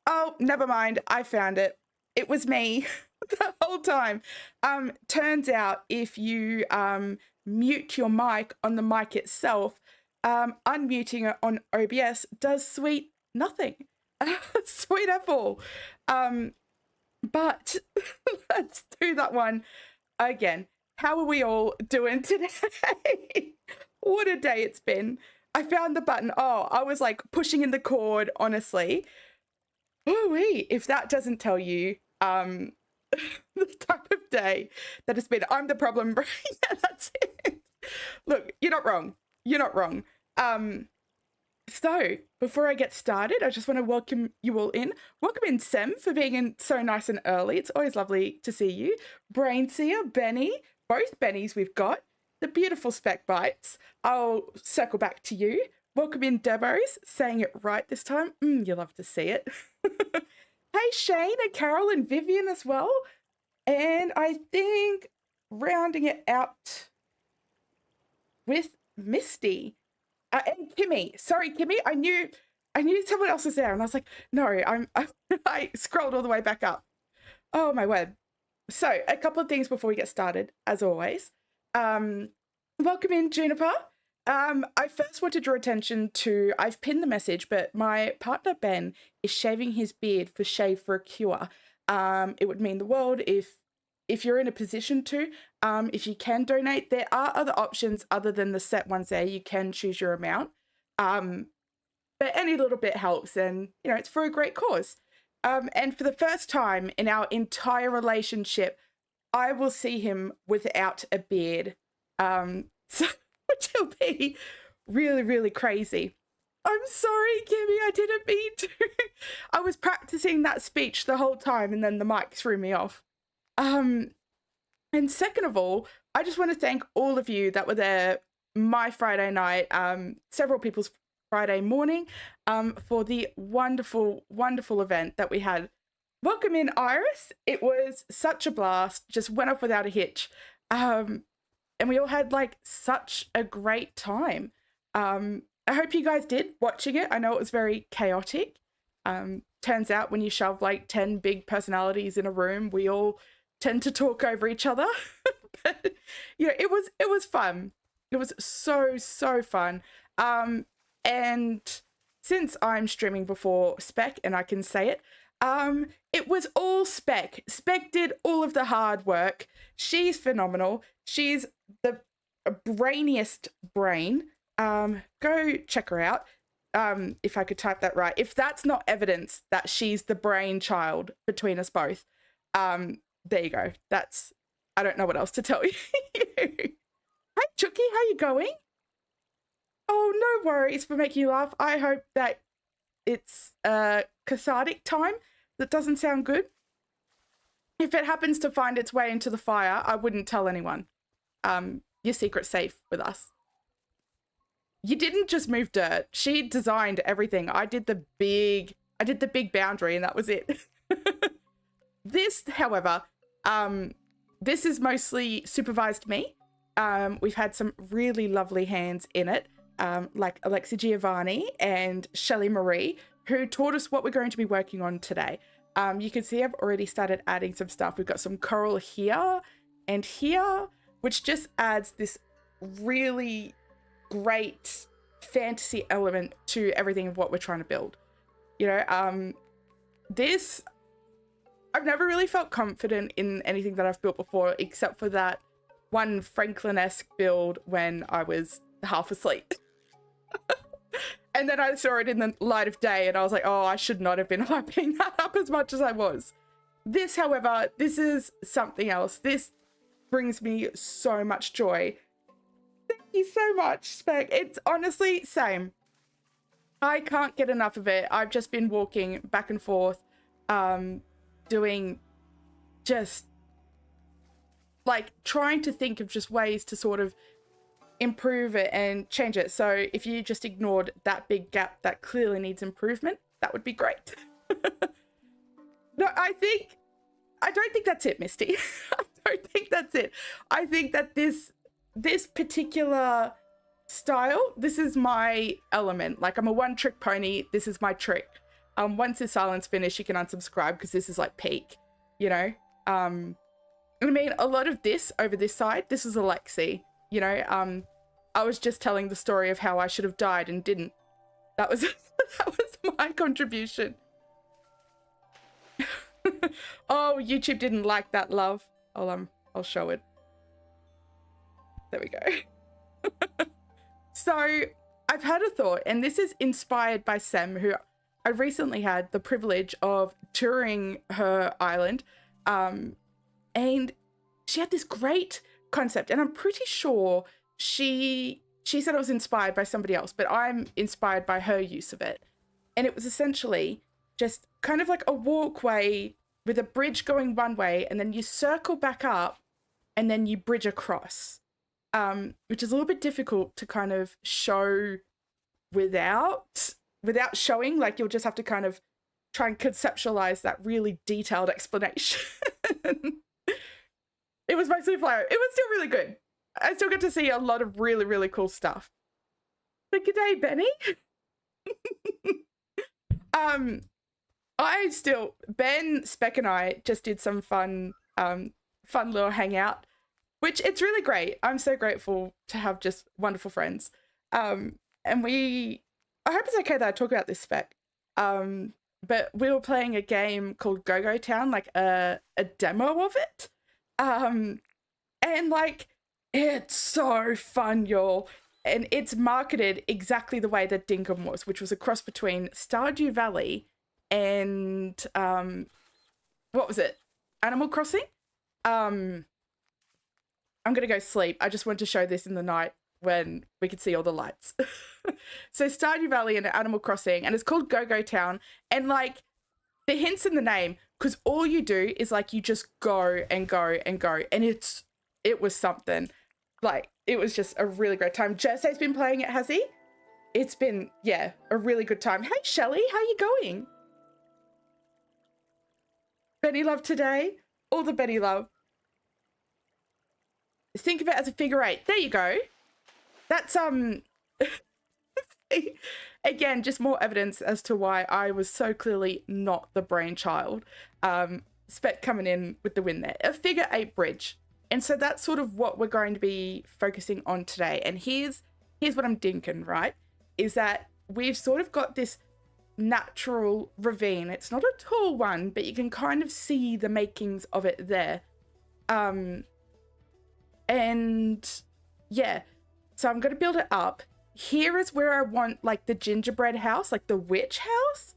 Oh, never mind. I found it. It was me the whole time. Turns out if you mute your mic on the mic itself, unmuting it on OBS does sweet nothing. Sweet apple. But let's do that one again. How are we all doing today? What a day it's been. I found the button. Oh, I was like pushing in the cord, honestly. Ooh-wee, if that doesn't tell you the type of day that it's been. I'm the problem brain. Yeah, that's it. Look, you're not wrong. You're not wrong. So before I get started, I just want to welcome you all in. Welcome in, Sem, for being in so nice and early. It's always lovely to see you. Brainseer, Benny, both Bennies we've got. The beautiful Spec Bites. I'll circle back to you. Welcome in, Debos. Saying it right this time. You love to see it. Hey, Shane and Carol and Vivian as well. And I think rounding it out with Misty. And Kimmy. Sorry, Kimmy. I knew someone else was there, and I was like, no, I scrolled all the way back up. Oh my word. So a couple of things before we get started, as always. Welcome in, Juniper. I first want to draw attention to, I've pinned the message, but my partner Ben is shaving his beard for Shave for a Cure. It would mean the world if you're in a position to, if you can donate. There are other options other than the set ones there. You can choose your amount. But any little bit helps, and you know, it's for a great cause. And for the first time in our entire relationship, I will see him without a beard. So which will be really, really crazy. I'm sorry, Kimmy, I didn't mean to. I was practicing that speech the whole time, and then the mic threw me off. And second of all, I just want to thank all of you that were there my Friday night, several people's Friday morning, for the wonderful, wonderful event that we had. Welcome in, Iris. It was such a blast, just went off without a hitch. And we all had like such a great time. I hope you guys did watching it. I know it was very chaotic. Turns out when you shove like 10 big personalities in a room, we all tend to talk over each other. But you know, it was fun. It was so fun. And since I'm streaming before Spec and I can say it, it was all Spec. Spec did all of the hard work. She's phenomenal. She's the brainiest brain. Go check her out. If I could type that right. If that's not evidence that she's the brainchild between us both, there you go. I don't know what else to tell you. Hi, Chucky, how you going? Oh, no worries for making you laugh. I hope that it's a cathartic time. That doesn't sound good. If it happens to find its way into the fire, I wouldn't tell anyone. Your secret's safe with us. You didn't just move dirt. She designed everything. I did the big boundary, and that was it. This, however, this is mostly supervised me. We've had some really lovely hands in it, like Alexa Giovanni and Shelley Marie, who taught us what we're going to be working on today. You can see I've already started adding some stuff. We've got some coral here and here, which just adds this really great fantasy element to everything of what we're trying to build. You know, this, I've never really felt confident in anything that I've built before, except for that one Franklin-esque build when I was half asleep. And then I saw it in the light of day and I was like, oh, I should not have been hyping that up as much as I was. This, however, this is something else. This brings me so much joy. Thank you so much, Spec. It's honestly same. I can't get enough of it. I've just been walking back and forth, doing just like trying to think of just ways to sort of improve it and change it. So if you just ignored that big gap that clearly needs improvement, that would be great. No, I don't think that's it, Misty. I don't think that's it. I think that this particular style, this is my element. Like, I'm a one-trick pony. This is my trick. Once this silence finished, you can unsubscribe because this is like peak, you know. I mean, a lot of this over this side, this is Alexi, you know. I was just telling the story of how I should have died and didn't. That was that was my contribution. Oh, YouTube didn't like that, love. I'll show it. There we go. So I've had a thought, and this is inspired by Sam, who I recently had the privilege of touring her island. And she had this great concept, and I'm pretty sure she said it was inspired by somebody else, but I'm inspired by her use of it. And it was essentially just kind of like a walkway with a bridge going one way, and then you circle back up and then you bridge across, which is a little bit difficult to kind of show without showing. Like, you'll just have to kind of try and conceptualize that really detailed explanation. It was mostly flower. It was still really good. I still get to see a lot of really, really cool stuff. But good day, Benny. Ben, Spec, and I just did some fun little hangout, which it's really great. I'm so grateful to have just wonderful friends. And I hope it's okay that I talk about this, Spec. But we were playing a game called Go-Go Town, like a demo of it. And like, it's so fun, y'all. And it's marketed exactly the way that Dinkum was, which was a cross between Stardew Valley and what was it? Animal Crossing? I'm gonna go sleep. I just wanted to show this in the night when we could see all the lights. So Stardew Valley and Animal Crossing, and it's called Go-Go Town. And like, the hints in the name, because all you do is like, you just go and go and go, and it was something. Like, it was just a really great time. Jesse's been playing it, has he? It's been, yeah, a really good time. Hey, Shelley, how you going? Benny love today. All the Benny love. Think of it as a figure 8. There you go. That's, again, just more evidence as to why I was so clearly not the brainchild. Spec coming in with the win there. A figure 8 bridge. And so that's sort of what we're going to be focusing on today. And here's what I'm thinking, right? Is that we've sort of got this natural ravine. It's not a tall one, but you can kind of see the makings of it there. And yeah, so I'm going to build it up. Here is where I want like the gingerbread house, like the witch house.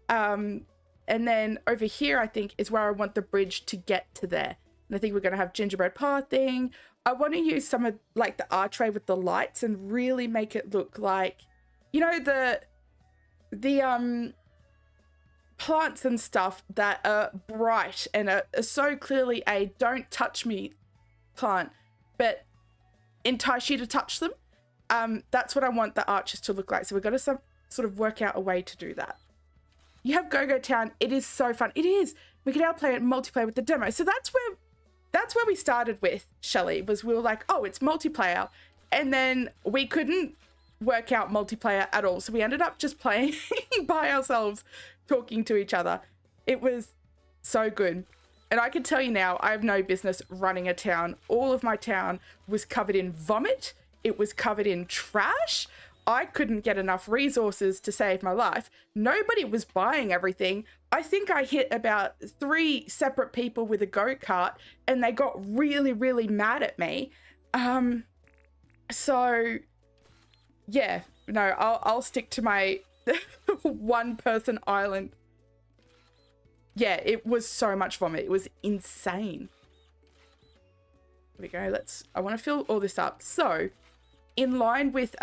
And then over here, I think, is where I want the bridge to get to there. And I think we're going to have gingerbread pathing. I want to use some of like the archway with the lights and really make it look like, you know, the plants and stuff that are bright and are so clearly a don't touch me plant, but entice you to touch them. That's what I want the arches to look like. So we've got to sort of work out a way to do that. You have Go-Go Town. It is so fun. It is. We can now play it multiplayer with the demo. So that's where we started with, Shelley, was we were like, oh, it's multiplayer. And then we couldn't work out multiplayer at all. So we ended up just playing by ourselves, talking to each other. It was so good. And I can tell you now, I have no business running a town. All of my town was covered in vomit. It was covered in trash. I couldn't get enough resources to save my life. Nobody was buying everything. I think I hit about 3 separate people with a go-kart, and they got really, really mad at me. So yeah, no, I'll stick to my one-person island. Yeah, it was so much vomit. It was insane. There we go. I want to fill all this up. So, in line with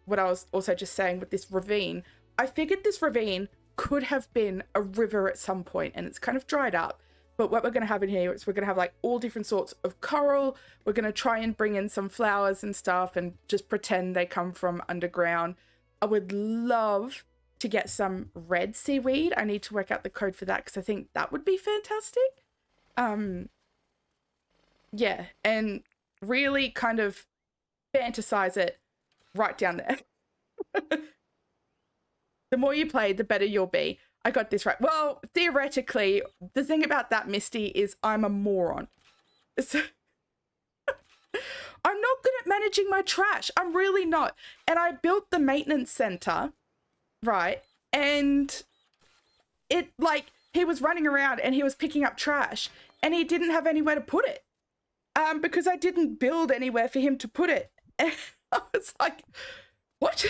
what I was also just saying with this ravine, I figured this ravine could have been a river at some point, and it's kind of dried up. But what we're going to have in here is we're going to have like all different sorts of coral. We're going to try and bring in some flowers and stuff and just pretend they come from underground. I would love to get some red seaweed. I need to work out the code for that because I think that would be fantastic. Yeah, and really kind of fantasize it right down there. The more you play, the better you'll be. I got this right. Well, theoretically, the thing about that, Misty, is I'm a moron. So I'm not good at managing my trash. I'm really not. And I built the maintenance center, right? And it, like, he was running around and he was picking up trash and he didn't have anywhere to put it. Because I didn't build anywhere for him to put it. And I was like, what?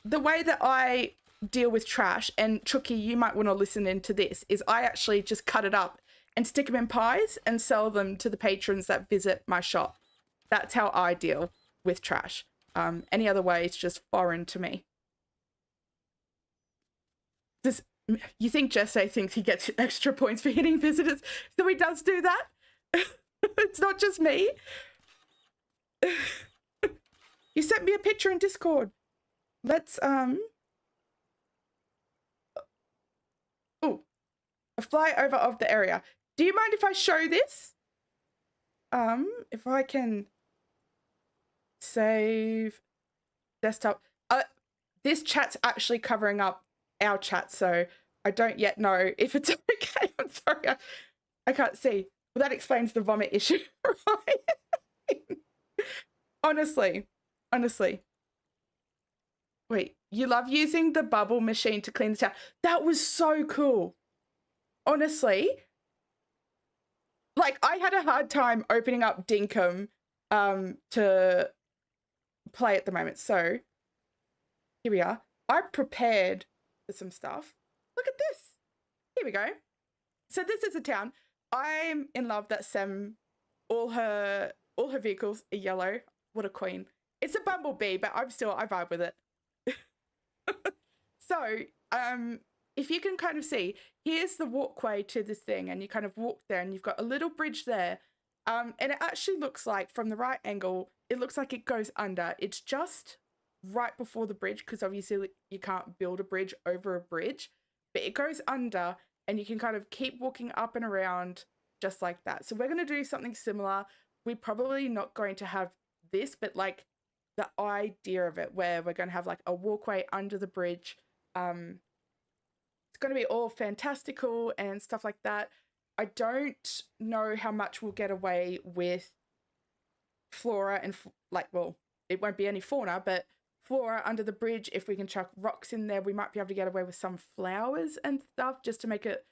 The way that I deal with trash, and Chucky, you might want to listen into this, is I actually just cut it up and stick them in pies and sell them to the patrons that visit my shop. That's how I deal with trash. Any other way is just foreign to me. You think Jesse thinks he gets extra points for hitting visitors, so he does do that? It's not just me. You sent me a picture in Discord. Let's, oh, a flyover of the area. Do you mind if I show this? If I can save desktop. This chat's actually covering up our chat, so I don't yet know if it's okay. I'm sorry, I can't see. Well, that explains the vomit issue, right? Honestly. Wait, you love using the bubble machine to clean the town. That was so cool. Honestly, like, I had a hard time opening up Dinkum to play at the moment. So here we are. I prepared for some stuff. Look at this. Here we go. So this is a town. I'm in love that Sem, all her vehicles are yellow. What a queen. It's a bumblebee, but I vibe with it. So, if you can kind of see, here's the walkway to this thing, and you kind of walk there and you've got a little bridge there. And it actually looks like, from the right angle, it looks like it goes under. It's just right before the bridge, because obviously you can't build a bridge over a bridge, but it goes under and you can kind of keep walking up and around just like that. So we're going to do something similar. We're probably not going to have this, but like the idea of it, where we're going to have like a walkway under the bridge. It's going to be all fantastical and stuff like that. I don't know how much we'll get away with flora and well, it won't be any fauna, but flora under the bridge. If we can chuck rocks in there, we might be able to get away with some flowers and stuff, just to make it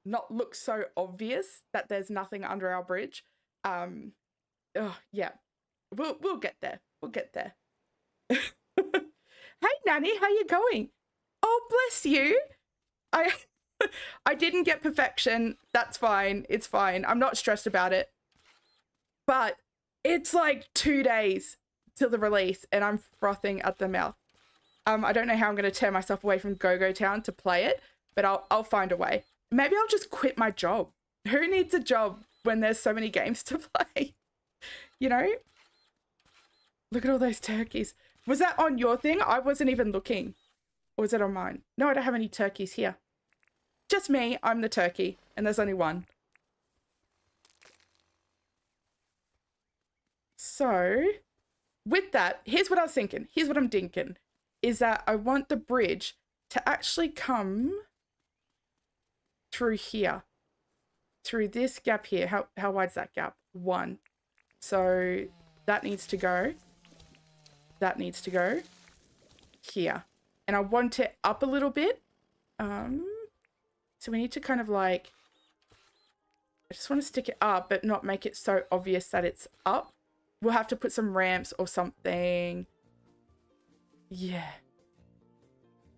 not look so obvious that there's nothing under our bridge. Yeah, we'll get there. We'll get there. Hey, Nanny, how you going? Oh, bless you. I didn't get perfection. That's fine. It's fine. I'm not stressed about it. But it's like 2 days till the release and I'm frothing at the mouth. I don't know how I'm going to tear myself away from Go-Go Town to play it, but I'll find a way. Maybe I'll just quit my job. Who needs a job when there's so many games to play? You know? Look at all those turkeys. Was that on your thing? I wasn't even looking. Or was it on mine? No, I don't have any turkeys here. Just me. I'm the turkey. And there's only one. So, with that, here's what I was thinking. Here's what I'm thinking. Is that I want the bridge to actually come through here. Through this gap here. How wide's that gap? 1. So, that needs to go. That needs to go here. And I want it up a little bit. So we need to kind of like, I just want to stick it up, but not make it so obvious that it's up. We'll have to put some ramps or something. Yeah.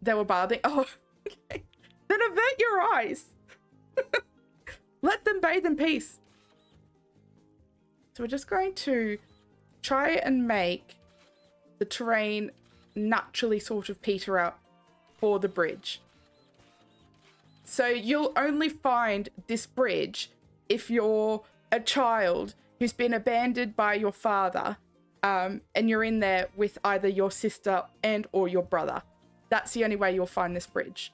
They were bathing. Oh, okay. Then avert your eyes. Let them bathe in peace. So we're just going to try and make the terrain naturally sort of peter out for the bridge. So you'll only find this bridge if you're a child who's been abandoned by your father, and you're in there with either your sister and or your brother. That's the only way you'll find this bridge.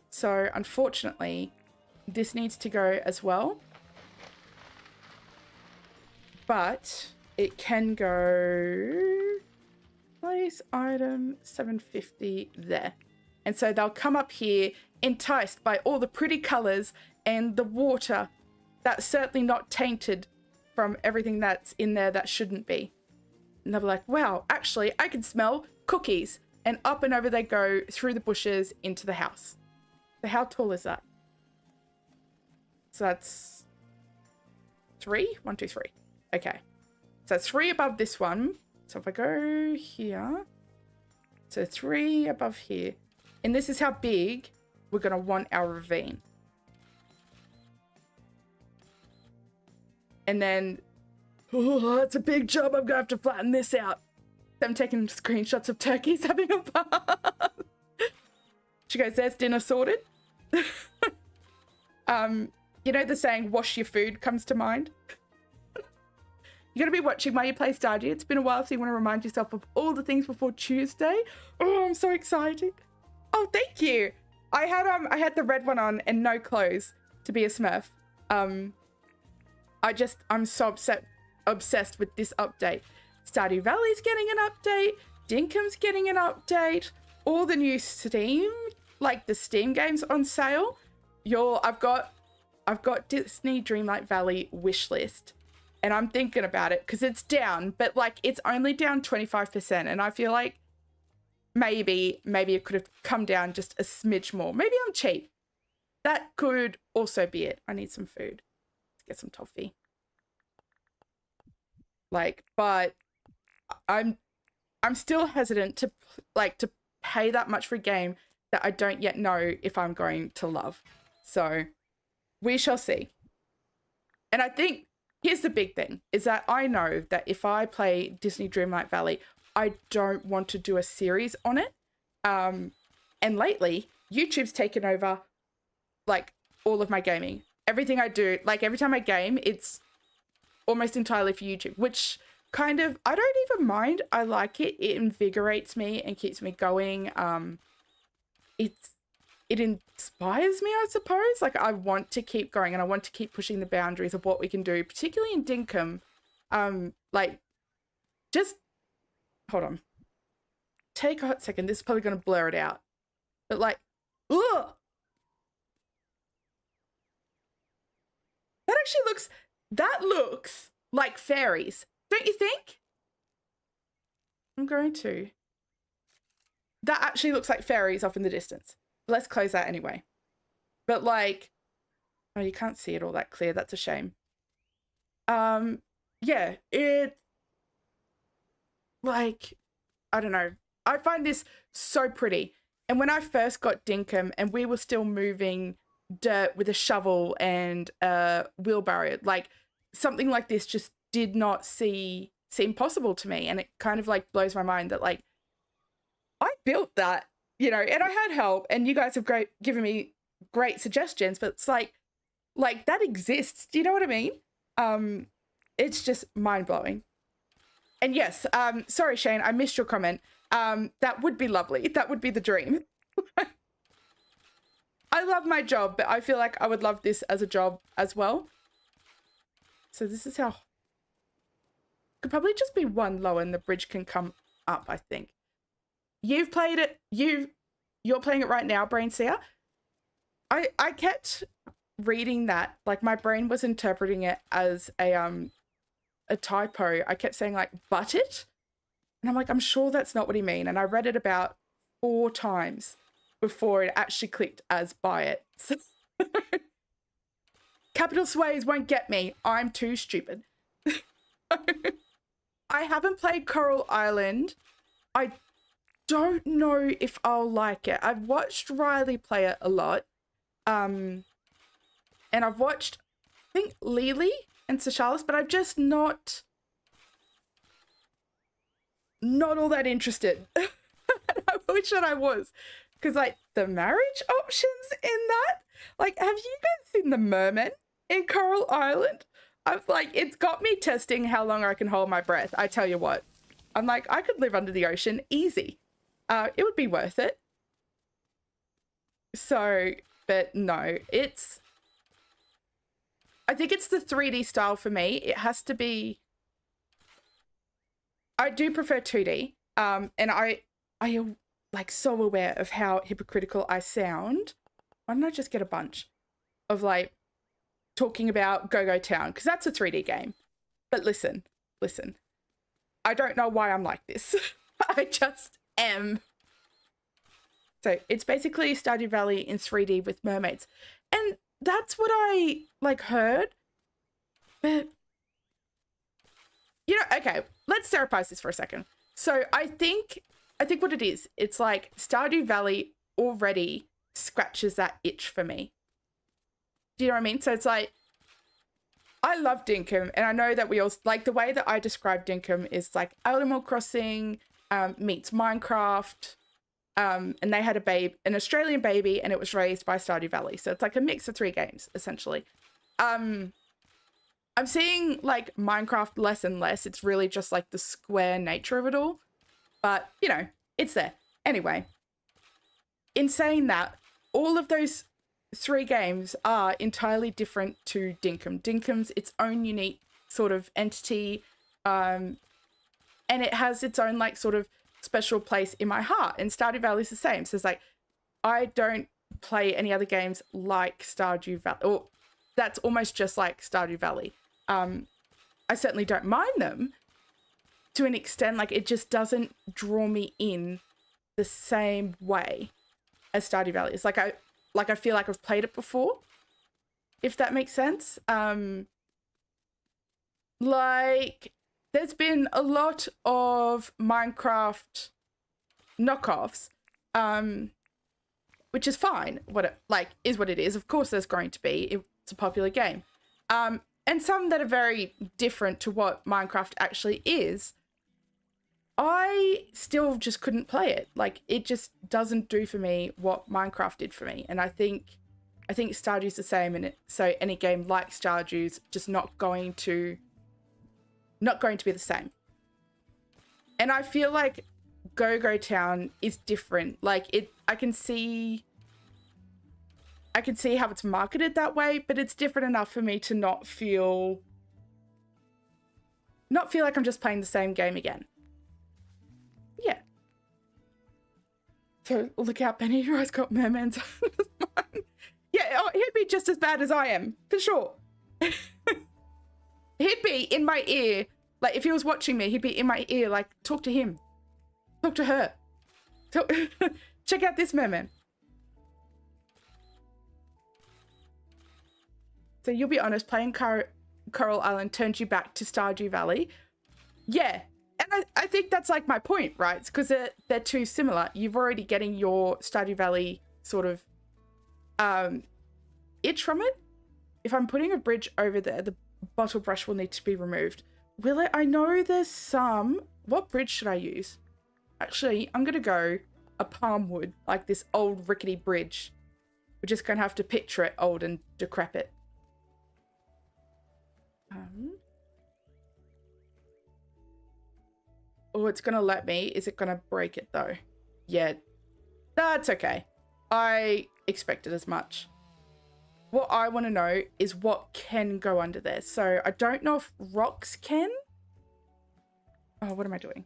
So unfortunately, this needs to go as well. But it can go... Place item 750 there. And so they'll come up here enticed by all the pretty colors and the water that's certainly not tainted from everything that's in there that shouldn't be. And they'll be like, wow, actually, I can smell cookies. And up and over they go through the bushes into the house. So how tall is that? So that's 3? 1, 2, 3. Okay. So that's 3 above this one. So if I go here, so 3 above here. And this is how big we're going to want our ravine. And then, oh, that's a big job. I'm going to have to flatten this out. I'm taking screenshots of turkeys having a bath. She goes, there's dinner sorted. You know the saying, wash your food comes to mind? You're going to be watching while you play Stardew. It's been a while, so you want to remind yourself of all the things before Tuesday. Oh, I'm so excited. Oh, thank you. I had the red one on and no clothes to be a Smurf. I'm so obsessed with this update. Stardew Valley's getting an update. Dinkum's getting an update. All the new Steam, like the Steam games on sale. I've got Disney Dreamlight Valley wishlist, and I'm thinking about it because it's down, but like it's only down 25%, and I feel like maybe it could have come down just a smidge more. Maybe I'm cheap. That could also be it. I need some food. Let's get some toffee. But I'm still hesitant to pay that much for a game that I don't yet know if I'm going to love. So we shall see. And I think here's the big thing is that I know that if I play Disney Dreamlight Valley, I don't want to do a series on it. And lately, YouTube's taken over like all of my gaming. Everything I do, like every time I game, it's almost entirely for YouTube, which kind of, I don't even mind. I like it. It invigorates me and keeps me going. It inspires me, I suppose. Like I want to keep going and I want to keep pushing the boundaries of what we can do, particularly in Dinkum. Just hold on. Take a hot second. This is probably going to blur it out. But like, ugh! That looks like fairies. Don't you think? I'm going to. That actually looks like fairies off in the distance. Let's close that anyway. But like, oh, you can't see it all that clear. That's a shame. Yeah, I don't know. I find this so pretty. And when I first got Dinkum and we were still moving dirt with a shovel and a wheelbarrow, like something like this just did not seem possible to me. And it kind of like blows my mind that like I built that, you know, and I had help and you guys have given me great suggestions, but it's like that exists. Do you know what I mean? It's just mind blowing. And yes, sorry, Shane, I missed your comment. That would be lovely. That would be the dream. I love my job, but I feel like I would love this as a job as well. So this is how... Could probably just be one lower and the bridge can come up, I think. You've played it. You're playing it right now, Brainseer. I kept reading that. Like, my brain was interpreting it as a typo. I kept saying, like, but it? And I'm like, I'm sure that's not what he mean. And I read it about 4 times before it actually clicked as buy it. So capital sways won't get me. I'm too stupid. I haven't played Coral Island. I don't know if I'll like it. I've watched Riley play it a lot. And I've watched, I think, Lily and Sashalis, but I've just not all that interested. I wish that I was. Because, like, the marriage options in that, like, have you guys seen the merman in Coral Island? I'm like, it's got me testing how long I can hold my breath. I tell you what, I'm like, I could live under the ocean easy. It would be worth it. So, but no, I think it's the 3D style for me. It has to be, I do prefer 2D. And I like so aware of how hypocritical I sound. Why don't I just get a bunch of like talking about Go Go Town? Because that's a 3D game. But listen. I don't know why I'm like this. I just am. So it's basically Stardew Valley in 3D with mermaids. And that's what I like heard. But okay, let's therapize this for a second. So I think what it is, it's like Stardew Valley already scratches that itch for me. Do you know what I mean? So it's like, I love Dinkum, and I know that we all like the way that I describe Dinkum is like Animal Crossing meets Minecraft, and they had an Australian baby, and it was raised by Stardew Valley. So it's like a mix of 3 games essentially. I'm seeing like Minecraft less and less. It's really just like the square nature of it all, but it's there anyway. In saying that, all of those 3 games are entirely different to Dinkum. Dinkum's its own unique sort of entity, and it has its own like sort of special place in my heart. And Stardew Valley is the same. So it's like, I don't play any other games like Stardew Valley, or that's almost just like Stardew Valley. I certainly don't mind them to an extent. Like, it just doesn't draw me in the same way as Stardew Valley. It's like I feel like I've played it before, if that makes sense. Like, there's been a lot of Minecraft knockoffs, which is fine. Is what it is. Of course, there's going to be. It's a popular game. And some that are very different to what Minecraft actually is. I still just couldn't play it. Like, it just doesn't do for me what Minecraft did for me. And I think Stardew's the same, and so any game like Stardew's just not going to be the same. And I feel like Go Go Town is different. Like, I can see how it's marketed that way, but it's different enough for me to not feel like I'm just playing the same game again. Yeah. So look out, Benny, your eyes got mermaids. Yeah, he'd be just as bad as I am, for sure. He'd be in my ear. Like, if he was watching me, he'd be in my ear, like, talk to him. Talk to her. Check out this merman. So you'll be honest, playing Coral Island turned you back to Stardew Valley. Yeah. And I think that's like my point, right? It's because they're too similar. You've already getting your Stardew Valley sort of itch from it. If I'm putting a bridge over there, the bottle brush will need to be removed. Will it? I know there's some. What bridge should I use? Actually, I'm going to go a palm wood, like this old rickety bridge. We're just going to have to picture it old and decrepit. Oh, it's going to let me. Is it going to break it though? Yeah, that's okay. I expected as much. What I want to know is what can go under there. So I don't know if rocks can. Oh, what am I doing?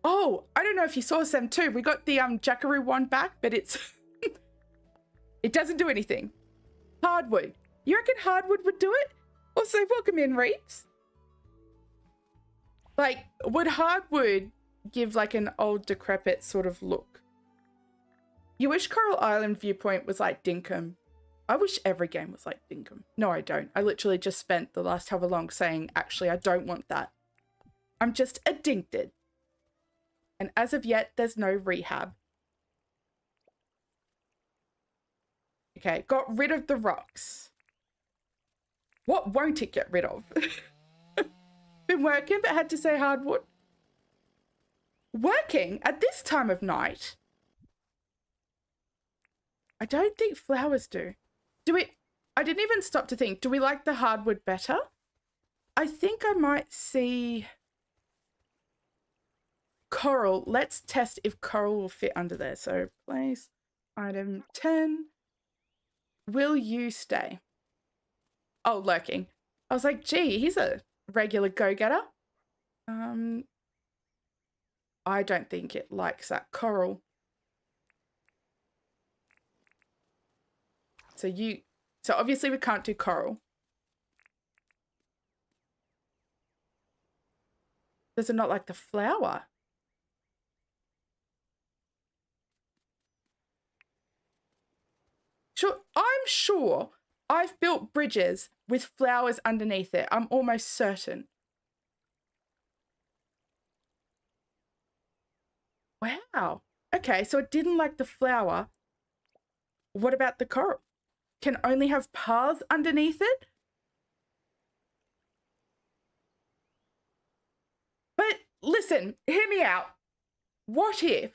Oh, I don't know if you saw Sam too. We got the Jackaroo one back, but it's it doesn't do anything. Hardwood. You reckon hardwood would do it? Also, welcome in, Reeps. Like, would hardwood give like an old decrepit sort of look? You wish Coral Island Viewpoint was like Dinkum. I wish every game was like Dinkum. No, I don't. I literally just spent the last however long saying, actually, I don't want that. I'm just addicted. And as of yet, there's no rehab. Okay, got rid of the rocks. What won't it get rid of? Been working, but had to say hardwood. Working at this time of night? I don't think flowers do. I didn't even stop to think, do we like the hardwood better? I think I might see coral. Let's test if coral will fit under there. So place item 10. Will you stay? Oh, lurking. I was like, gee, he's a regular go-getter. I don't think it likes that coral. So obviously we can't do coral. Does it not like the flower? Sure, I'm sure I've built bridges with flowers underneath it. I'm almost certain. Wow. Okay, so it didn't like the flower. What about the coral? Can only have paths underneath it? But listen, hear me out. What if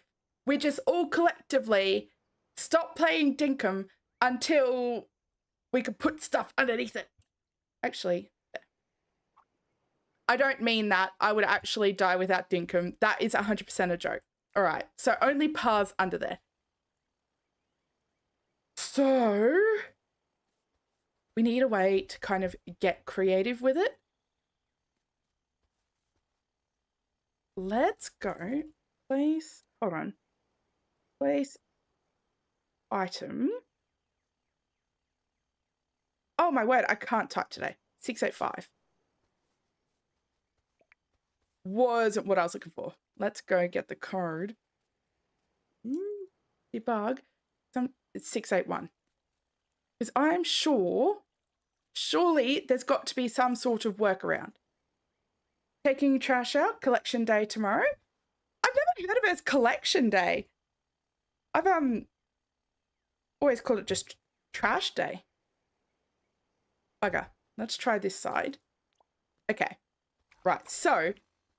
we just all collectively stop playing Dinkum until we could put stuff underneath it? Actually, I don't mean that. I would actually die without Dinkum. That is 100% a joke. All right, so only paths under there. So we need a way to kind of get creative with it. Let's go. Place, hold on. Place item. Oh my word, I can't type today. 685. Wasn't what I was looking for. Let's go get the code. Debug. It's 681. Because I'm sure, surely there's got to be some sort of workaround. Taking trash out, collection day tomorrow. I've never heard of it as collection day. I've always called it just trash day. Bugger. Let's try this side. Okay. Right, so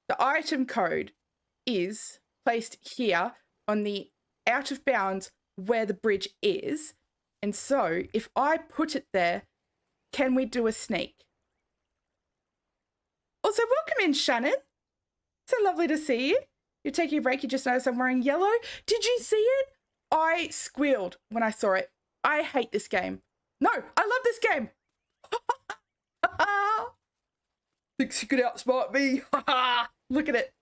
the item code is placed here on the out of bounds where the bridge is. And so if I put it there, can we do a sneak? Also, welcome in, Shannon. So lovely to see you. You're taking a break. You just noticed I'm wearing yellow. Did you see it? I squealed when I saw it. I hate this game. No, I love this game. Thinks you could outsmart me. Look at it.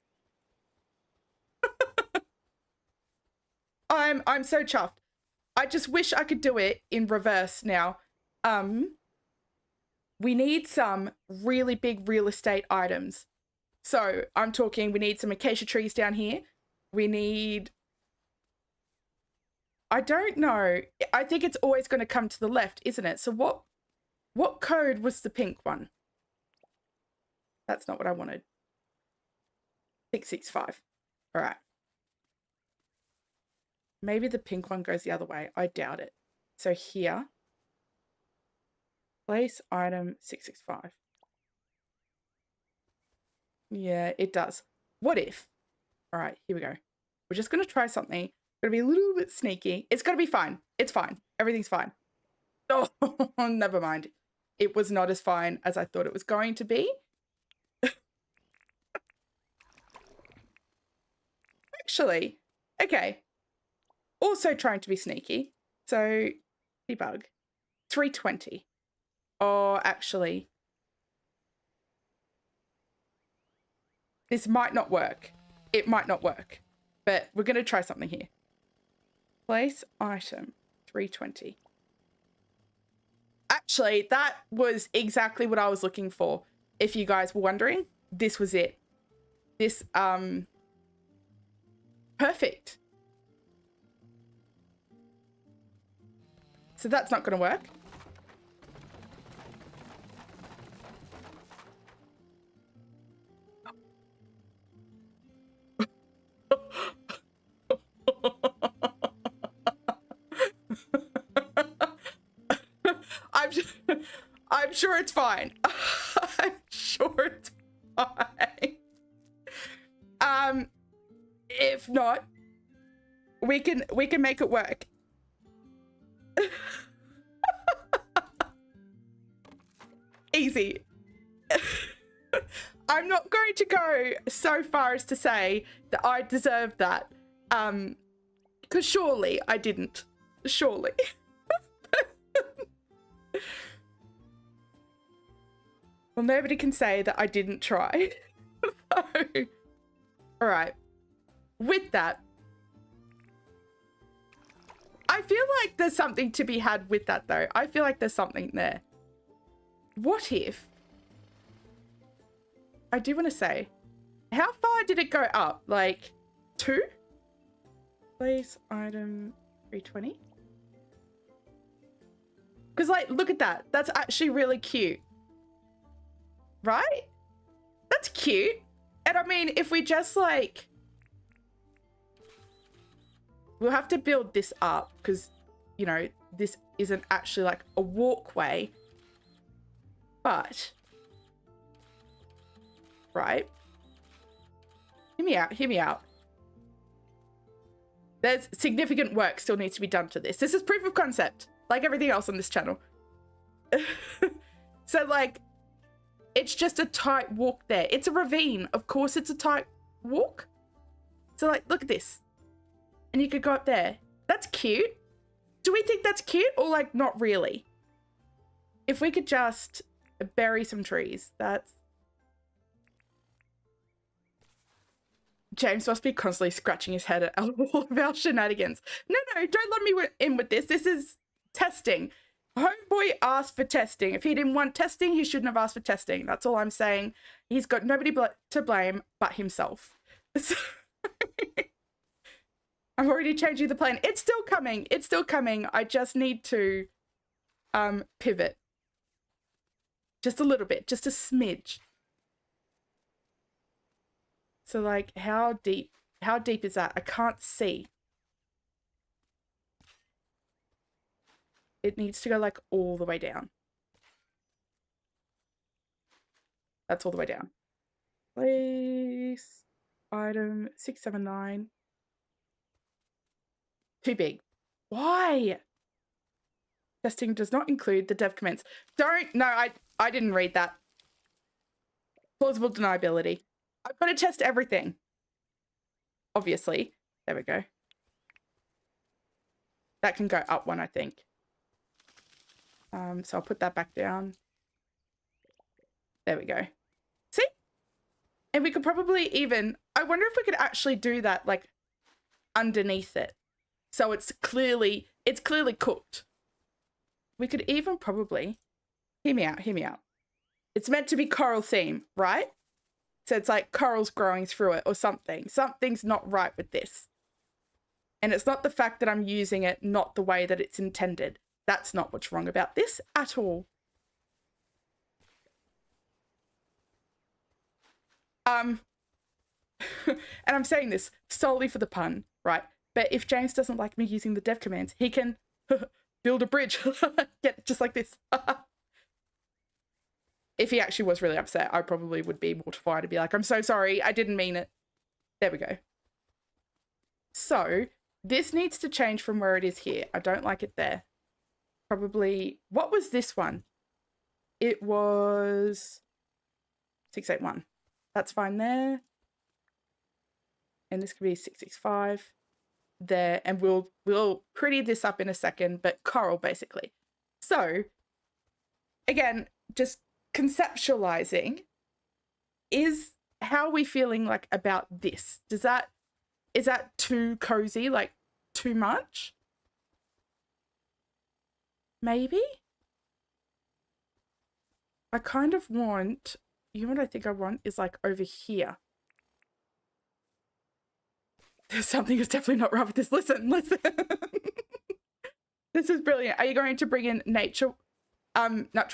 I'm so chuffed. I just wish I could do it in reverse now. We need some really big real estate items. So I'm talking, we need some acacia trees down here. We need, I don't know. I think it's always going to come to the left, isn't it? So what code was the pink one? That's not what I wanted. 665. All right. Maybe the pink one goes the other way. I doubt it. So here, place item 665. Yeah, it does. What if? All right, here we go. We're just going to try something. Going to be a little bit sneaky. It's going to be fine. It's fine. Everything's fine. Oh, never mind. It was not as fine as I thought it was going to be. Actually, okay. Also trying to be sneaky. So, debug. 320. Oh, actually. This might not work. It might not work. But we're going to try something here. Place item 320. Actually, that was exactly what I was looking for. If you guys were wondering, this was it. This, perfect. So that's not going to work. I'm sure it's fine. I'm sure it's fine. If not, we can make it work. Easy. I'm not going to go so far as to say that I deserve that. Because surely I didn't. Surely. Well, nobody can say that I didn't try. So, all right. With that, I feel like there's something to be had with that, though. I feel like there's something there. What if... I do want to say, how far did it go up? Like, 2? Place item 320? Because, like, look at that. That's actually really cute. Right? That's cute. And I mean, if we just, like... We'll have to build this up because, you know, this isn't actually, like, a walkway. But... Right? Hear me out. Hear me out. There's significant work still needs to be done to this. This is proof of concept, like everything else on this channel. So, like, it's just a tight walk there. It's a ravine. Of course it's a tight walk. So, like, look at this. And you could go up there. That's cute. Do we think that's cute or, like, not really? If we could just bury some trees, that's... James must be constantly scratching his head at all of our shenanigans. No, don't let me in with this. This is testing. Homeboy asked for testing. If he didn't want testing, he shouldn't have asked for testing. That's all I'm saying. He's got nobody to blame but himself. So I'm already changing the plan. It's still coming. It's still coming. I just need to pivot. Just a little bit. Just a smidge. So, like, how deep is that? I can't see. It needs to go, like, all the way down. That's all the way down. Place item 679. Too big. Why? Testing does not include the dev comments. No, I didn't read that. Plausible deniability. I've got to test everything. Obviously. There we go. That can go up one, I think. So I'll put that back down. There we go. See? And we could probably even... I wonder if we could actually do that, like, underneath it. So it's clearly cooked. We could even probably... Hear me out, hear me out. It's meant to be coral theme, right? So it's like corals growing through it or something. Something's not right with this. And it's not the fact that I'm using it not the way that it's intended. That's not what's wrong about this at all. And I'm saying this solely for the pun, right? But if James doesn't like me using the dev commands, he can build a bridge. Get just like this. If he actually was really upset, I probably would be mortified to be like, I'm so sorry, I didn't mean it. There we go. So this needs to change from where it is here. I don't like it there. Probably, what was this one? It was 681. That's fine there. And this could be 665 there. And we'll pretty this up in a second, but coral basically. So again, just conceptualizing, how are we feeling like about this? Is that too cozy, like too much? Maybe? I kind of want, you know what I think I want is like over here. There's something that's definitely not right with this. Listen. This is brilliant. Are you going to bring in natural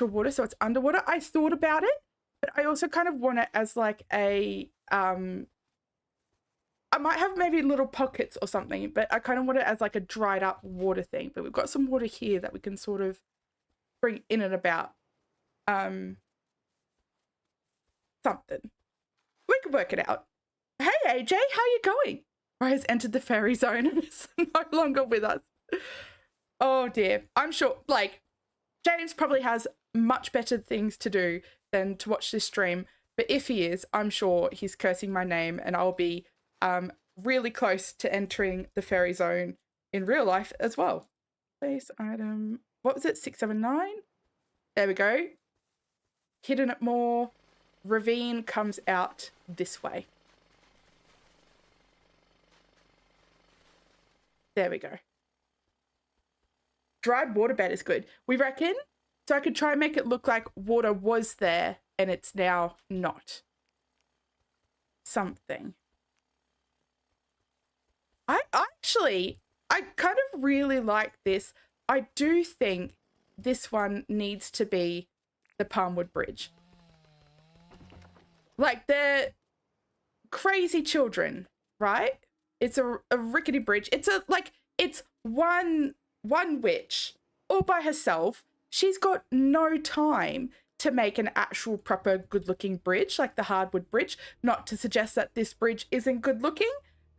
water so it's underwater? I thought about it, but I also kind of want it as like a I might have maybe little pockets or something, but I kind of want it as like a dried up water thing. But we've got some water here that we can sort of bring in and about. Something. We can work it out. Hey AJ, how you going? Rose entered the fairy zone and is no longer with us. Oh dear. I'm sure, like, James probably has much better things to do than to watch this stream. But if he is, I'm sure he's cursing my name and I'll be really close to entering the fairy zone in real life as well. Place item, what was it, 679? There we go. Hidden it more. Ravine comes out this way. There we go. dried waterbed is good. We reckon. So I could try and make it look like water was there and it's now not. Something. I kind of really like this. I do think this one needs to be the Palmwood Bridge. Like, they're crazy children, right? It's a rickety bridge. It's one witch all by herself. She's got no time to make an actual proper good-looking bridge, like the hardwood bridge. Not to suggest that this bridge isn't good-looking,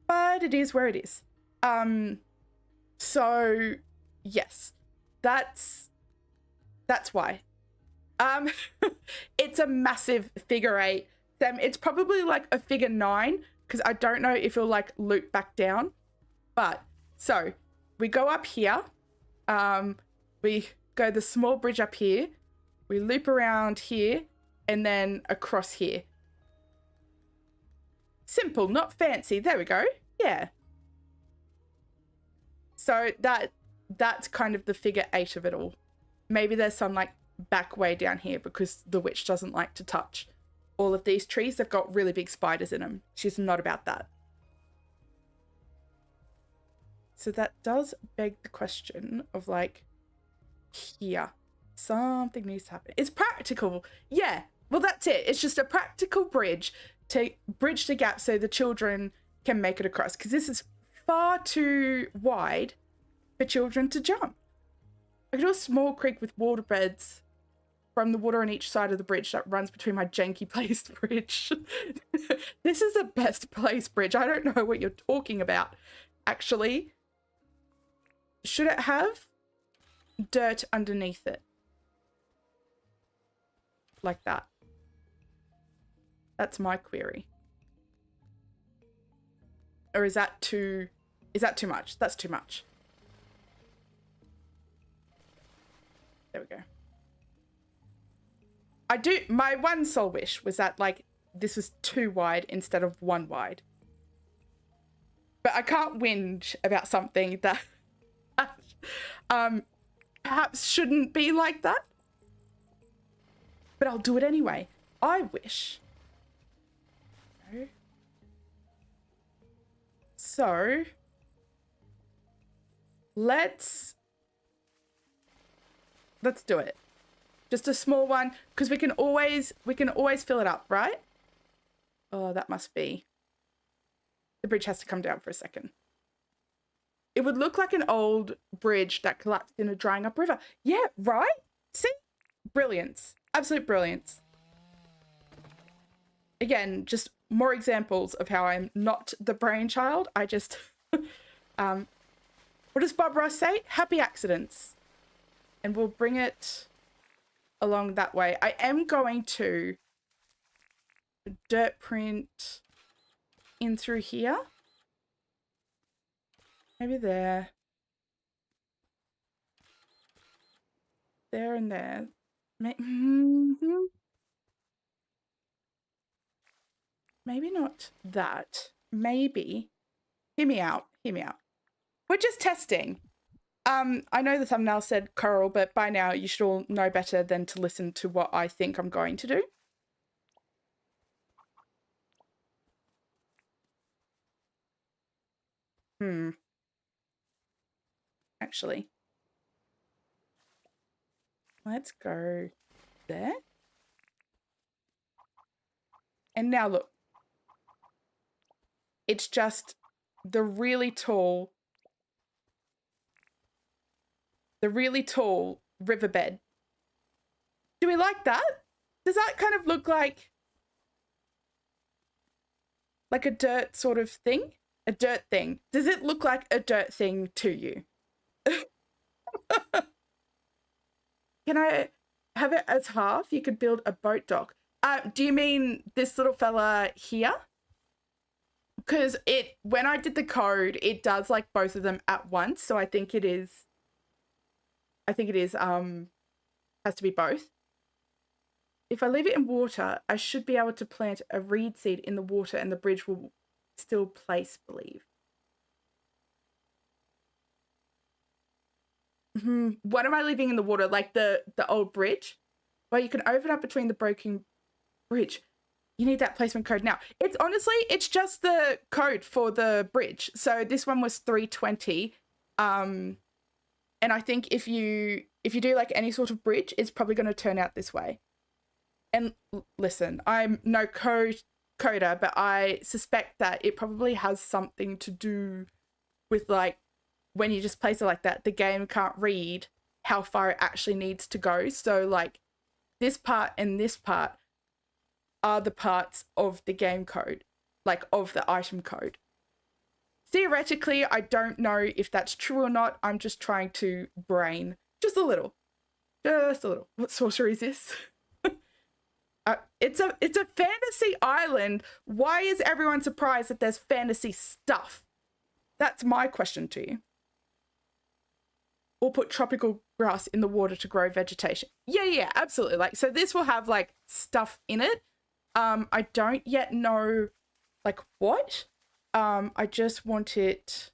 but it is where it is. So yes, that's why. It's a massive figure 8. It's probably like a figure 9 because I don't know if it'll like loop back down. But so we go up here. We go the small bridge up here. We loop around here and then across here. Simple, not fancy. There we go. Yeah. So that's kind of the figure 8 of it all. Maybe there's some like back way down here because the witch doesn't like to touch all of these trees. They've got really big spiders in them. She's not about that. So that does beg the question of like, here, something needs to happen. It's practical. Yeah, well, that's it. It's just a practical bridge to bridge the gap so the children can make it across, because this is far too wide for children to jump. I could do a small creek with water beds from the water on each side of the bridge that runs between my janky placed bridge. This is the best placed bridge. I don't know what you're talking about, actually. Should it have dirt underneath it? Like that. That's my query. Or is that too much? That's too much. There we go. My one soul wish was that like this was 2 wide instead of 1 wide. But I can't whinge about something that perhaps shouldn't be like that. But I'll do it anyway. I wish. So let's do it. Just a small one, because we can always fill it up, right? Oh, that must be. The bridge has to come down for a second. It would look like an old bridge that collapsed in a drying up river. Yeah, right? See? Brilliance. Absolute brilliance. Again, just more examples of how I'm not the brainchild. I just... what does Bob Ross say? Happy accidents. And we'll bring it along that way. I am going to dirt print in through here. Maybe there. There and there. Maybe not that. Maybe. Hear me out. Hear me out. We're just testing. I know the thumbnail said coral, but by now you should all know better than to listen to what I think I'm going to do. Actually. Let's go there. And now look. It's just the really tall riverbed. Do we like that? Does that kind of look like a dirt sort of thing? A dirt thing. Does it look like a dirt thing to you? Can I have it as half? You could build a boat dock. Do you mean this little fella here? Because when I did the code, it does like both of them at once. So I think it is, has to be both. If I leave it in water, I should be able to plant a reed seed in the water and the bridge will still place, believe. What am I leaving in the water? Like the old bridge? Well, you can open up between the broken bridge. You need that placement code now. It's honestly, it's just the code for the bridge. So this one was 320. And I think if you do like any sort of bridge, it's probably going to turn out this way. And listen, I'm no coder, but I suspect that it probably has something to do with like when you just place it like that, the game can't read how far it actually needs to go. So like this part and this part are the parts of the game code, like of the item code. Theoretically, I don't know if that's true or not. I'm just trying to brain just a little. Just a little. What sorcery is this? It's a fantasy island. Why is everyone surprised that there's fantasy stuff? That's my question to you. Or put tropical grass in the water to grow vegetation. Yeah, absolutely. Like, so this will have like stuff in it. I don't yet know like what. I just want it.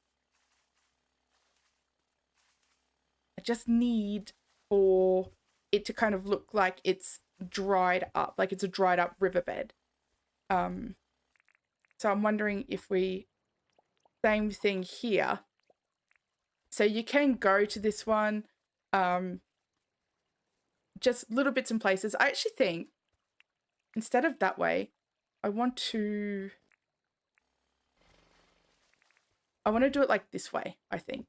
I just need for it to kind of look like it's dried up, like it's a dried up riverbed. So I'm wondering if we, same thing here. So you can go to this one, just little bits and places. I actually think instead of that way, I want to do it like this way, I think.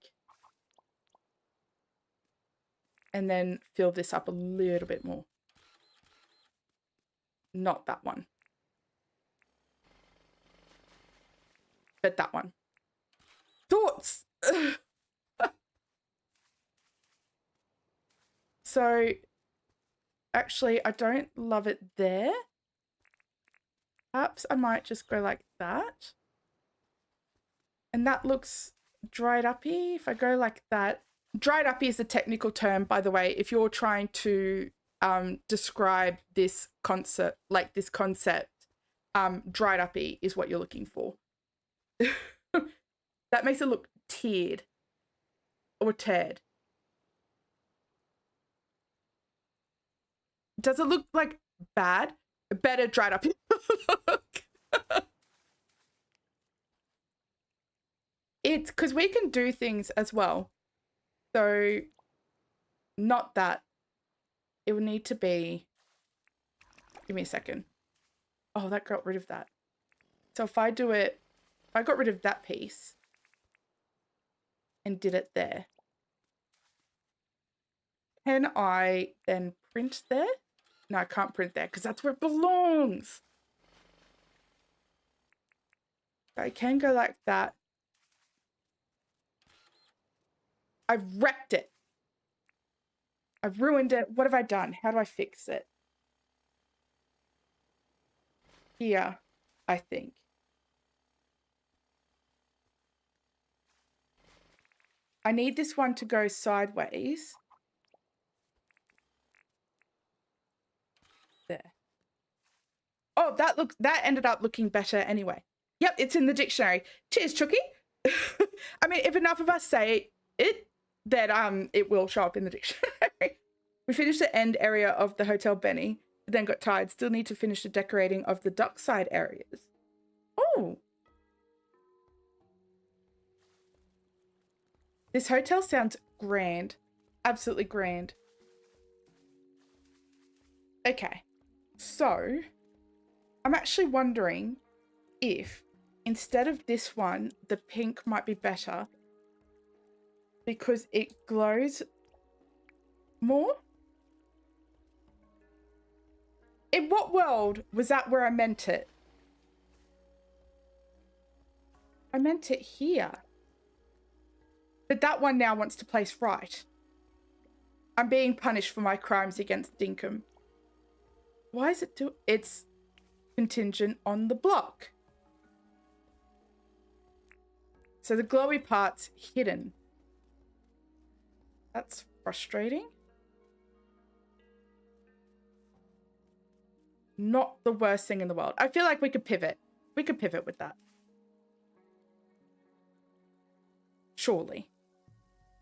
And then fill this up a little bit more. Not that one. But that one. Thoughts! So, actually, I don't love it there. Perhaps I might just go like that. And that looks dried uppy. If I go like that. Dried uppy is a technical term, by the way, if you're trying to describe this concept, dried uppy is what you're looking for. That makes it look tiered or teared. Does it look like bad? Better dried uppy. It's because we can do things as well. So not that. It would need to be, give me a second. Oh, that got rid of that. So if I do it, if I got rid of that piece and did it there, can I then print there? No, I can't print there because that's where it belongs. I can go like that. I've wrecked it. I've ruined it. What have I done? How do I fix it? Here, I think. I need this one to go sideways. There. Oh, that ended up looking better anyway. Yep, it's in the dictionary. Cheers, Chucky. I mean, if enough of us say it, then it will show up in the dictionary. We finished the end area of the Hotel Benny, but then got tired. Still need to finish the decorating of the dockside areas. Oh. This hotel sounds grand. Absolutely grand. Okay. So, I'm actually wondering if instead of this one, the pink might be better because it glows more. In what world was that where I meant it? I meant it here. But that one now wants to place right. I'm being punished for my crimes against Dinkum. Why is it it's contingent on the block. So the glowy part's hidden. That's frustrating. Not the worst thing in the world. I feel like we could pivot. We could pivot with that. Surely.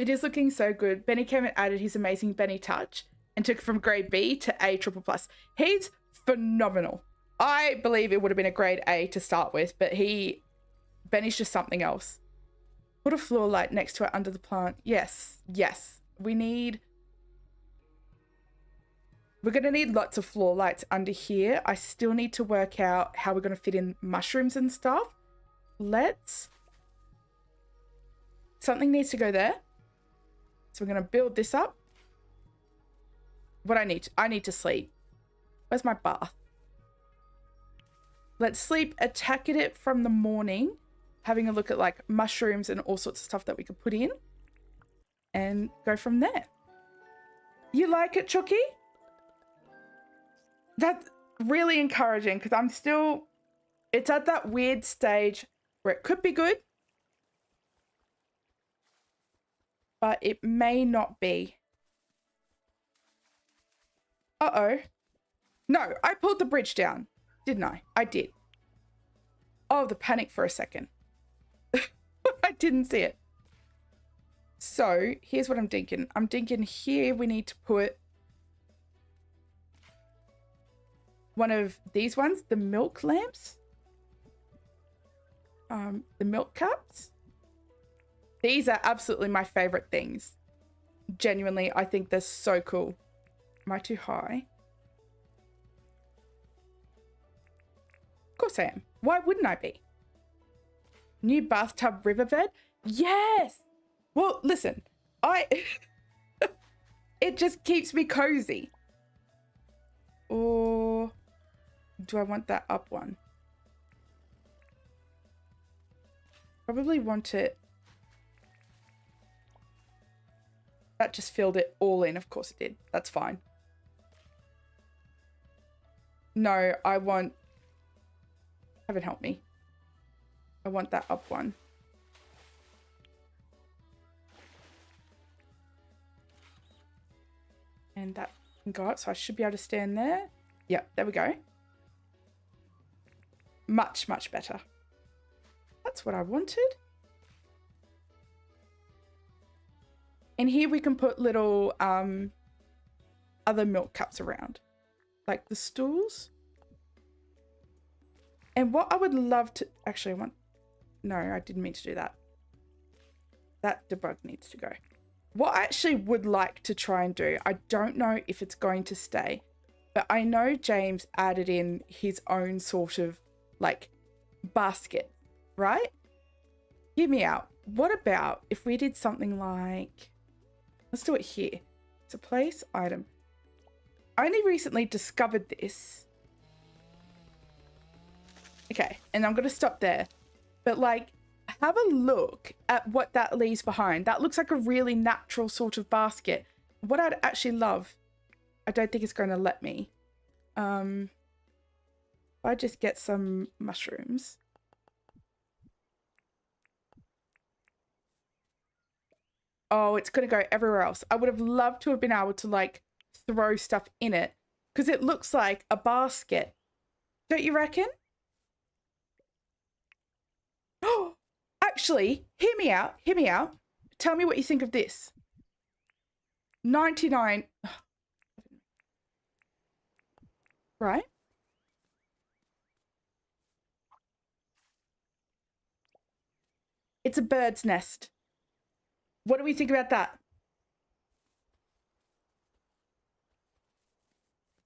It is looking so good. Benny came and added his amazing Benny touch and took it from grade B to A triple plus. He's phenomenal. I believe it would have been a grade A to start with, but Benny's just something else. Put a floor light next to it under the plant. Yes, yes. We're going to need lots of floor lights under here. I still need to work out how we're going to fit in mushrooms and stuff. Something needs to go there. So we're going to build this up. I need to sleep. Where's my bath? Let's sleep, attack at it from the morning, having a look at like mushrooms and all sorts of stuff that we could put in and go from there. You like it, Chucky? That's really encouraging because it's at that weird stage where it could be good, but it may not be. Uh-oh. No, I pulled the bridge down, didn't I? I did. Oh, the panic for a second. I didn't see it. So here's what I'm thinking. I'm thinking here we need to put one of these ones, the milk lamps. The milk cups. These are absolutely my favorite things. Genuinely, I think they're so cool. Am I too high? Of course I am. Why wouldn't I be? New bathtub riverbed? Yes! Well, listen, it just keeps me cozy. Or do I want that up one? Probably want it. That just filled it all in. Of course it did. That's fine. No, I want... Heaven help me. I want that up one. And that can go up, so I should be able to stand there. Yep, there we go. Much, much better. That's what I wanted. And here we can put little other milk cups around. Like the stools. And what I would love to... Actually, I want... No, I didn't mean to do that. That debug needs to go. What I actually would like to try and do, I don't know if it's going to stay, but I know James added in his own sort of like basket, right? Hear me out. What about if we did something like, let's do it here. It's a place item. I only recently discovered this. Okay, and I'm going to stop there. But like, have a look at what that leaves behind. That looks like a really natural sort of basket. What I'd actually love, I don't think it's going to let me. If I just get some mushrooms. Oh, it's going to go everywhere else. I would have loved to have been able to like throw stuff in it because it looks like a basket. Don't you reckon? Oh, actually, hear me out. Hear me out. Tell me what you think of this. 99. Right? It's a bird's nest. What do we think about that?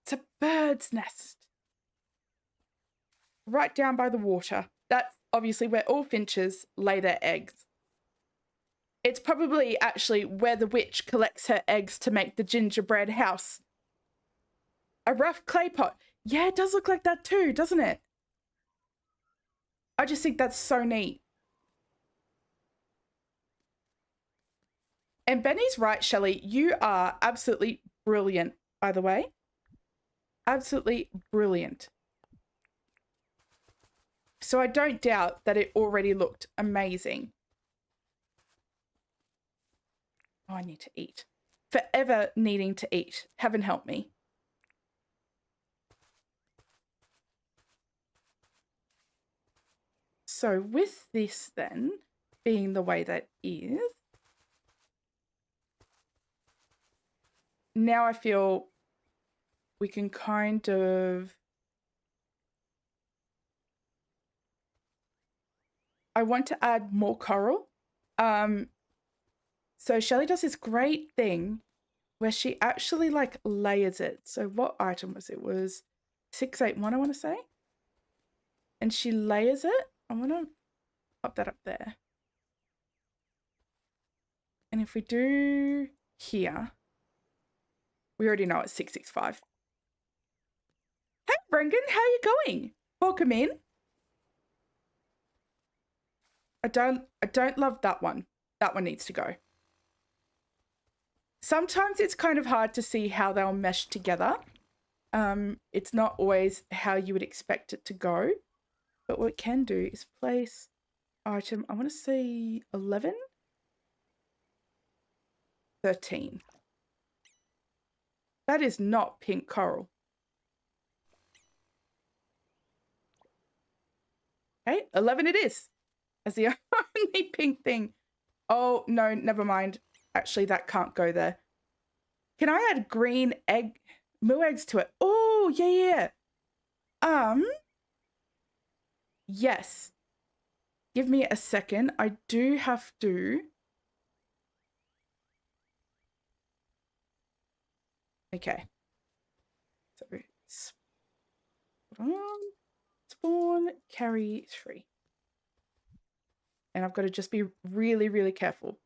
It's a bird's nest. Right down by the water. That's obviously where all finches lay their eggs. It's probably actually where the witch collects her eggs to make the gingerbread house. A rough clay pot. Yeah, it does look like that too, doesn't it? I just think that's so neat. And Benny's right, Shelley. You are absolutely brilliant, by the way. Absolutely brilliant. So I don't doubt that it already looked amazing. Oh, I need to eat. Forever needing to eat. Heaven help me. So with this then, being the way that is, now I feel we can kind of... I want to add more coral. So Shelley does this great thing where she actually like layers it. So what item was it? It was 681, I want to say. And she layers it. I want to pop that up there. And if we do here, we already know it's 665. Hey, Brendan, how are you going? Welcome in. I don't love that one. That one needs to go. Sometimes it's kind of hard to see how they'll mesh together. It's not always how you would expect it to go. But what we can do is place item, I want to say 11? 13. That is not pink coral. Okay, 11 it is. As the only pink thing. Oh, no, never mind. Actually, that can't go there. Can I add green egg, moo eggs to it? Oh, yeah. Yes. Give me a second. I do have to. Okay. So, spawn, carry 3. And I've got to just be really, really careful.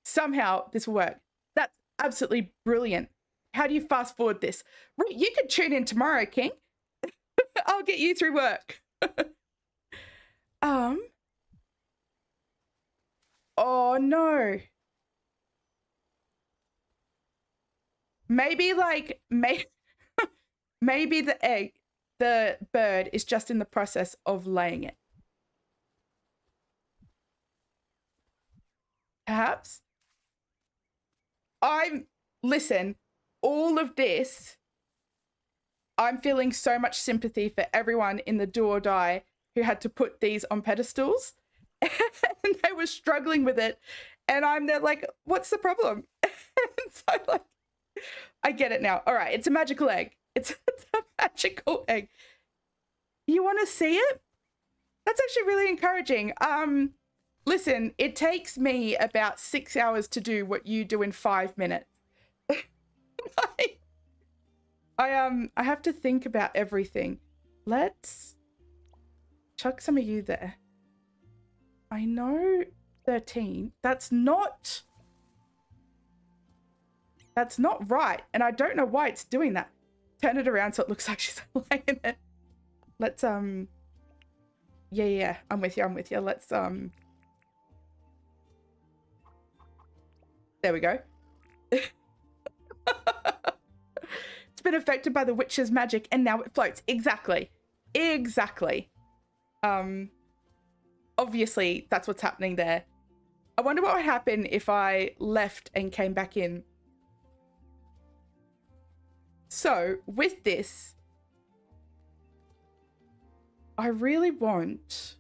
Somehow this will work. That's absolutely brilliant. How do you fast forward this? You could tune in tomorrow, King. I'll get you through work. Oh no. Maybe like maybe the bird is just in the process of laying it. Perhaps. Listen, all of this, I'm feeling so much sympathy for everyone in the do or die who had to put these on pedestals and they were struggling with it. And I'm there like, what's the problem? And so like, I get it now. All right, it's a magical egg. It's a magical egg. You want to see it? That's actually really encouraging. Listen, it takes me about 6 hours to do what you do in 5 minutes. I have to think about everything. Let's chuck some of you there. I know 13. That's not right. And I don't know why it's doing that. Turn it around so it looks like she's laying it. Let's yeah, I'm with you. Let's there we go. It's been affected by the witch's magic and now it floats. Exactly. Obviously that's what's happening there. I wonder what would happen if I left and came back in. So with this, I really want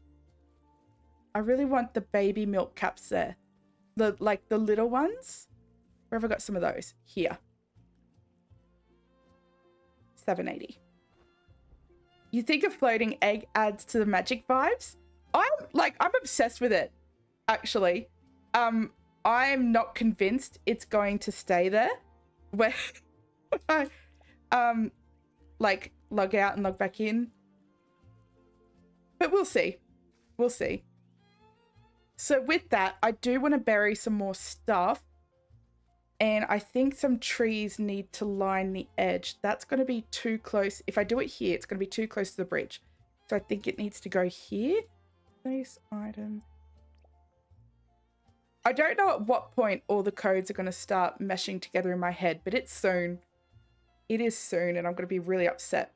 the baby milk caps there. The little ones. Where have I got some of those? Here. 780. You think a floating egg adds to the magic vibes? I'm obsessed with it, actually. I'm not convinced it's going to stay there. Where I log out and log back in. But we'll see. We'll see. So with that, I do want to bury some more stuff. And I think some trees need to line the edge. That's going to be too close. If I do it here, it's going to be too close to the bridge. So I think it needs to go here. Place item. I don't know at what point all the codes are going to start meshing together in my head, but it's soon. It is soon, and I'm going to be really upset.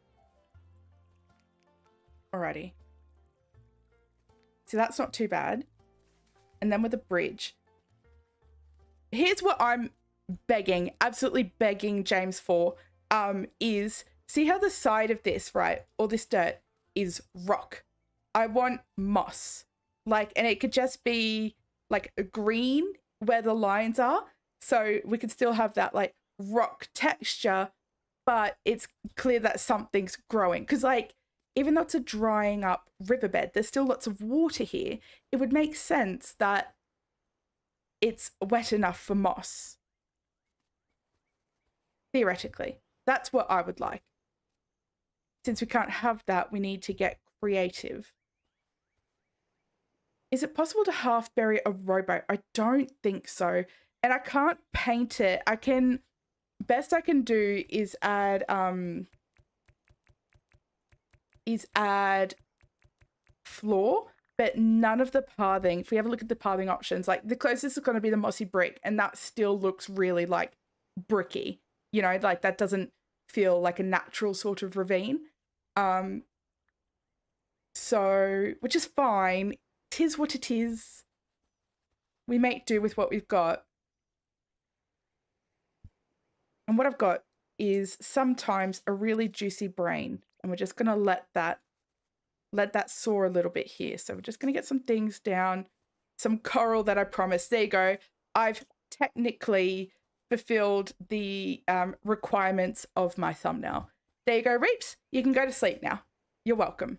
Alrighty. So that's not too bad. And then with the bridge. Here's what I'm begging, absolutely begging James for, is see how the side of this, right, all this dirt is rock. I want moss. And it could just be like a green where the lines are. So we can still have that like rock texture, but it's clear that something's growing. Because like, even though it's a drying up riverbed, there's still lots of water here. It would make sense that it's wet enough for moss. Theoretically, that's what I would like. Since we can't have that, we need to get creative. Is it possible to half bury a rowboat? I don't think so. And I can't paint it. Best I can do is add floor, but none of the pathing. If we have a look at the pathing options, like the closest is going to be the mossy brick, and that still looks really like bricky. You know, like that doesn't feel like a natural sort of ravine. So, which is fine. Tis what it is. We make do with what we've got. And what I've got is sometimes a really juicy brain. And we're just going to let that soar a little bit here. So we're just going to get some things down. Some coral that I promised. There you go. I've technically fulfilled the requirements of my thumbnail. There you go, Reaps. You can go to sleep now. You're welcome.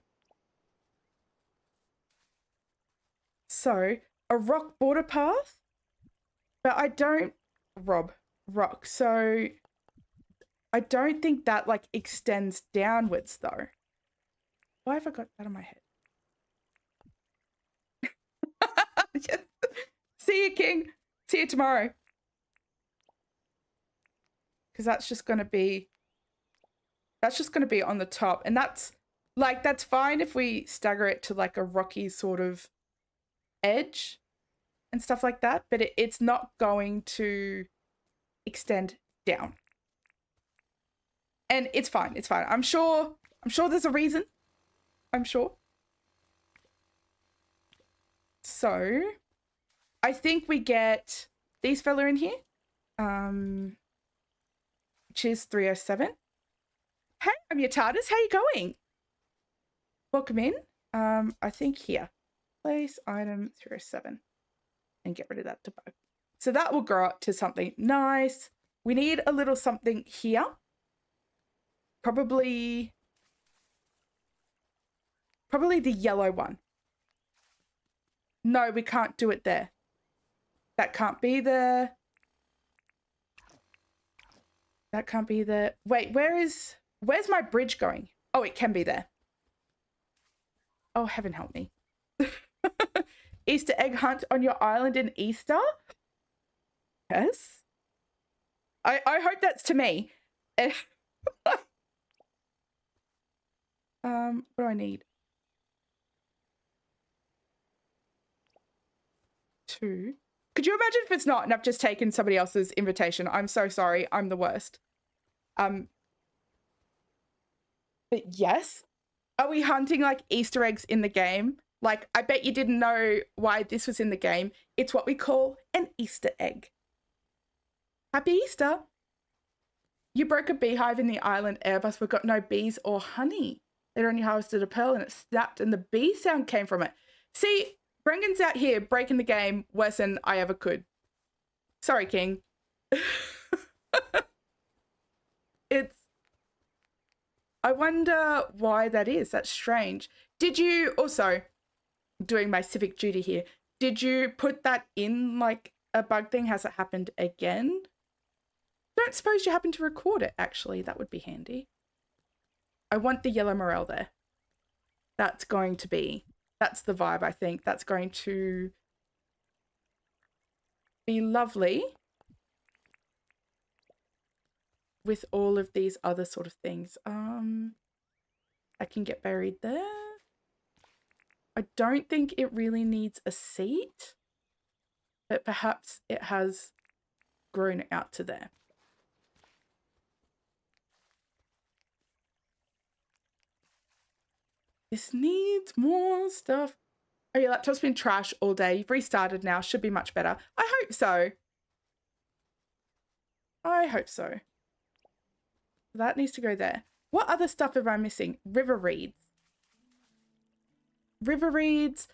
So, a rock border path, but I don't, rock. So, I don't think that like extends downwards though. Why have I got that on my head? Yes. See you, King. See you tomorrow. Because that's just going to be on the top. And that's fine if we stagger it to like a rocky sort of edge and stuff like that, but it's not going to extend down. And it's fine. It's fine. I'm sure there's a reason. I'm sure. So I think we get these fella in here. Which is 307. Hey, I'm your TARDIS. How you going? Welcome in. I think here. Place item 307. And get rid of that debug. So that will grow up to something nice. We need a little something here. Probably the yellow one. No, we can't do it there. That can't be there. That can't be there. Wait, where's my bridge going? Oh, it can be there. Oh, heaven help me. Easter egg hunt on your island in Easter? Yes. I hope that's to me. What do I need? 2. Could you imagine if it's not and I've just taken somebody else's invitation? I'm so sorry. I'm the worst. But yes. Are we hunting like Easter eggs in the game? Like, I bet you didn't know why this was in the game. It's what we call an Easter egg. Happy Easter. You broke a beehive in the island Airbus but got no bees or honey. Later on you harvested a pearl and it snapped and the bee sound came from it. See, Brengan's out here breaking the game worse than I ever could. Sorry, King. I wonder why that is. That's strange. Did you also, doing my civic duty here, did you put that in like a bug thing? Has it happened again? Don't suppose you happen to record it, actually. That would be handy. I want the yellow morel there. That's the vibe, I think. That's going to be lovely with all of these other sort of things. I can get buried there. I don't think it really needs a seat, but perhaps it has grown out to there. This needs more stuff. Oh, your laptop's been trash all day. You've restarted now. Should be much better. I hope so. I hope so. That needs to go there. What other stuff am I missing? River reeds. River reeds.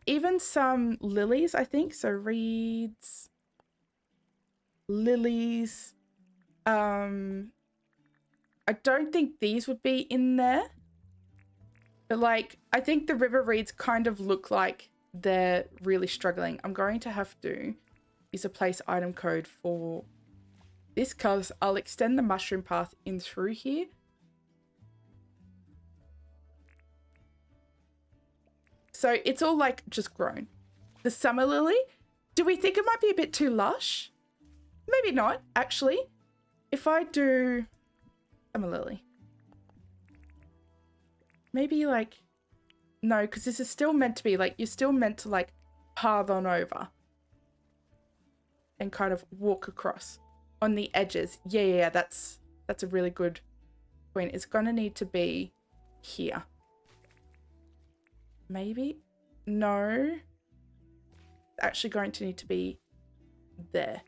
Even some lilies, I think. So reeds, lilies. I don't think these would be in there. But like, I think the river reeds kind of look like they're really struggling. I'm going to have to use a place item code for this because I'll extend the mushroom path in through here. So it's all like just grown. The summer lily, do we think it might be a bit too lush? Maybe not, actually. If I do summer lily. Maybe like, no, because this is still meant to be like, you're still meant to like path on over and kind of walk across on the edges. Yeah, that's a really good point. It's going to need to be here. Maybe? No. It's actually going to need to be there.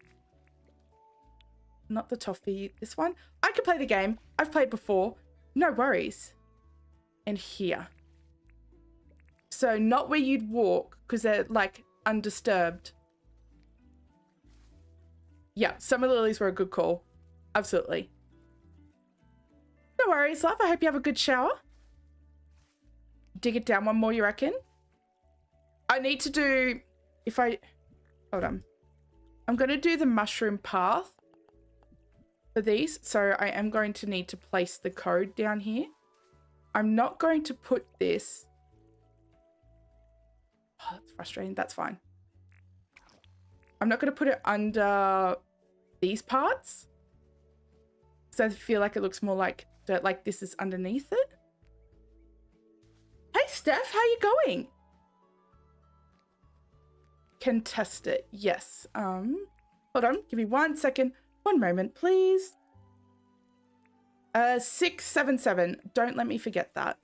Not the toffee. This one. I can play the game. I've played before. No worries. And here. So not where you'd walk because they're like undisturbed. Yeah, summer lilies were a good call. Absolutely. No worries, love. I hope you have a good shower. Dig it down one more, you reckon? I need to do... Hold on. I'm going to do the mushroom path for these. So I am going to need to place the code down here. I'm not going to put this... Oh, that's frustrating. That's fine. I'm not going to put it under these parts. So I feel like it looks more like dirt, like this is underneath it. Hey, Steph, how you going? Can test it. Yes. Hold on. Give me 1 second. One moment, please. 677. Don't let me forget that.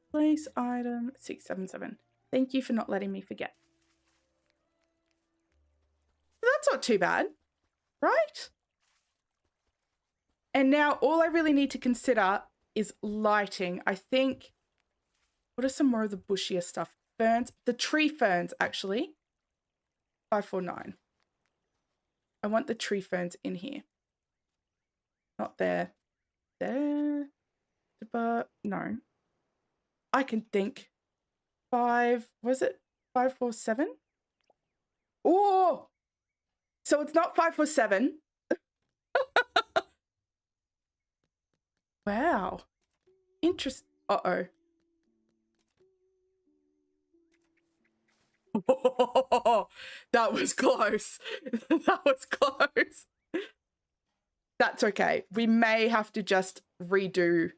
Place item 677. Thank you for not letting me forget. That's not too bad, right? And now all I really need to consider is lighting. I think, what are some more of the bushier stuff? Ferns, the tree ferns, actually. 549. I want the tree ferns in here. Not there. There. But no. I can think. Was it 547? Oh! So it's not 547. Wow. Interesting. Uh-oh. That was close. That was close. That's okay. We may have to just redo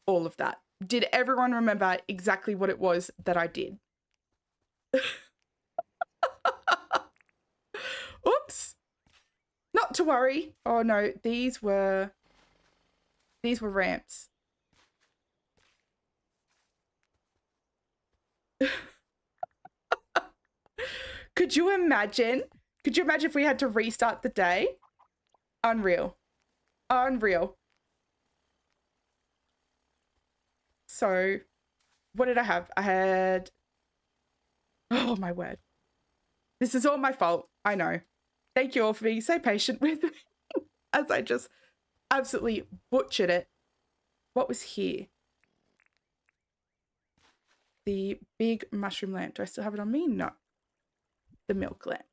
all of that. Did everyone remember exactly what it was that I did? Oops. Not to worry. Oh no, these were ramps. Could you imagine? Could you imagine if we had to restart the day? Unreal. Unreal. So, what did I have? I had... Oh, my word. This is all my fault. I know. Thank you all for being so patient with me as I just absolutely butchered it. What was here? The big mushroom lamp. Do I still have it on me? No. The milk lamp.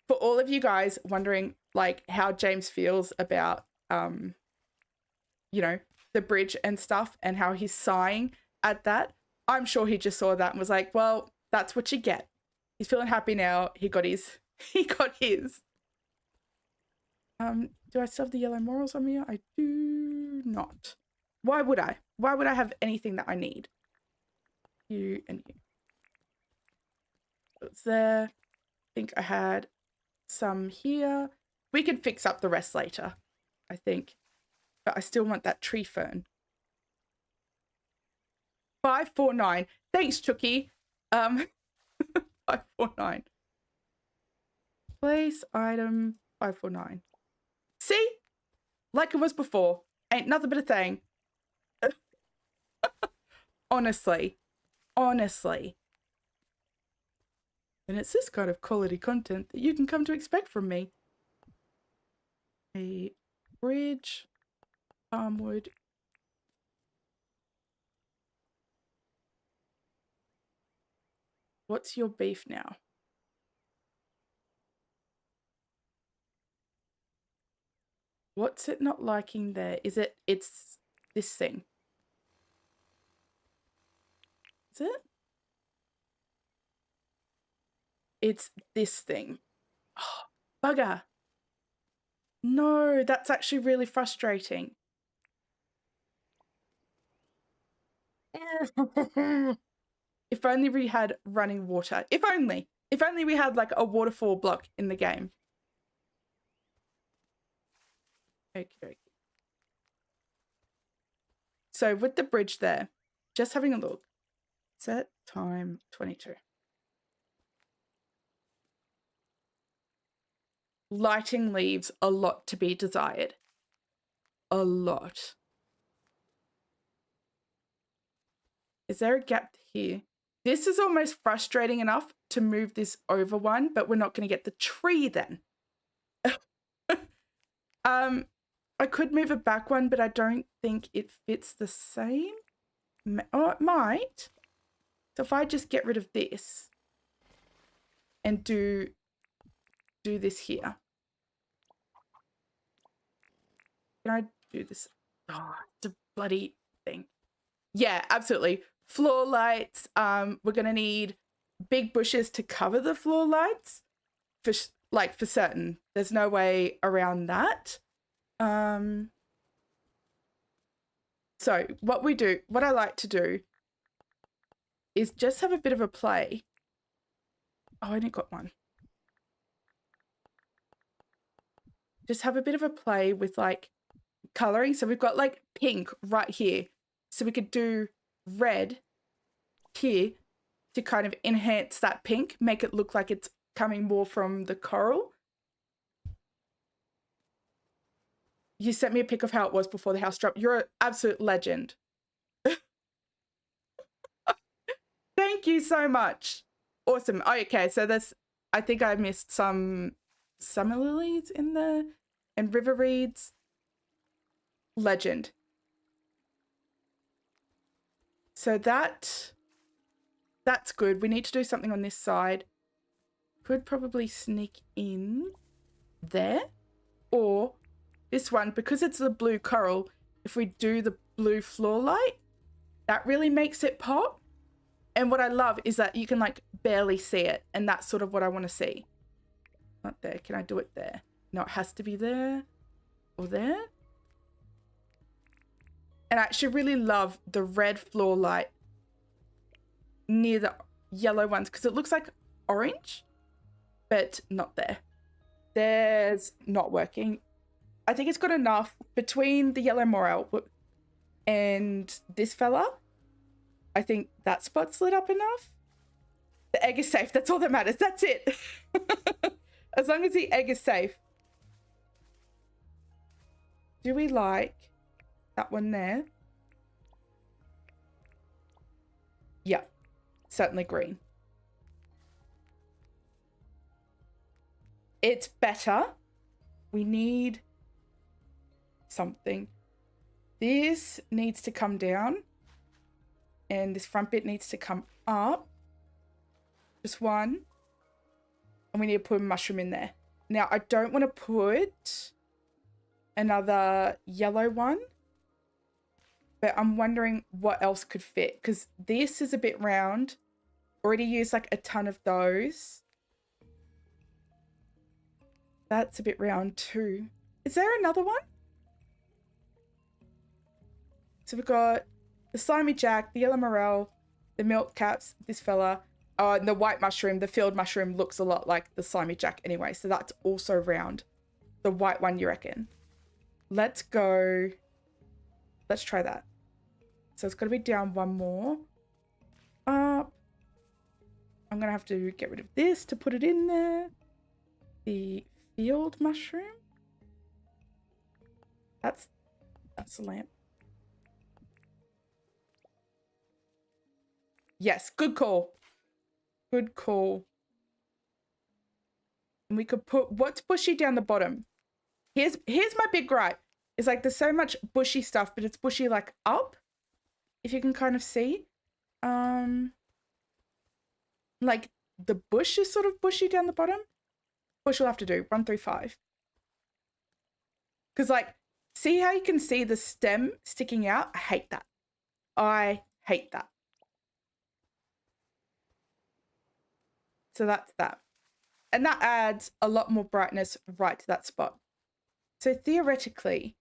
For all of you guys wondering, like, how James feels about, you know, the bridge and stuff and how he's sighing at that, I'm sure he just saw that and was like, well, that's what you get. He's feeling happy now. He got his. Do I still have the yellow morals on me? I do not. Why would I? Why would I have anything that I need? You and you. It's there. I think I had some here. We could fix up the rest later, I think. But I still want that tree fern. 549. Thanks, Chucky. 549. Place item 549. See? Like it was before. Ain't nothing but a thing. Honestly. Honestly. And it's this kind of quality content that you can come to expect from me. A bridge, palm wood. What's your beef now? What's it not liking there? It's this thing. Is it? It's this thing. Oh, bugger. No, that's actually really frustrating. If only we had running water. If only. If only we had like a waterfall block in the game. Okay. So with the bridge there, just having a look. Set time 22. Lighting leaves a lot to be desired. A lot. Is there a gap here? This is almost frustrating enough to move this over one, but we're not going to get the tree then. I could move it back one, but I don't think it fits the same. Oh, it might. So if I just get rid of this and do this here. Can I do this? Oh, it's a bloody thing. Yeah, absolutely. Floor lights. We're gonna need big bushes to cover the floor lights for certain. There's no way around that. So what I like to do is just have a bit of a play. Oh, I only got one. Just have a bit of a play with like coloring. So we've got like pink right here. So we could do red here to kind of enhance that pink, make it look like it's coming more from the coral. You sent me a pic of how it was before the house dropped. You're an absolute legend. Thank you so much. Awesome. Oh, okay, so I think I missed some summer lilies in there and river reeds. Legend. So that's good. We need to do something on this side. Could probably sneak in there, or this one, because it's the blue coral, if we do the blue floor light, that really makes it pop. And what I love is that you can like barely see it, and that's sort of what I want to see. Not there. Can I do it there? No, it has to be there or there. And I actually really love the red floor light near the yellow ones because it looks like orange, but not there. There's not working. I think it's got enough between the yellow morel and this fella. I think that spot's lit up enough. The egg is safe. That's all that matters. That's it. As long as the egg is safe. Do we like that one there? Yeah, certainly green. It's better. We need something. This needs to come down. And this front bit needs to come up. Just one. And we need to put a mushroom in there. Now, I don't want to put another yellow one. But I'm wondering what else could fit. Because this is a bit round. Already used like a ton of those. That's a bit round too. Is there another one? So we've got the slimy jack, the yellow morel, the milk caps, this fella. Oh, and the white mushroom, the field mushroom looks a lot like the slimy jack anyway. So that's also round. The white one, you reckon? Let's go. Let's try that. So it's got to be down one more. Up. I'm going to have to get rid of this to put it in there. The field mushroom. That's a lamp. Yes, good call. Good call. And we could put, what's bushy down the bottom? Here's my big gripe. It's like there's so much bushy stuff, but it's bushy like up. If you can kind of see. Like the bush is sort of bushy down the bottom. Bush will have to do 1 through 5. Because like, see how you can see the stem sticking out? I hate that. I hate that. So that's that. And that adds a lot more brightness right to that spot. So theoretically,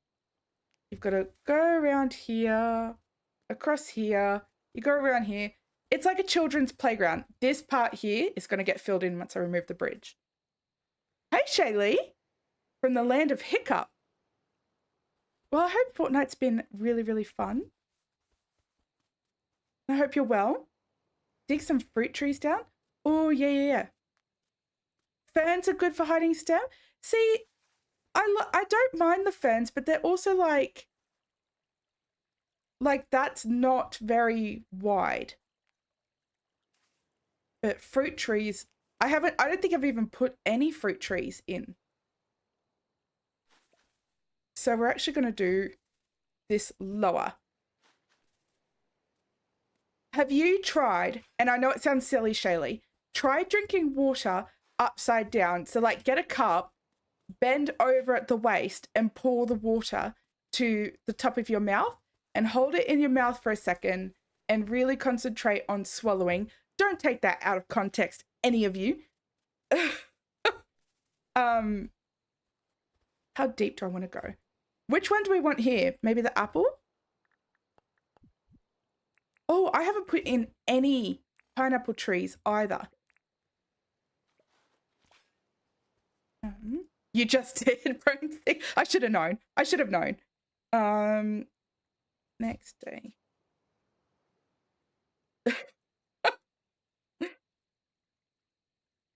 you've got to go around here, across here, you go around here. It's like a children's playground. This part here is going to get filled in once I remove the bridge. Hey, Shaylee, from the land of Hiccup. Well, I hope Fortnite's been really, really fun. I hope you're well. Dig some fruit trees down. Oh, yeah. Ferns are good for hiding stem. See, I don't mind the ferns, but they're also like that's not very wide. But fruit trees, I don't think I've even put any fruit trees in. So we're actually going to do this lower. Have you tried, and I know it sounds silly, Shaylee, try drinking water upside down. So like get a cup, bend over at the waist and pour the water to the top of your mouth and hold it in your mouth for a second and really concentrate on swallowing. Don't take that out of context, any of you. How deep do I want to go? Which one do we want here? Maybe the apple? Oh, I haven't put in any pineapple trees either. You just did. I should have known. I should have known. Next day.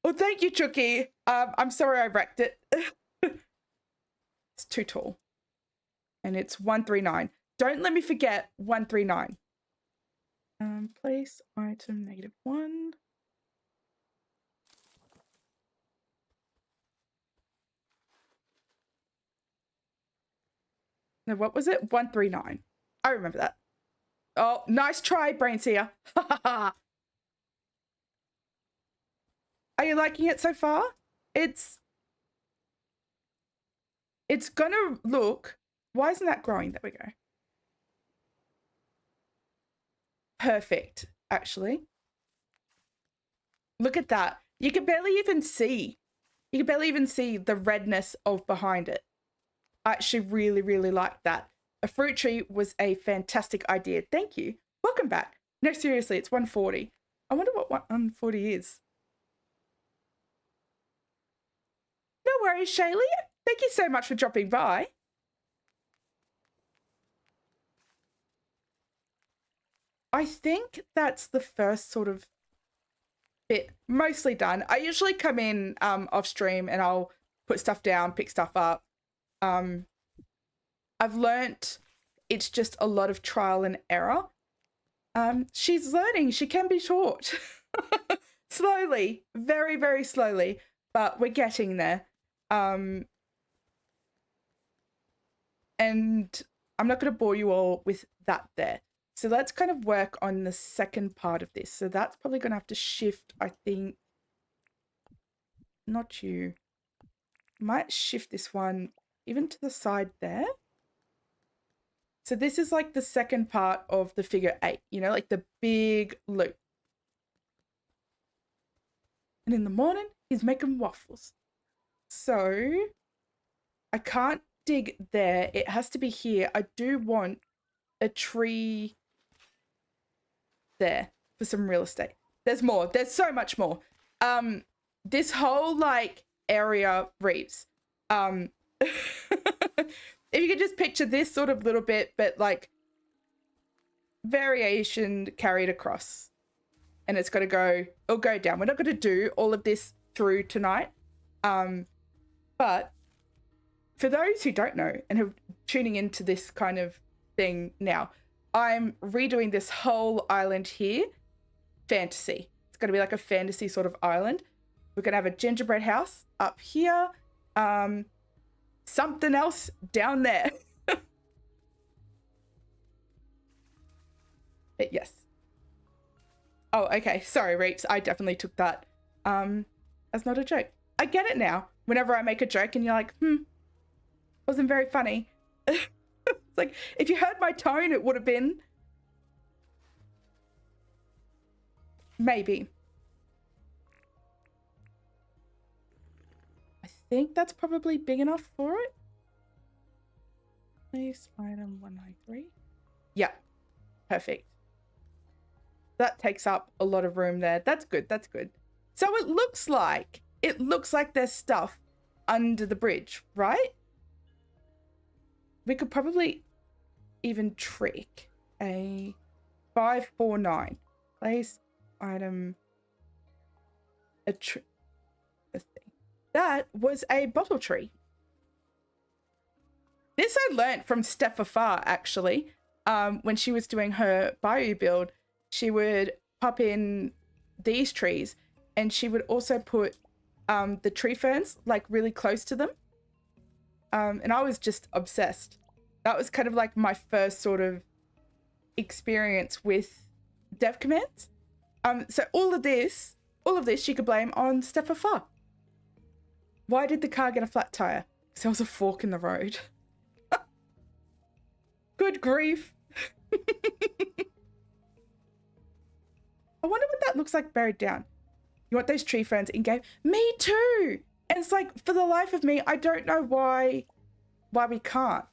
Well, thank you, Chucky. I'm sorry I wrecked it. It's too tall. And it's 139. Don't let me forget 139. Place item -1. No, what was it? 139. I remember that. Oh, nice try, Brainseer. Are you liking it so far? It's gonna look... Why isn't that growing? There we go. Perfect, actually. Look at that. You can barely even see. You can barely even see the redness of behind it. I actually really, really like that. A fruit tree was a fantastic idea. Thank you. Welcome back. No, seriously, it's 140. I wonder what 140 is. No worries, Shaylee. Thank you so much for dropping by. I think that's the first sort of bit mostly done. I usually come in off stream and I'll put stuff down, pick stuff up. I've learnt it's just a lot of trial and error. She's learning. She can be taught. Slowly, very, very slowly, but we're getting there. And I'm not going to bore you all with that there. So let's kind of work on the second part of this. So that's probably going to have to shift, I think. Not you. Might shift this one even to the side there. So this is like the second part of the figure 8, you know, like the big loop. And in the morning, he's making waffles. So I can't dig there. It has to be here. I do want a tree there for some real estate. There's more. There's so much more. This whole like area reaps. If you could just picture this sort of little bit, but like variation carried across. And it's got to go, it'll go down. We're not going to do all of this through tonight. But for those who don't know and who are tuning into this kind of thing now, I'm redoing this whole island here. fantasy. It's going to be like a fantasy sort of island. We're going to have a gingerbread house up here. Something else down there. But yes. Oh, okay. Sorry, Reaps. I definitely took that as not a joke. I get it now. Whenever I make a joke and you're like, wasn't very funny. It's like, if you heard my tone, it would have been. Maybe. I think that's probably big enough for it. Place item 193. Yeah, perfect. That takes up a lot of room there. That's good. That's good. So it looks like there's stuff under the bridge, right? We could probably even trick a 549. Place item a thing. That was a bottle tree. This I learnt from Steph actually. When she was doing her bayou build, she would pop in these trees and she would also put the tree ferns like really close to them. And I was just obsessed. That was kind of like my first sort of experience with dev commands. So all of this she could blame on Steph. Why did the car get a flat tire? Because there was a fork in the road. Good grief. I wonder what that looks like buried down. You want those tree ferns in game? Me too. And it's like, for the life of me, I don't know why we can't.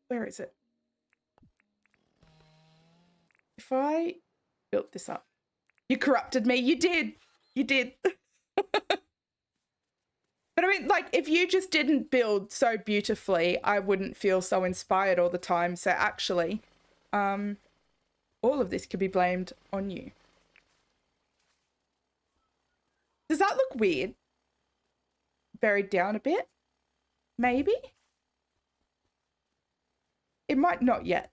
Where is it? If I built this up. You corrupted me. You did. You did. But I mean, like, if you just didn't build so beautifully, I wouldn't feel so inspired all the time. So actually, all of this could be blamed on you. Does that look weird? Buried down a bit? Maybe? It might not yet.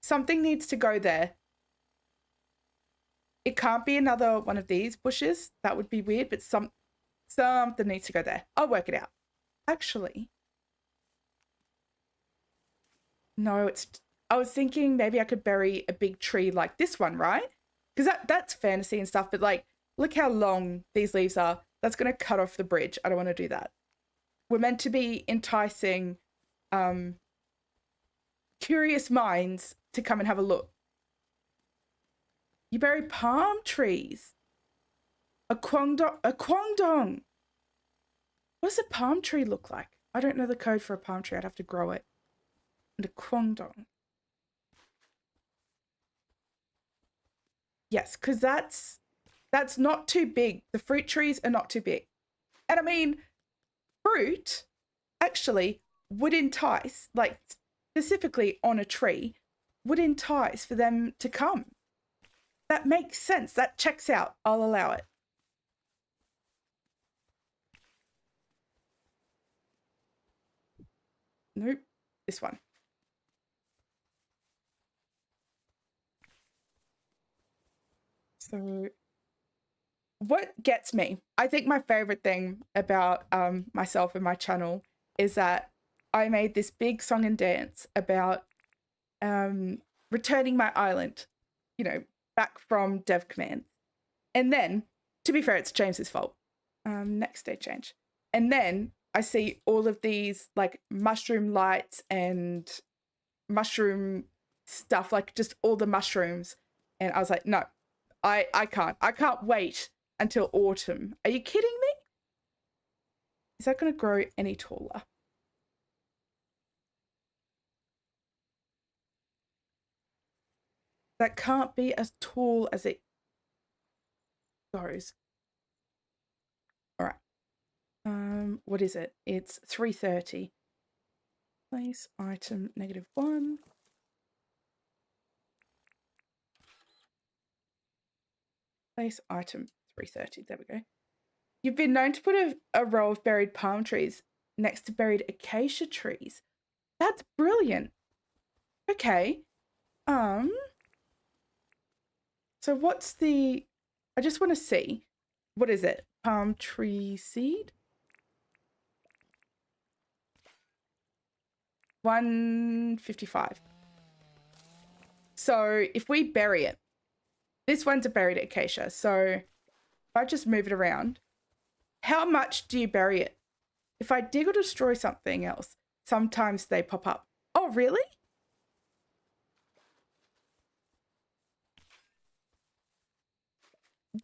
Something needs to go there. It can't be another one of these bushes. That would be weird, but something needs to go there. I'll work it out. Actually. No, I was thinking maybe I could bury a big tree like this one, right? Because that's fantasy and stuff, but like, look how long these leaves are. That's going to cut off the bridge. I don't want to do that. We're meant to be enticing curious minds to come and have a look. You bury palm trees. A kwangdong. What does a palm tree look like? I don't know the code for a palm tree. I'd have to grow it. And a kwangdong. Yes, because that's not too big. The fruit trees are not too big. And I mean, fruit actually would entice, like specifically on a tree, would entice for them to come. That makes sense. That checks out. I'll allow it. Nope. This one. So what gets me, I think my favorite thing about myself and my channel is that I made this big song and dance about returning my island, you know, back from dev command. And then, to be fair, it's James's fault. Next day change. And then I see all of these like mushroom lights and mushroom stuff, like just all the mushrooms. And I was like, no, I can't wait until autumn. Are you kidding me? Is that going to grow any taller? That can't be as tall as it goes. All right. What is it? It's 330. Place item -1. Place item 330. There we go. You've been known to put a row of buried palm trees next to buried acacia trees. That's brilliant. Okay. So what's the, I just want to see, what is it? Palm tree seed? 155. So if we bury it, this one's a buried acacia. So if I just move it around, how much do you bury it? If I dig or destroy something else, sometimes they pop up. Oh, really?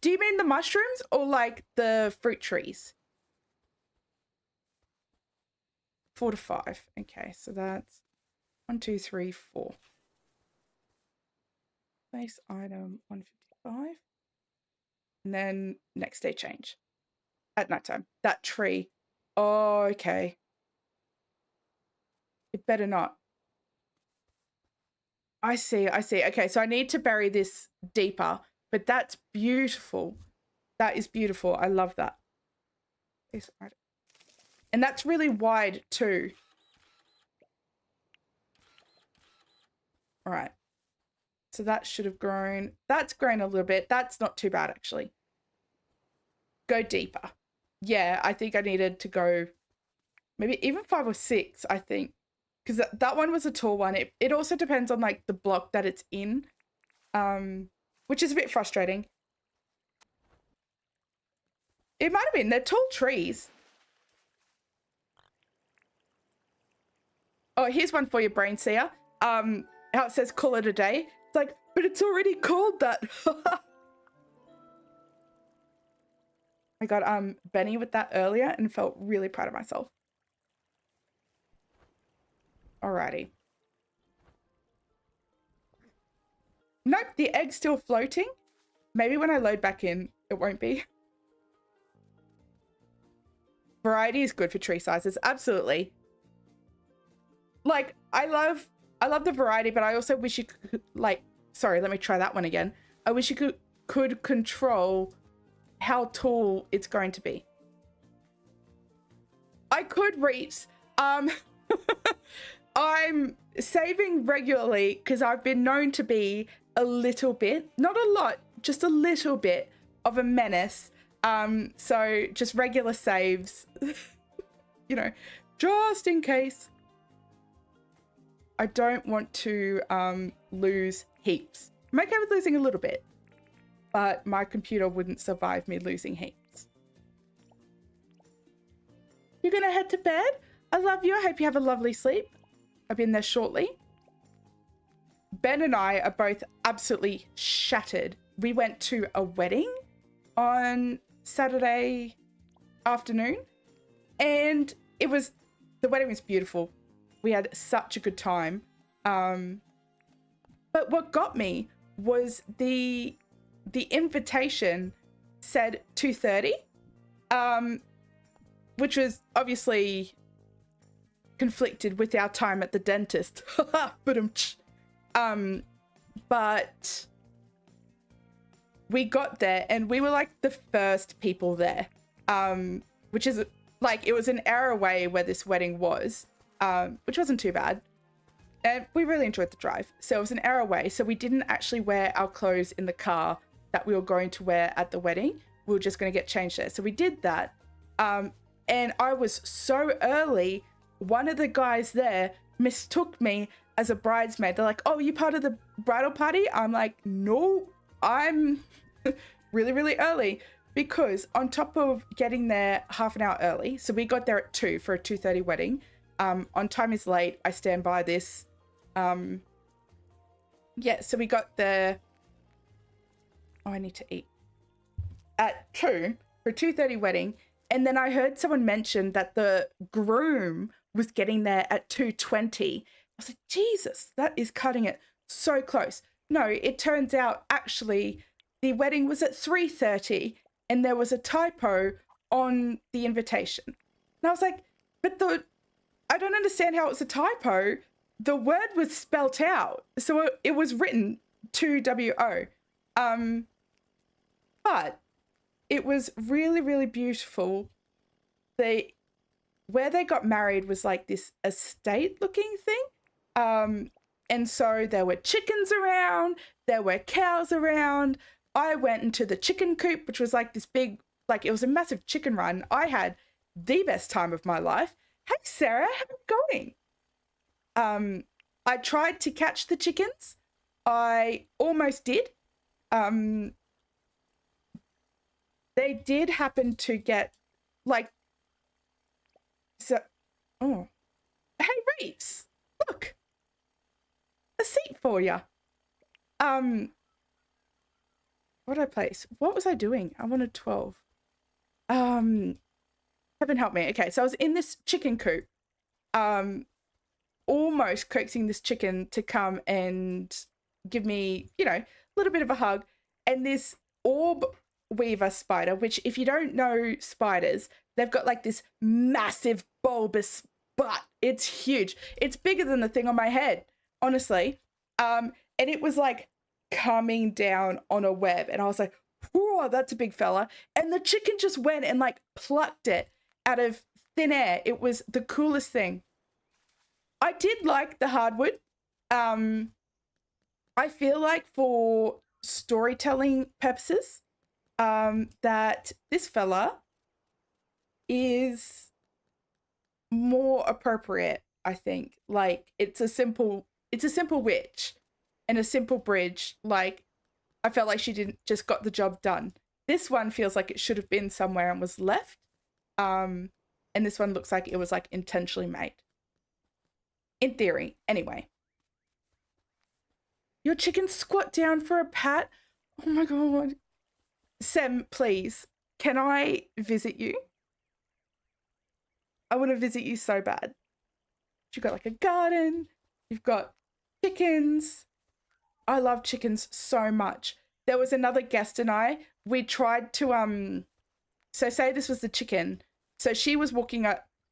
Do you mean the mushrooms or like the fruit trees? 4 to 5. Okay, so that's 1, 2, 3, 4. Place item 155. And then next day change. At nighttime. That tree. Oh, okay. It better not. I see. Okay, so I need to bury this deeper, but that's beautiful. That is beautiful. I love that. And that's really wide too. All right. So that should have grown. That's grown a little bit. That's not too bad, actually. Go deeper. Yeah, I think I needed to go maybe even 5 or 6, I think. Because that one was a tall one. It also depends on like the block that it's in, which is a bit frustrating. It might have been. They're tall trees. Oh, here's one for your brain seer. How it says call it a day. It's like, but it's already called that. I got Benny with that earlier and felt really proud of myself. Alrighty. Nope, the egg's still floating. Maybe when I load back in, it won't be. Variety is good for tree sizes, absolutely. Like, I love the variety, but I also wish you could, like, sorry, let me try that one again. I wish you could control how tall it's going to be. I could reach, I'm saving regularly because I've been known to be a little bit, not a lot, just a little bit of a menace. So just regular saves, you know, just in case. I don't want to lose heaps. I'm okay with losing a little bit, but my computer wouldn't survive me losing heaps. You're gonna head to bed? I love you. I hope you have a lovely sleep. I'll be in there shortly. Ben and I are both absolutely shattered. We went to a wedding on Saturday afternoon, and the wedding was beautiful. We had such a good time. But what got me was the invitation said 2:30, which was obviously conflicted with our time at the dentist. But we got there and we were like the first people there, which is like, it was an hour away where this wedding was, which wasn't too bad. And we really enjoyed the drive. So it was an hour away. So we didn't actually wear our clothes in the car that we were going to wear at the wedding. We were just going to get changed there. So we did that. And I was so early, one of the guys there mistook me as a bridesmaid. They're like, oh, you part of the bridal party? I'm like, no, I'm really, really early. Because on top of getting there half an hour early, so we got there at 2 for a 2:30 wedding. On time is late. I stand by this. Yeah, so we got there. Oh, I need to eat. At 2 for a 2:30 wedding. And then I heard someone mention that the groom was getting there at 2:20. I was like, Jesus, that is cutting it so close. No, it turns out actually the wedding was at 3:30 and there was a typo on the invitation. And I was like, but I don't understand how it's a typo. The word was spelt out. So it was written 2WO. But it was really, really beautiful. where they got married was like this estate looking thing. And so there were chickens around, there were cows around. I went into the chicken coop, which was like this big, like it was a massive chicken run. I had the best time of my life. Hey, Sarah, how's it going? I tried to catch the chickens. I almost did. They did happen to get like, so, oh, hey, Reeves, look, a seat for you. What did I place? What was I doing? I wanted 12. Heaven help me. Okay, so I was in this chicken coop, almost coaxing this chicken to come and give me, you know, a little bit of a hug. And this orb weaver spider, which if you don't know spiders, they've got like this massive bulbous butt. It's huge. It's bigger than the thing on my head, honestly. And it was like coming down on a web, and I was like, whoa, that's a big fella. And the chicken just went and like plucked it out of thin air. It was the coolest thing. I did like the hardwood. I feel like for storytelling purposes, that this fella is more appropriate, I think. Like it's a simple witch and a simple bridge. Like I felt like she didn't just got the job done. This one feels like it should have been somewhere and was left. And this one looks like it was like intentionally made. In theory, anyway. Your chickens squat down for a pat. Oh my God. Sem, please, can I visit you? I want to visit you so bad. You've got like a garden. You've got chickens. I love chickens so much. There was another guest and we tried to, so say this was the chicken. So she was walking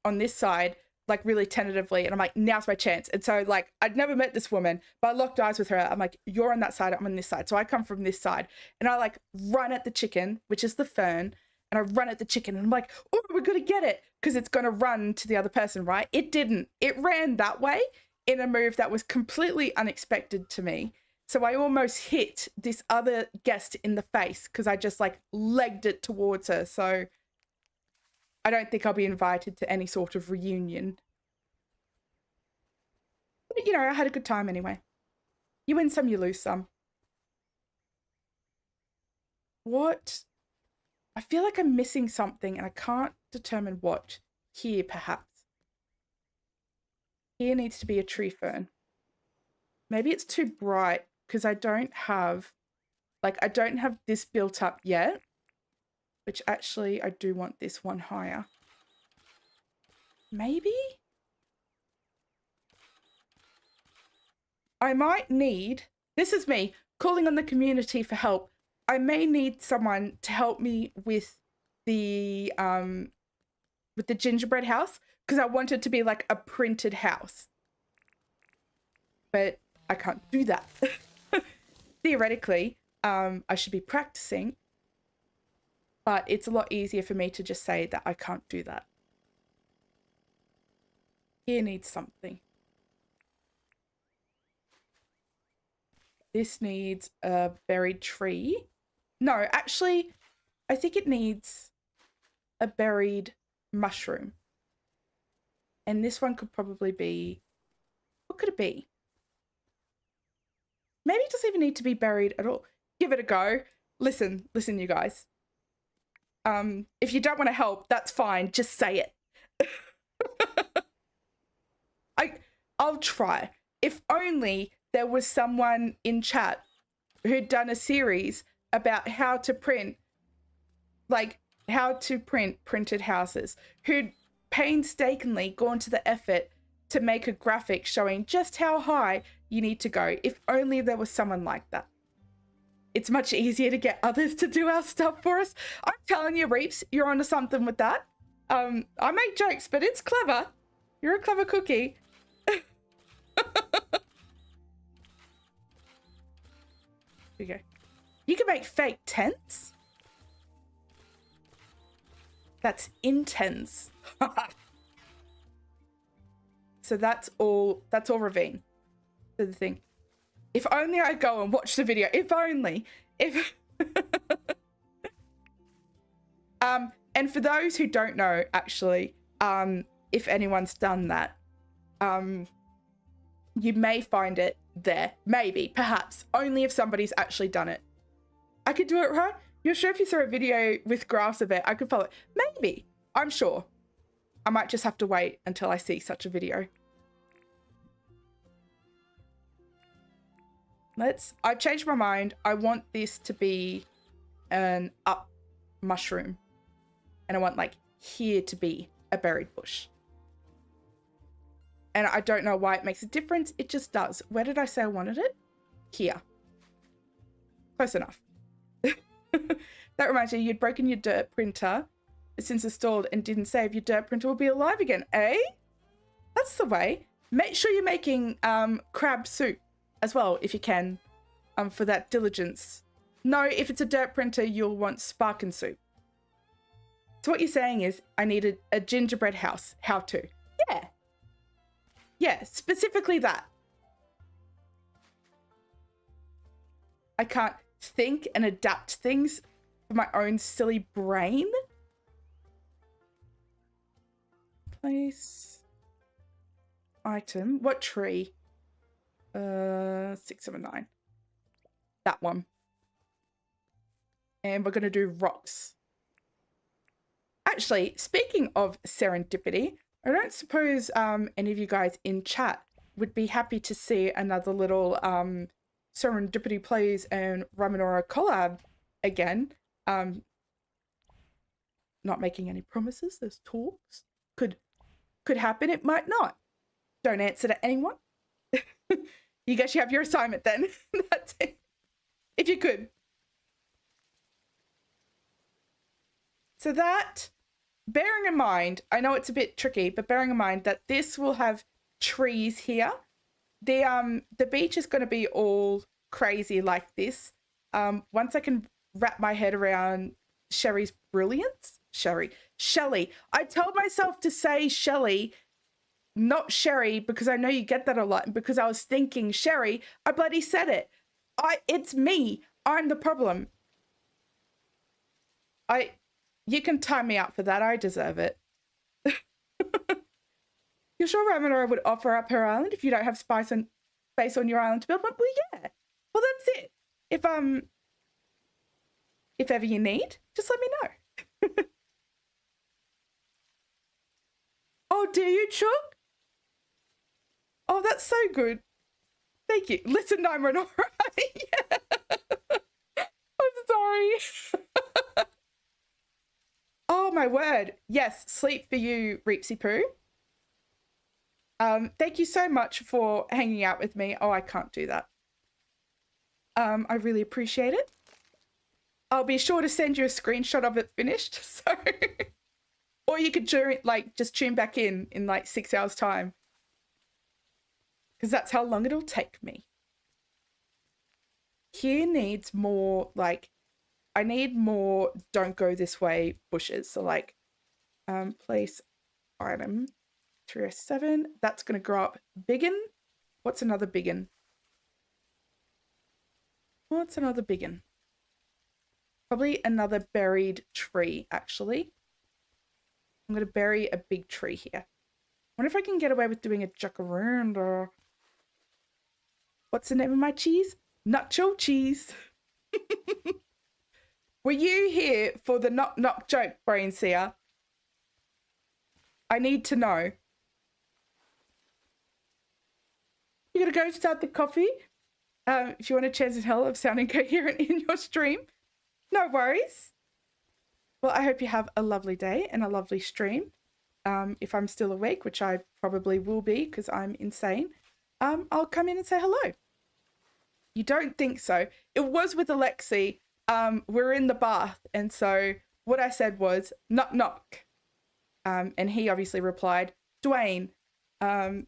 on this side, like really tentatively. And I'm like, now's my chance. And so like, I'd never met this woman, but I locked eyes with her. I'm like, you're on that side, I'm on this side. So I come from this side and I like run at the chicken, which is the fern. And I run at the chicken and I'm like, oh, we're going to get it. Because it's going to run to the other person, right? It didn't. It ran that way in a move that was completely unexpected to me. So I almost hit this other guest in the face because I just like legged it towards her. So I don't think I'll be invited to any sort of reunion. But, you know, I had a good time anyway. You win some, you lose some. What? I feel like I'm missing something and I can't determine what. Here, perhaps. Here needs to be a tree fern. Maybe it's too bright because I don't have this built up yet. Which actually, I do want this one higher. Maybe? I might need, this is me calling on the community for help. I may need someone to help me with the gingerbread house because I want it to be like a printed house. But I can't do that. Theoretically, I should be practicing. But it's a lot easier for me to just say that I can't do that. Here needs something. This needs a buried tree. No, actually, I think it needs a buried mushroom. And this one could probably be, what could it be? Maybe it doesn't even need to be buried at all. Give it a go. Listen, you guys. If you don't want to help, that's fine. Just say it. I'll try. If only there was someone in chat who'd done a series about how to print, printed houses, who'd painstakingly gone to the effort to make a graphic showing just how high you need to go. If only there was someone like that. It's much easier to get others to do our stuff for us. I'm telling you, Reeps, you're onto something with that. I make jokes, but it's clever. You're a clever cookie. Here we go. You can make fake tents. That's intense. So that's all Ravine. So the thing. If only I go and watch the video. If only. If and for those who don't know, actually, if anyone's done that, you may find it there. Maybe, perhaps, only if somebody's actually done it. I could do it, right? You're sure if you saw a video with graphs of it, I could follow it. Maybe. I'm sure. I might just have to wait until I see such a video. I've changed my mind. I want this to be an up mushroom. And I want, like, here to be a berried bush. And I don't know why it makes a difference. It just does. Where did I say I wanted it? Here. Close enough. That reminds me, you'd broken your dirt printer since installed and didn't save. Your dirt printer will be alive again, eh? That's the way. Make sure you're making crab soup as well, if you can, for that diligence. No, if it's a dirt printer, you'll want sparkin soup. So what you're saying is, I needed a gingerbread house. How to? Yeah. Yeah, specifically that. I can't think and adapt things for my own silly brain. Place. Item. What tree? 679. That one. And we're going to do rocks. Actually, speaking of serendipity, I don't suppose any of you guys in chat would be happy to see another little Serendipity Plays and Raminora collab again. Not making any promises. There's talks. Could happen. It might not. Don't answer to anyone. You guys should have your assignment then. That's it. If you could. So that, bearing in mind, I know it's a bit tricky, but bearing in mind that this will have trees here. The beach is going to be all crazy like this. Once I can wrap my head around Sherry's brilliance. Shelly. I told myself to say Shelly, not Sherry, because I know you get that a lot. And because I was thinking Sherry, I bloody said it. It's me. I'm the problem. You can time me out for that. I deserve it. You're sure Raminora would offer up her island if you don't have space on your island to build one? Well, yeah. Well, that's it. If ever you need, just let me know. Oh, do you, Chuck? Oh, that's so good. Thank you. Listen, I'm Renora. Yeah. I'm sorry. Oh, my word. Yes, sleep for you, Reepsy Poo. Thank you so much for hanging out with me. Oh, I can't do that. I really appreciate it. I'll be sure to send you a screenshot of it finished. So, or you could just tune back in like 6 hours time. Because that's how long it'll take me. Here needs more, I need more don't go this way bushes. So place item 307. That's going to grow up biggin. What's another biggin? What's another biggin? Probably another buried tree, actually. I'm going to bury a big tree here. I wonder if I can get away with doing a jacaranda. What's the name of my cheese? Nacho cheese. Were you here for the knock knock joke, Brain Seer? I need to know. You gotta go start the coffee. If you want a chance in hell of sounding coherent in your stream, no worries. Well, I hope you have a lovely day and a lovely stream. If I'm still awake, which I probably will be because I'm insane, I'll come in and say hello. You don't think so? It was with Alexi. We're in the bath, and so what I said was knock knock. And he obviously replied, Dwayne. Give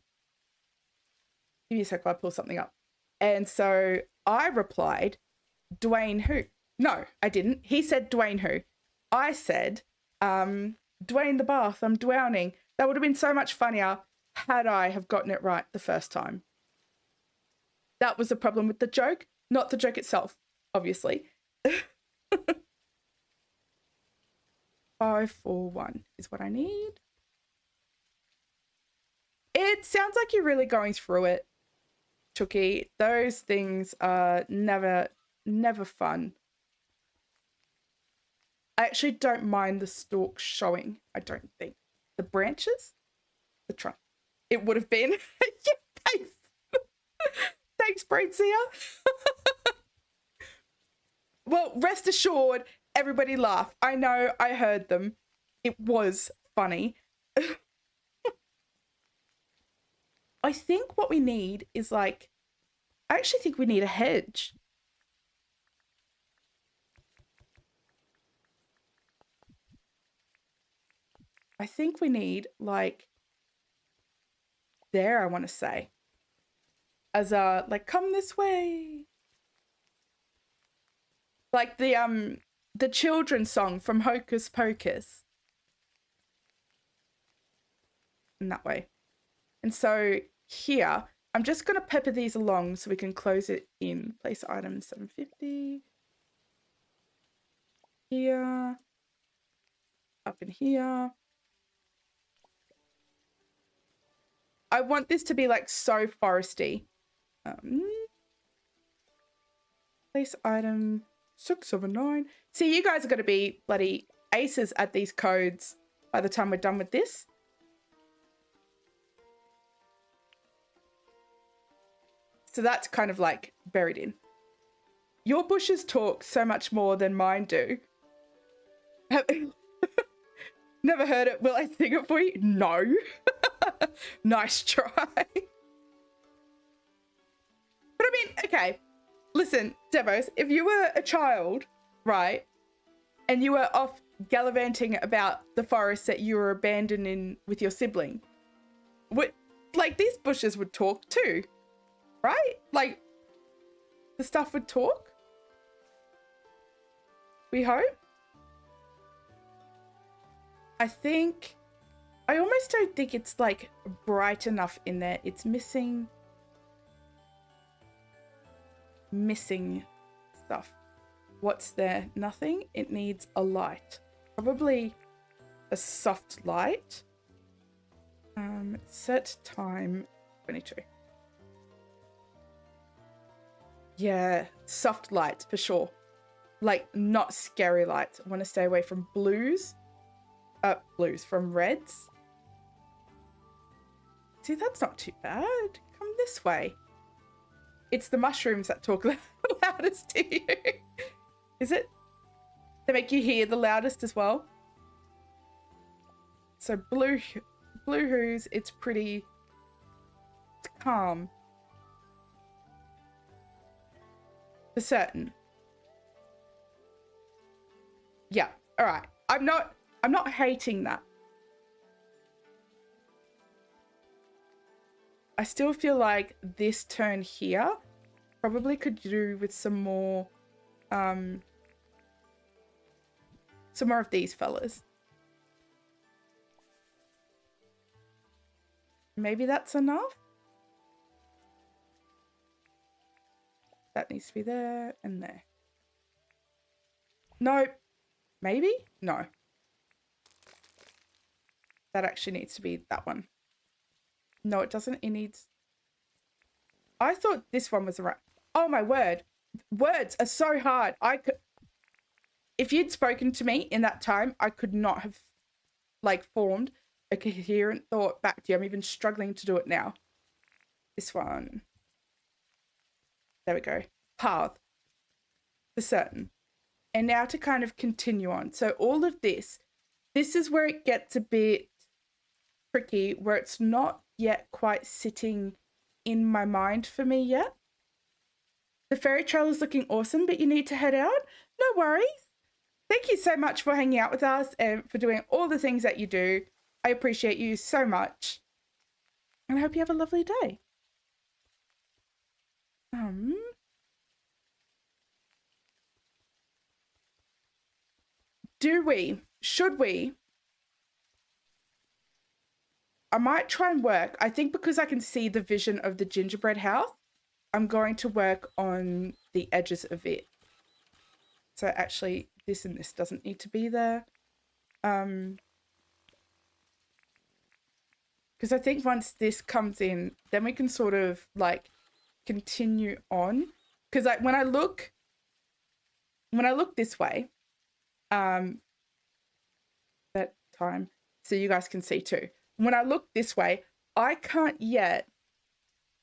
me a sec while I pull something up. And so I replied, Dwayne who? No, I didn't. He said Dwayne who? I said, Dwayne the bath, I'm drowning. That would have been so much funnier had I have gotten it right the first time. That was the problem with the joke, not the joke itself, obviously. 541 is what I need. It sounds like you're really going through it, Chucky. Those things are never fun. I actually don't mind the stalk showing, I don't think. The branches? The trunk. It would have been. Yeah, thanks. Thanks, Braincia. Well, rest assured, everybody laughed. I know, I heard them. It was funny. I think what we need is like, I actually think we need a hedge. I think we need like, there, I want to say. As a, like, come this way. Like the children's song from Hocus Pocus. In that way. And so here, I'm just going to pepper these along so we can close it in. Place item 750. Here. Up in here. I want this to be like so foresty. Place item 679. See, you guys are going to be bloody aces at these codes by the time we're done with this. So that's kind of like buried in. Your bushes talk so much more than mine do. Never heard it. Will I sing it for you? No. Nice try. But I mean, okay. Listen, Devos, if you were a child, right, and you were off gallivanting about the forest that you were abandoned in with your sibling, like these bushes would talk too, right? Like the stuff would talk. We hope. I almost don't think it's like bright enough in there. It's missing stuff. What's there? Nothing. It needs a light. Probably a soft light. Set time 22. Yeah, soft lights for sure. Like not scary lights. I want to stay away from blues. From reds. See, that's not too bad. Come this way. It's the mushrooms that talk the loudest to you. Is it? They make you hear the loudest as well. So blue hues, it's pretty calm. For certain. Yeah, all right. I'm not hating that. I still feel like this turn here probably could do with some more of these fellas. Maybe that's enough. That needs to be there and there. Nope. Maybe? No. That actually needs to be that one. No, it doesn't. It needs... I thought this one was right. Oh, my word. Words are so hard. If you'd spoken to me in that time, I could not have, like, formed a coherent thought back to you. I'm even struggling to do it now. This one. There we go. Path. For certain. And now to kind of continue on. So all of this is where it gets a bit tricky, where it's not yet quite sitting in my mind for me yet. The fairy trail is looking awesome, but you need to head out. No worries. Thank you so much for hanging out with us and for doing all the things that you do. I appreciate you so much. And I hope you have a lovely day. Should we? I might try and work. I think because I can see the vision of the gingerbread house, I'm going to work on the edges of it. So actually, this and this doesn't need to be there. Because I think once this comes in, then we can sort of like continue on. Because like when I look this way, that time, so you guys can see too. When I look this way, I can't yet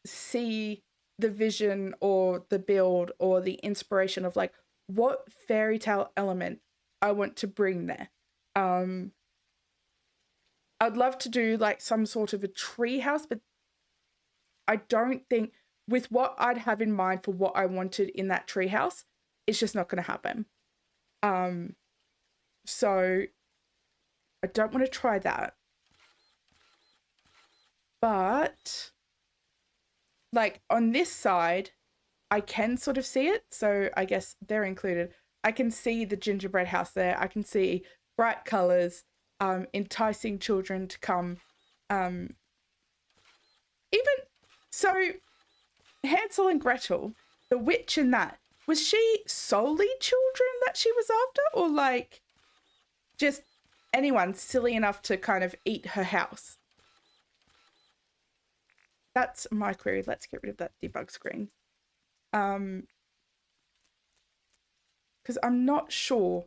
see the vision or the build or the inspiration of like what fairy tale element I want to bring there. I'd love to do like some sort of a tree house, but I don't think with what I'd have in mind for what I wanted in that tree house, it's just not going to happen. So I don't want to try that. But like on this side, I can sort of see it. So I guess they're included. I can see the gingerbread house there. I can see bright colors, enticing children to come. Even so, Hansel and Gretel, the witch in that, was she solely children that she was after, or like just anyone silly enough to kind of eat her house? That's my query. Let's get rid of that debug screen. Because I'm not sure.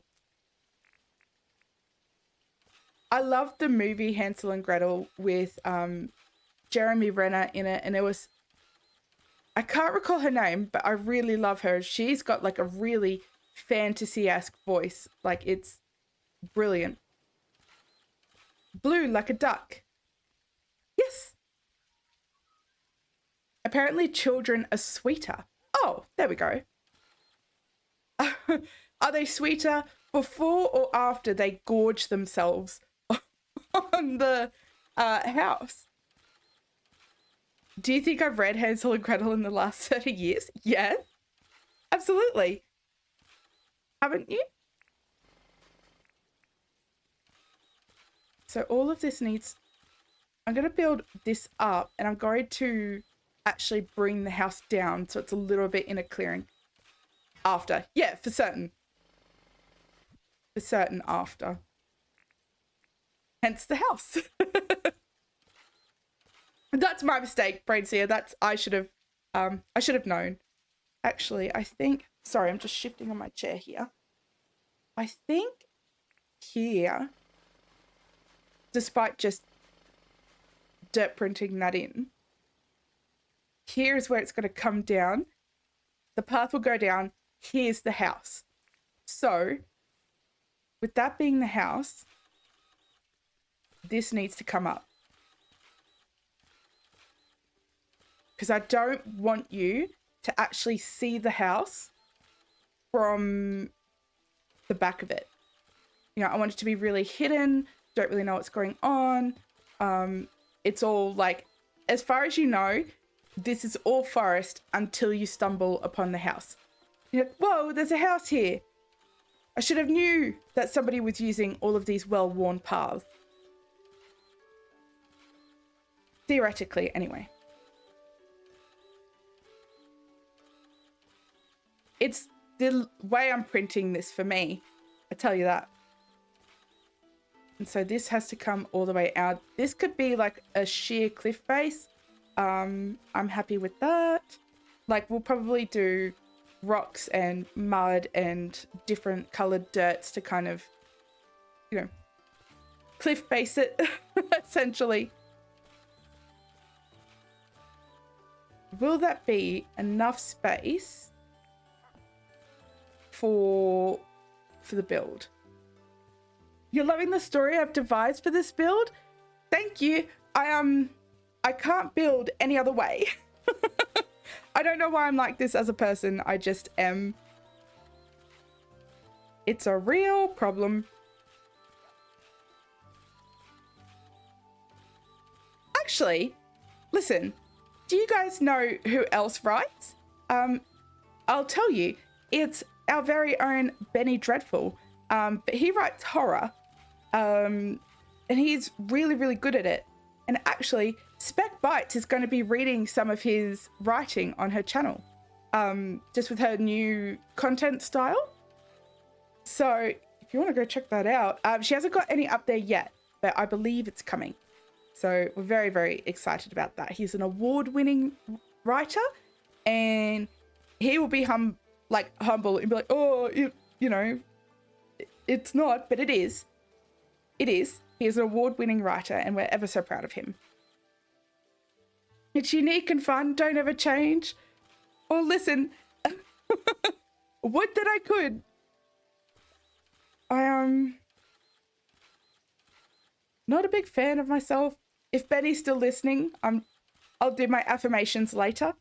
I love the movie Hansel and Gretel with Jeremy Renner in it, and it was, I can't recall her name, but I really love her. She's got like a really fantasy-esque voice. Like it's brilliant. Blue like a duck. Yes. Apparently children are sweeter. Oh, there we go. Are they sweeter before or after they gorge themselves on the house? Do you think I've read Hansel and Gretel in the last 30 years? Yes, absolutely. Haven't you? So all of this needs, I'm going to build this up and I'm going to actually bring the house down so it's a little bit in a clearing after. Yeah, for certain. For certain after. Hence the house. That's my mistake, Brainseer. That's I should have known. Actually, I think, sorry, I'm just shifting on my chair here. I think here, despite just dirt printing that in, here is where it's going to come down. The path will go down. Here's the house. So, with that being the house, this needs to come up. Because I don't want you to actually see the house from the back of it. You know, I want it to be really hidden. Don't really know what's going on. It's all like, as far as you know, this is all forest until you stumble upon the house. You're like, whoa, there's a house here. I should have knew that somebody was using all of these well-worn paths. Theoretically, anyway. It's the way I'm printing this for me. I tell you that. And so this has to come all the way out. This could be like a sheer cliff face. I'm happy with that. Like we'll probably do rocks and mud and different colored dirts to kind of, you know, cliff base it essentially. Will that be enough space for the build? You're loving the story I've devised for this build? Thank you. I can't build any other way. I don't know why I'm like this as a person. I just am. It's a real problem. Actually, listen, do you guys know who else writes? I'll tell you, it's our very own Benny Dreadful. But he writes horror. And he's really, really good at it. And actually, Spec Bites is going to be reading some of his writing on her channel, just with her new content style. So if you want to go check that out, she hasn't got any up there yet, but I believe it's coming. So we're very, very excited about that. He's an award-winning writer, and he will be humble and be like, oh, you know, it's not, but it is. It is. He is an award-winning writer, and we're ever so proud of him. It's unique and fun. Don't ever change. Oh, listen. Would that I could. I am not a big fan of myself. If Benny's still listening, I'll do my affirmations later.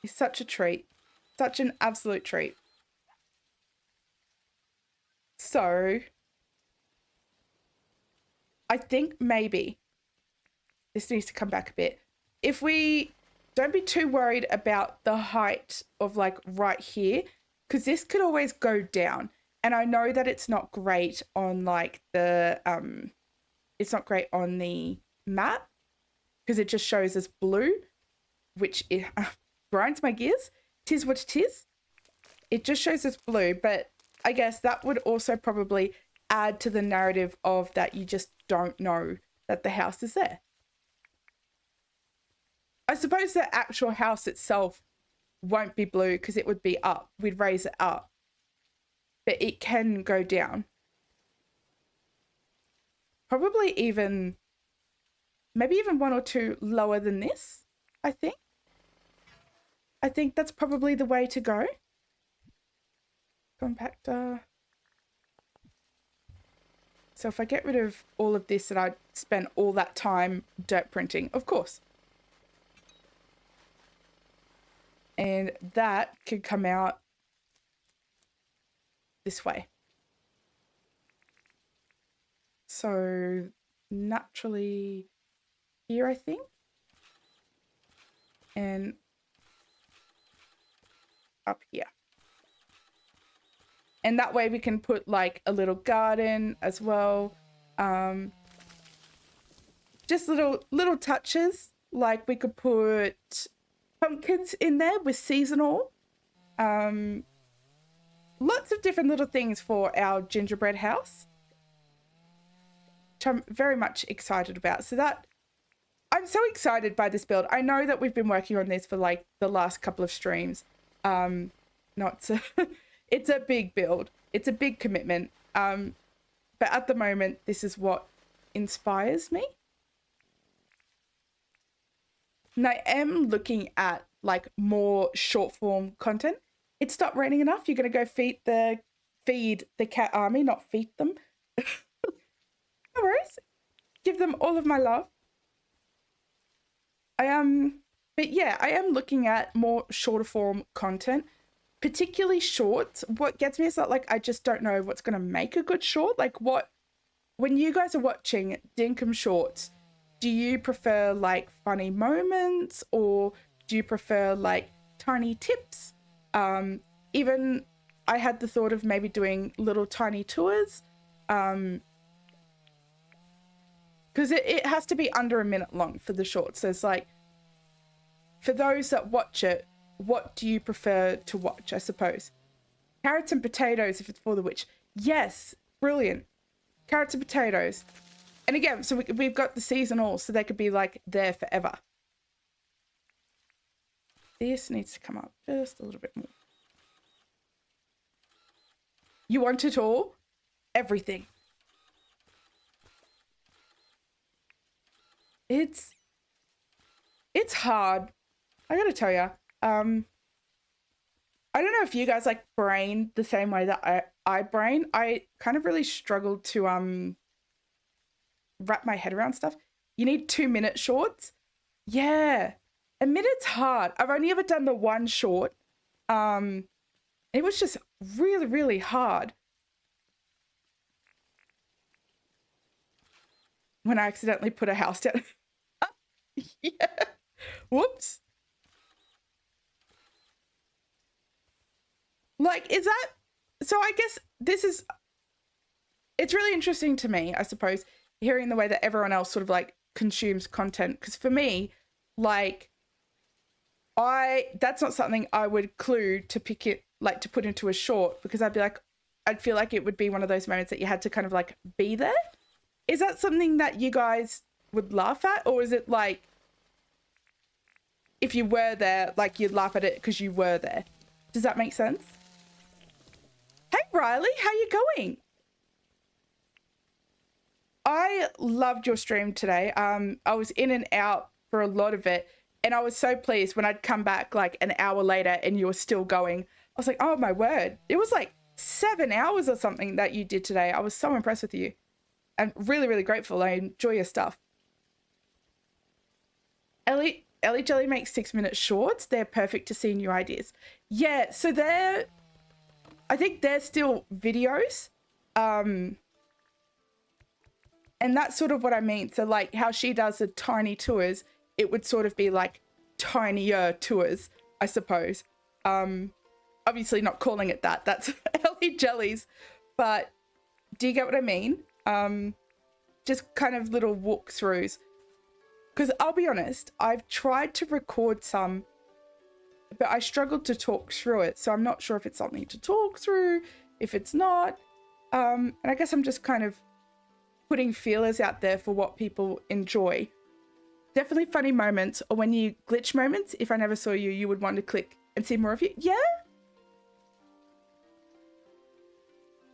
He's such a treat. Such an absolute treat. So, I think maybe this needs to come back a bit. If we don't be too worried about the height of like right here, because this could always go down. And I know that it's not great on like the, it's not great on the map because it just shows as blue, which it grinds my gears. Tis what it is. It just shows as blue, but I guess that would also probably add to the narrative of that you just don't know that the house is there. I suppose the actual house itself won't be blue because it would be up. We'd raise it up. But it can go down. Probably even, maybe even 1 or 2 lower than this, I think. I think that's probably the way to go. Compactor. So if I get rid of all of this and I spent all that time dirt printing, of course. And that could come out this way. So naturally here, I think. And up here. And that way we can put like a little garden as well. Just little touches. Like we could put pumpkins in there with seasonal. Lots of different little things for our gingerbread house, which I'm very much excited about. So that, I'm so excited by this build. I know that we've been working on this for like the last couple of streams. It's a big build. It's a big commitment. But at the moment, this is what inspires me. And I am looking at like more short form content. It stopped raining enough. You're going to go feed the cat army, not feed them. No worries. Give them all of my love. But yeah, I am looking at more shorter form content, particularly shorts. What gets me is that like, I just don't know what's going to make a good short. Like when you guys are watching Dinkum shorts, do you prefer like funny moments or do you prefer like tiny tips? Even I had the thought of maybe doing little tiny tours, because it has to be under a minute long for the shorts. So it's like, for those that watch it, what do you prefer to watch, I suppose? Carrots and potatoes if it's for the witch. Yes, brilliant. Carrots and potatoes. And again, so we've got the seasonal, so they could be like there forever. This needs to come up just a little bit more. You want it all? Everything. It's hard. I gotta tell you. I don't know if you guys like brain the same way that I brain. I kind of really struggled to wrap my head around stuff. You need 2-minute shorts. Yeah. A minute's hard. I've only ever done the one short. It was just really, really hard. When I accidentally put a house down. Yeah. Whoops. Like, is that... So I guess this is it's really interesting to me, I suppose, hearing the way that everyone else sort of like consumes content. Because for me, like, that's not something I would clue to pick it, like to put into a short, because I'd feel like it would be one of those moments that you had to kind of like be there. Is that something that you guys would laugh at? Or is it like, if you were there, like you'd laugh at it because you were there? Does that make sense? Hey, Riley, how you going? I loved your stream today. I was in and out for a lot of it, and I was so pleased when I'd come back like an hour later and you were still going. I was like, oh my word. It was like 7 hours or something that you did today. I was so impressed with you. I'm really, really grateful. I enjoy your stuff. Ellie Jelly makes 6-minute shorts. They're perfect to see new ideas. Yeah, so I think they're still videos. And that's sort of what I mean. So like how she does the tiny tours, it would sort of be like tinier tours, I suppose. Obviously not calling it that. That's Ellie Jellies. But do you get what I mean? Just kind of little walkthroughs. Because I'll be honest, I've tried to record some, but I struggled to talk through it. So I'm not sure if it's something to talk through, if it's not. And I guess I'm just kind of putting feelers out there for what people enjoy. Definitely funny moments, or when you glitch moments. If I never saw you, you would want to click and see more of you. Yeah.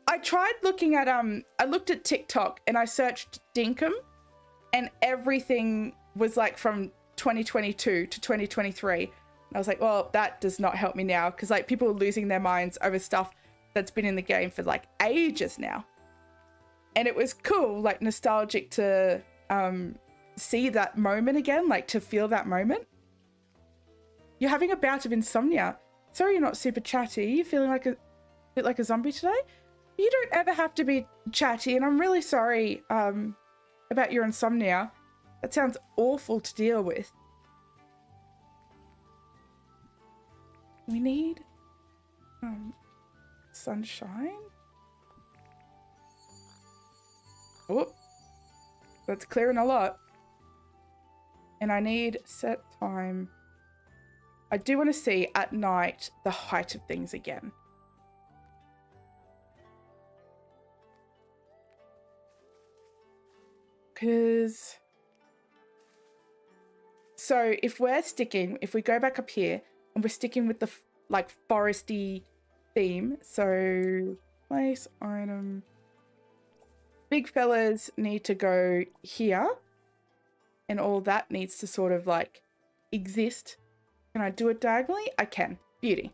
I tried looking at, I looked at TikTok and I searched Dinkum, and everything was like from 2022 to 2023. And I was like, well, that does not help me now, because like people are losing their minds over stuff that's been in the game for like ages now. And it was cool, like nostalgic to see that moment again, like to feel that moment. You're having a bout of insomnia. Sorry you're not super chatty. You're feeling like a bit like a zombie today? You don't ever have to be chatty, and I'm really sorry about your insomnia. That sounds awful to deal with. We need sunshine. Oh, that's clearing a lot. And I need set time. I do want to see at night the height of things again. Because, so if we go back up here and we're sticking with the like foresty theme, so place item, big fellas need to go here, and all that needs to sort of like exist. Can I do it diagonally? I can. Beauty.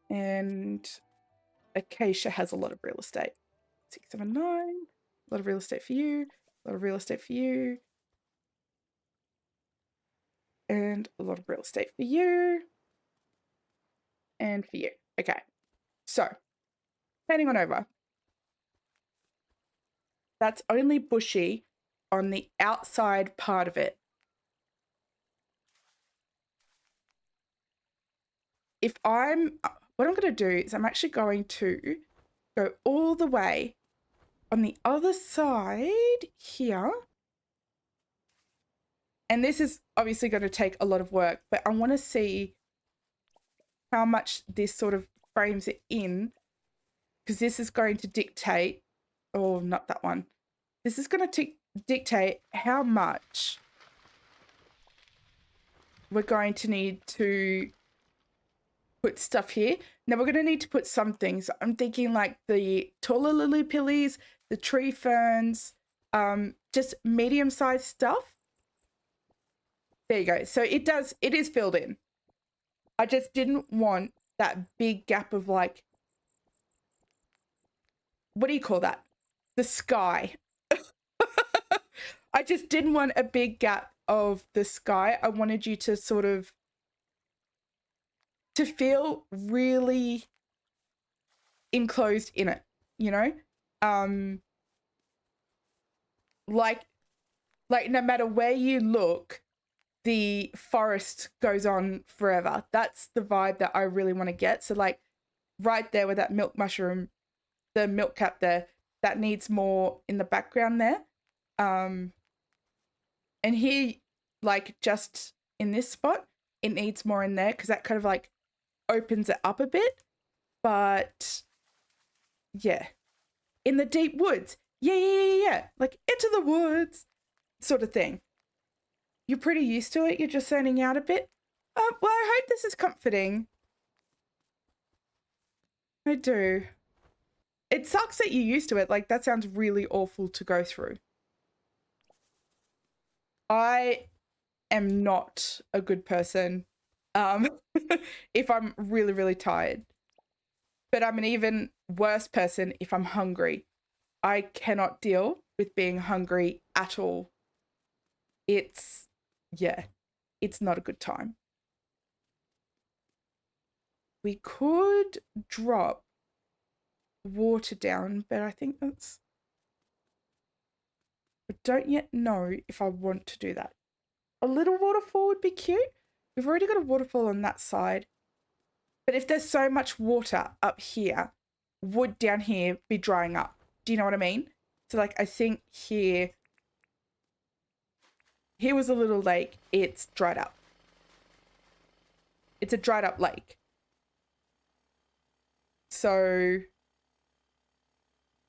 And Acacia has a lot of real estate. 679. A lot of real estate for you. A lot of real estate for you. And a lot of real estate for you. And for you. Okay. So, heading on over. That's only bushy on the outside part of it. What I'm going to do is I'm actually going to go all the way on the other side here. And this is obviously going to take a lot of work, but I want to see how much this sort of frames it in, because this is going to dictate, oh, not that one. This is going to dictate how much we're going to need to put stuff here. Now we're going to need to put some things. I'm thinking like the taller lily pillies, the tree ferns, just medium-sized stuff. There you go. So it is filled in. I just didn't want that big gap of like, what do you call that? The sky. I just didn't want a big gap of the sky. I wanted you to sort of, to feel really enclosed in it, you know? Like no matter where you look, the forest goes on forever. That's the vibe that I really want to get. So like right there where that milk mushroom the milk cap there, that needs more in the background there. And here, like just in this spot, it needs more in there because that kind of like opens it up a bit. But yeah, in the deep woods, yeah, like into the woods sort of thing. You're pretty used to it. You're just zoning out a bit. Well, I hope this is comforting. I do. It sucks that you're used to it. Like, that sounds really awful to go through. I am not a good person if I'm really, really tired. But I'm an even worse person if I'm hungry. I cannot deal with being hungry at all. It's not a good time. We could drop water down, but I think that's... I don't yet know if I want to do that. A little waterfall would be cute. We've already got a waterfall on that side. But if there's so much water up here, would down here be drying up? Do you know what I mean? So like, I think here was a little lake. It's dried up. It's a dried up lake. So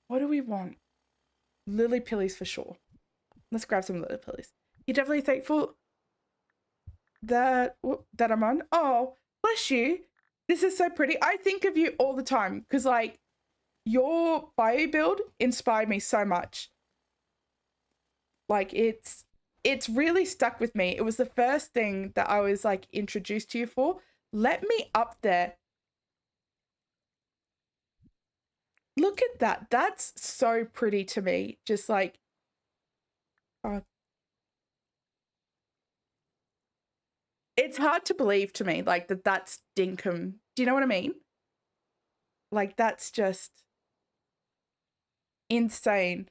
what do we want? Lily pillies for sure. Let's grab some lily pillies. You're definitely thankful that I'm on. Oh, bless you. This is so pretty. I think of you all the time because like your bio build inspired me so much. Like it's really stuck with me. It was the first thing that I was like introduced to you for. Let me up there. Look at that. That's so pretty to me. Just like, it's hard to believe to me, like that's Dinkum. Do you know what I mean? Like that's just insane.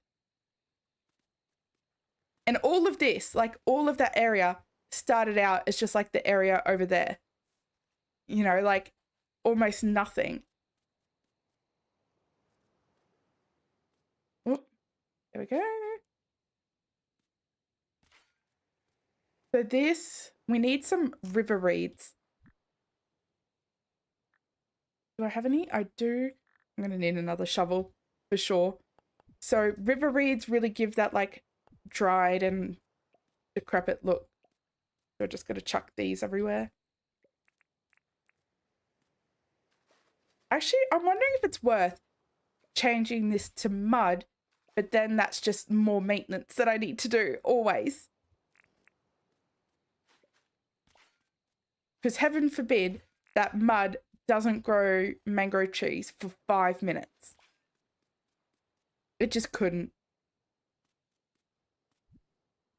And all of this, like all of that area started out as just like the area over there. You know, like almost nothing. Oh, there we go. So this, we need some river reeds. Do I have any? I do. I'm going to need another shovel for sure. So river reeds really give that like dried and decrepit look. So I'm just going to chuck these everywhere. Actually, I'm wondering if it's worth changing this to mud, but then that's just more maintenance that I need to do always. Because heaven forbid that mud doesn't grow mangrove trees for 5 minutes. It just couldn't.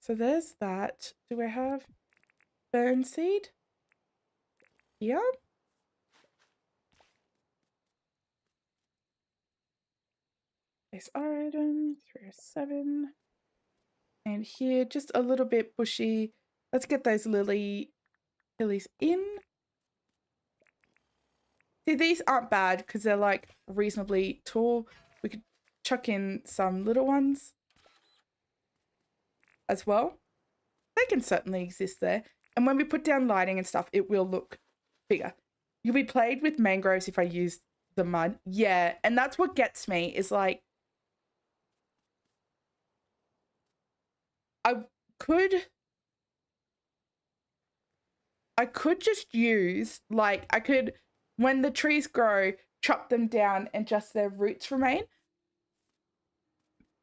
So there's that. Do I have fern seed? Yeah. Base item 307. And here, just a little bit bushy. Let's get those lilies in. See, these aren't bad because they're like reasonably tall. We could chuck in some little ones as well. They can certainly exist there. And when we put down lighting and stuff, it will look bigger. You'll be played with mangroves if I use the mud. Yeah, and that's what gets me is like, I could just use, like, I could, when the trees grow, chop them down and just their roots remain.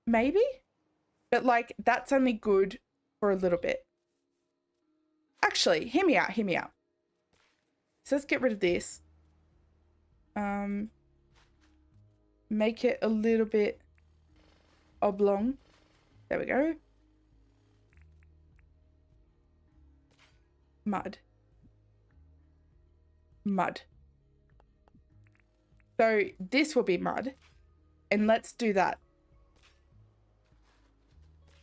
Maybe? But, like, that's only good for a little bit. Actually, hear me out. So let's get rid of this. Make it a little bit oblong. There we go. Mud. So this will be mud. And let's do that.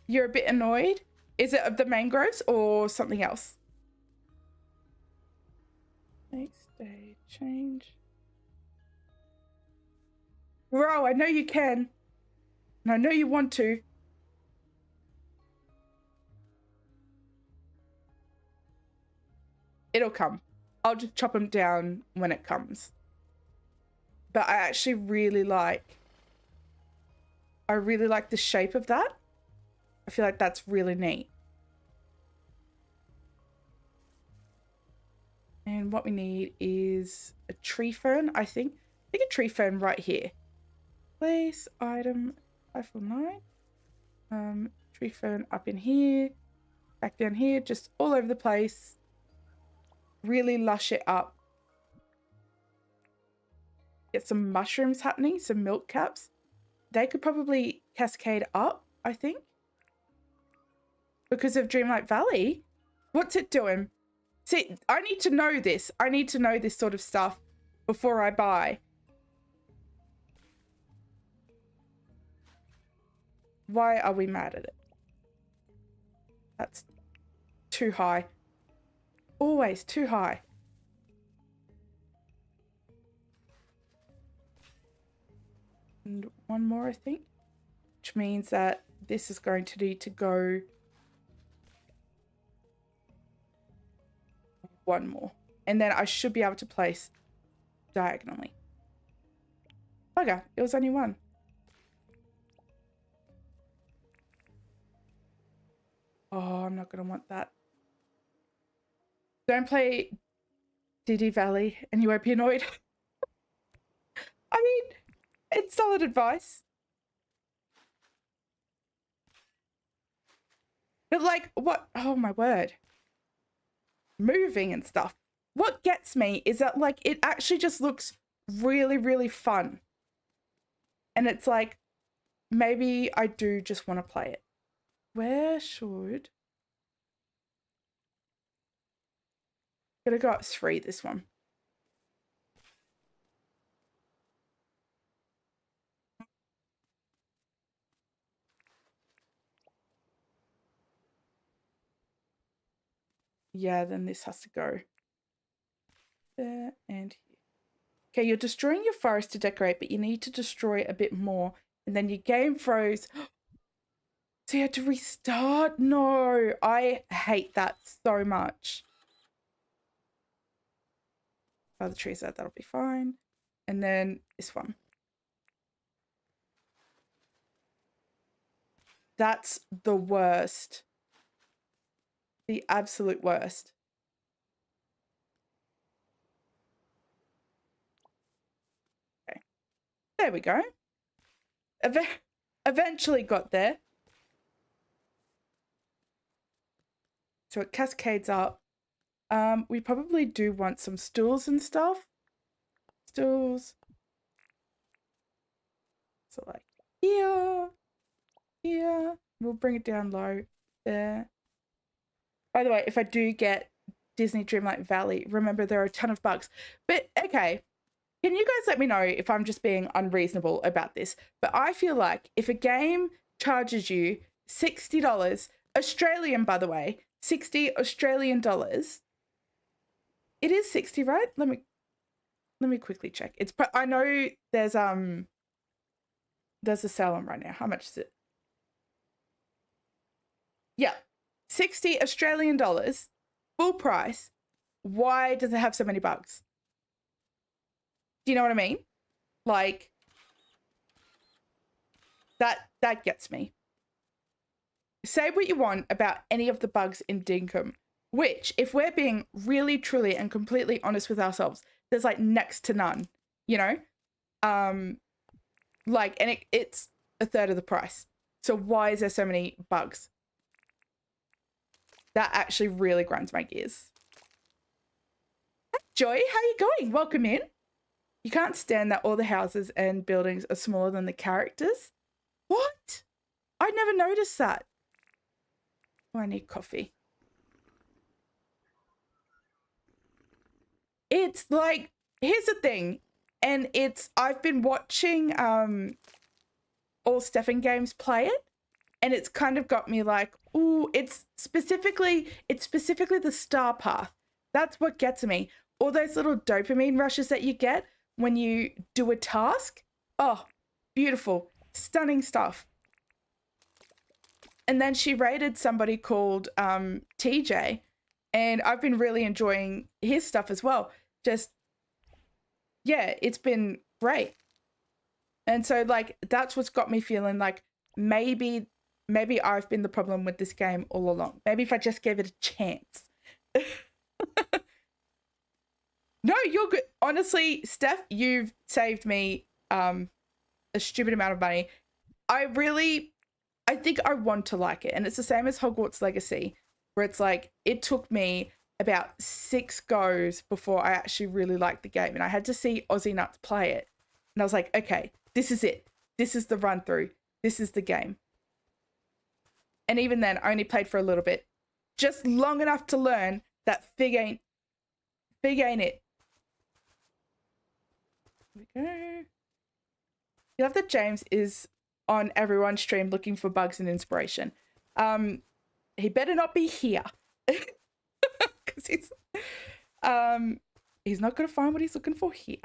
You're a bit annoyed? Is it of the mangroves or something else? Next day, change. Grow, I know you can. And I know you want to. It'll come. I'll just chop them down when it comes. But I actually really like the shape of that. I feel like that's really neat. And what we need is a tree fern, I think. I think a tree fern right here. Place, item, 549. Tree fern up in here. Back down here, just all over the place. Really lush it up. Get some mushrooms happening, some milk caps. They could probably cascade up, I think. Because of Dreamlight Valley. What's it doing? See, I need to know this. I need to know this sort of stuff before I buy. Why are we mad at it? That's too high. Always too high. And one more, I think. Which means that this is going to need to go one more. And then I should be able to place diagonally. Okay, it was only one. Oh, I'm not going to want that. Don't play Diddy Valley and you won't be annoyed. I mean, it's solid advice. But like, what? Oh my word. Moving and stuff. What gets me is that like, it actually just looks really, really fun. And it's like, maybe I do just want to play it. Where should... Gonna go up 3, this one. Yeah, then this has to go there and here. Okay, you're destroying your forest to decorate, but you need to destroy a bit more. And then your game froze. So you had to restart? No, I hate that so much. Other trees out, that'll be fine. And then this one. That's the worst. The absolute worst. Okay. There we go. Eventually got there. So it cascades up. We probably do want some stools and stuff. Stools. So like here. Here. We'll bring it down low. There. By the way, if I do get Disney Dreamlight Valley, remember there are a ton of bugs. But okay, can you guys let me know if I'm just being unreasonable about this? But I feel like if a game charges you $60, Australian by the way, 60 Australian dollars. It is 60, right? Let me quickly check. It's I know there's a sale on right now. How much is it? Yeah. 60 Australian dollars, full price. Why does it have so many bugs? Do you know what I mean? Like, that gets me. Say what you want about any of the bugs in Dinkum, which, if we're being really, truly, and completely honest with ourselves, there's like next to none, you know? Like, and it's a third of the price. So why is there so many bugs? That actually really grinds my gears. Hey, Joy, how you going? Welcome in. You can't stand that all the houses and buildings are smaller than the characters? What? I never noticed that. Oh, I need coffee. It's like, here's the thing. And I've been watching all Stefan Games play it. And it's kind of got me like, ooh, it's specifically the star path. That's what gets me. All those little dopamine rushes that you get when you do a task. Oh, beautiful, stunning stuff. And then she rated somebody called TJ, and I've been really enjoying his stuff as well. Just, yeah, it's been great. And so, like, that's what's got me feeling like maybe I've been the problem with this game all along. Maybe if I just gave it a chance. No, you're good. Honestly, Steph, you've saved me a stupid amount of money. I think I want to like it. And it's the same as Hogwarts Legacy, where it's like, it took me about 6 goes before I actually really liked the game. And I had to see Aussie Nuts play it. And I was like, okay, this is it. This is the run through. This is the game. And even then, I only played for a little bit. Just long enough to learn that Fig ain't it. Here we go. You love that James is on everyone's stream looking for bugs and inspiration. He better not be here. Because he's not going to find what he's looking for here.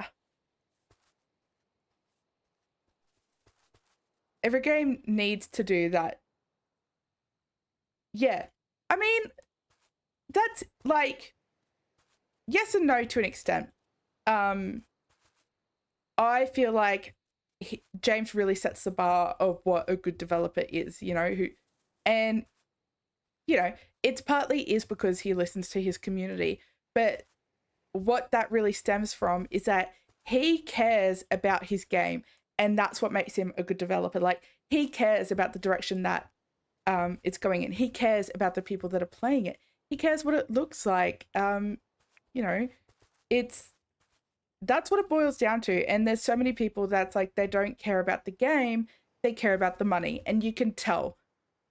Every game needs to do that. Yeah. I mean, that's like yes and no to an extent. I feel like James really sets the bar of what a good developer is, you know, and you know, it's partly is because he listens to his community, but what that really stems from is that he cares about his game, and that's what makes him a good developer. Like, he cares about the direction that it's going in. He cares about the people that are playing it. He cares what it looks like. You know, that's what it boils down to. And there's so many people that's like, they don't care about the game, they care about the money. And you can tell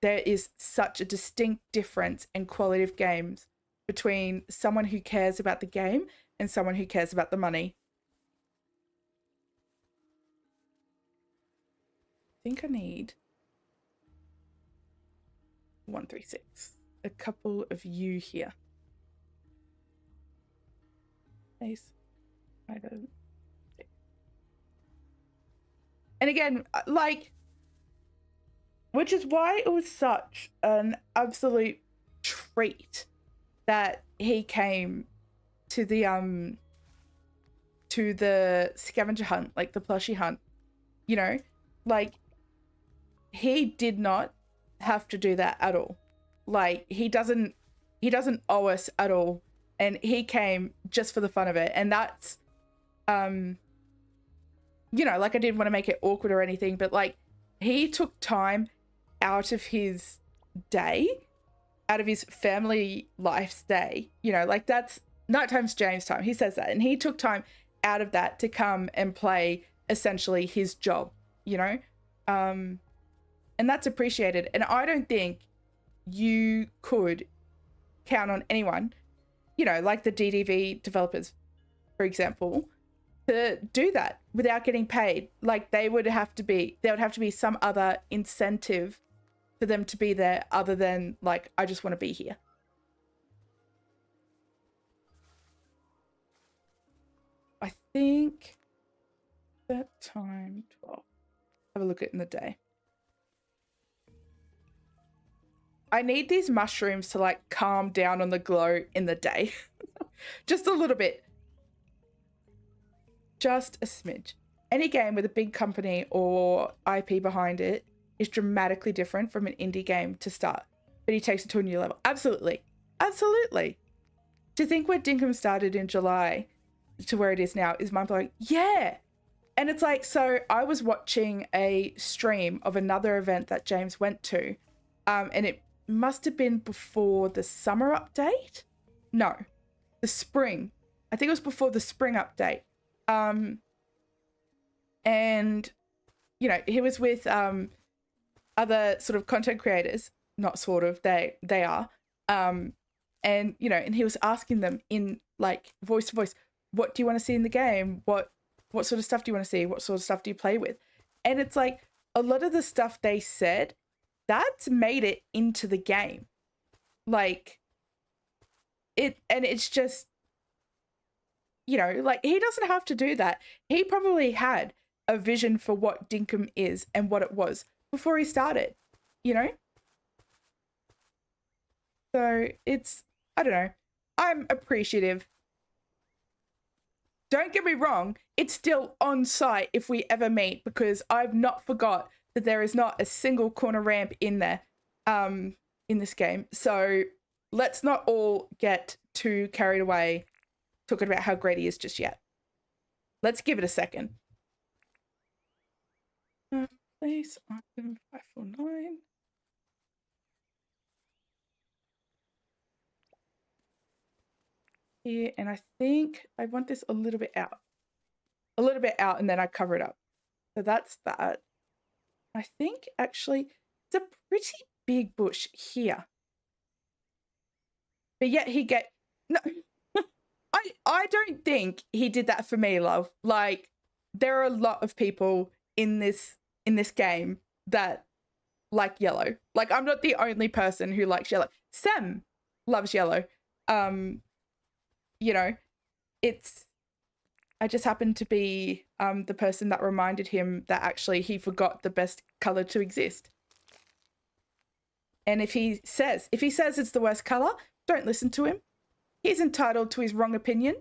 there is such a distinct difference in quality of games between someone who cares about the game and someone who cares about the money. I think I need 136. A couple of you here. Nice. I don't. And again, like, which is why it was such an absolute treat that he came to the scavenger hunt, like the plushie hunt, you know, like, he did not have to do that at all. Like, he doesn't owe us at all, and he came just for the fun of it. And that's you know, like, I didn't want to make it awkward or anything, but like, he took time out of his day, out of his family life's day, you know, like, that's nighttime's James time. He says that, and he took time out of that to come and play essentially his job, you know, and that's appreciated. And I don't think you could count on anyone, you know, like the DDV developers, for example, to do that without getting paid. Like, there would have to be some other incentive for them to be there other than like, I just want to be here. I think that time 12. Have a look at it in the day. I need these mushrooms to like calm down on the glow in the day. Just a little bit. Just a smidge. Any game with a big company or IP behind it is dramatically different from an indie game to start, but he takes it to a new level. Absolutely. Absolutely. To think where Dinkum started in July to where it is now is mind-blowing. Yeah. And it's like, so I was watching a stream of another event that James went to, and it must have been before the summer update. No, the spring. I think it was before the spring update. And, you know, he was with other sort of content creators, not sort of, they are. And, you know, and he was asking them in like voice to voice, what do you want to see in the game? What sort of stuff do you want to see? What sort of stuff do you play with? And it's like, a lot of the stuff they said, that's made it into the game. Like, it's just, you know, like, he doesn't have to do that. He probably had a vision for what Dinkum is and what it was before he started, you know? So it's, I don't know, I'm appreciative. Don't get me wrong, it's still on site if we ever meet, because I've not forgot that there is not a single corner ramp in there in this game. So let's not all get too carried away talking about how great he is just yet. Let's give it a second. Place item 549. Here, and I think I want this a little bit out. A little bit out, and then I cover it up. So that's that. I think actually it's a pretty big bush here. But yet he get no. I don't think he did that for me, love. Like, there are a lot of people in this game that like yellow. Like, I'm not the only person who likes yellow. Sam loves yellow. You know, I just happened to be the person that reminded him that actually he forgot the best color to exist. And if he says it's the worst color, don't listen to him. He's entitled to his wrong opinion.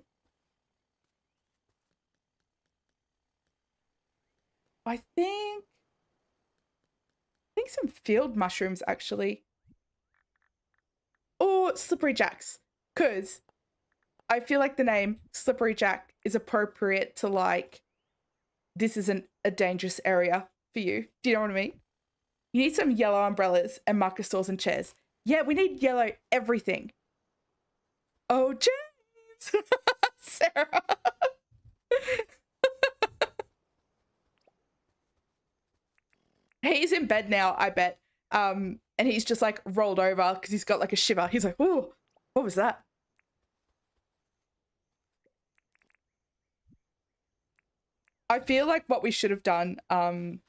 I think some field mushrooms, actually. Or slippery jacks. Because I feel like the name Slippery Jack is appropriate to, like, this isn't a dangerous area for you. Do you know what I mean? You need some yellow umbrellas and market stores and chairs. Yeah, we need yellow everything. Oh, James! Sarah! He's in bed now, I bet. And he's just, like, rolled over because he's got, like, a shiver. He's like, ooh, what was that? I feel like what we should have done in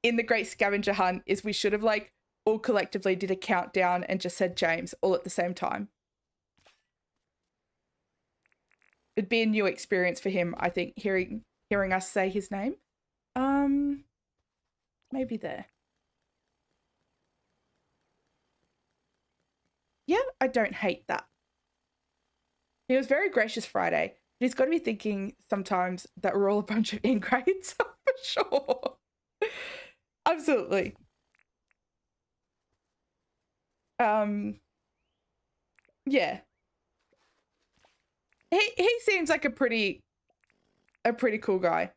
the Great Scavenger Hunt is we should have, like, all collectively did a countdown and just said James all at the same time. It'd be a new experience for him, I think, hearing us say his name. Maybe there. Yeah, I don't hate that. He was very gracious Friday. But he's got to be thinking sometimes that we're all a bunch of ingrates, for sure. Absolutely. Yeah. He seems like a pretty cool guy.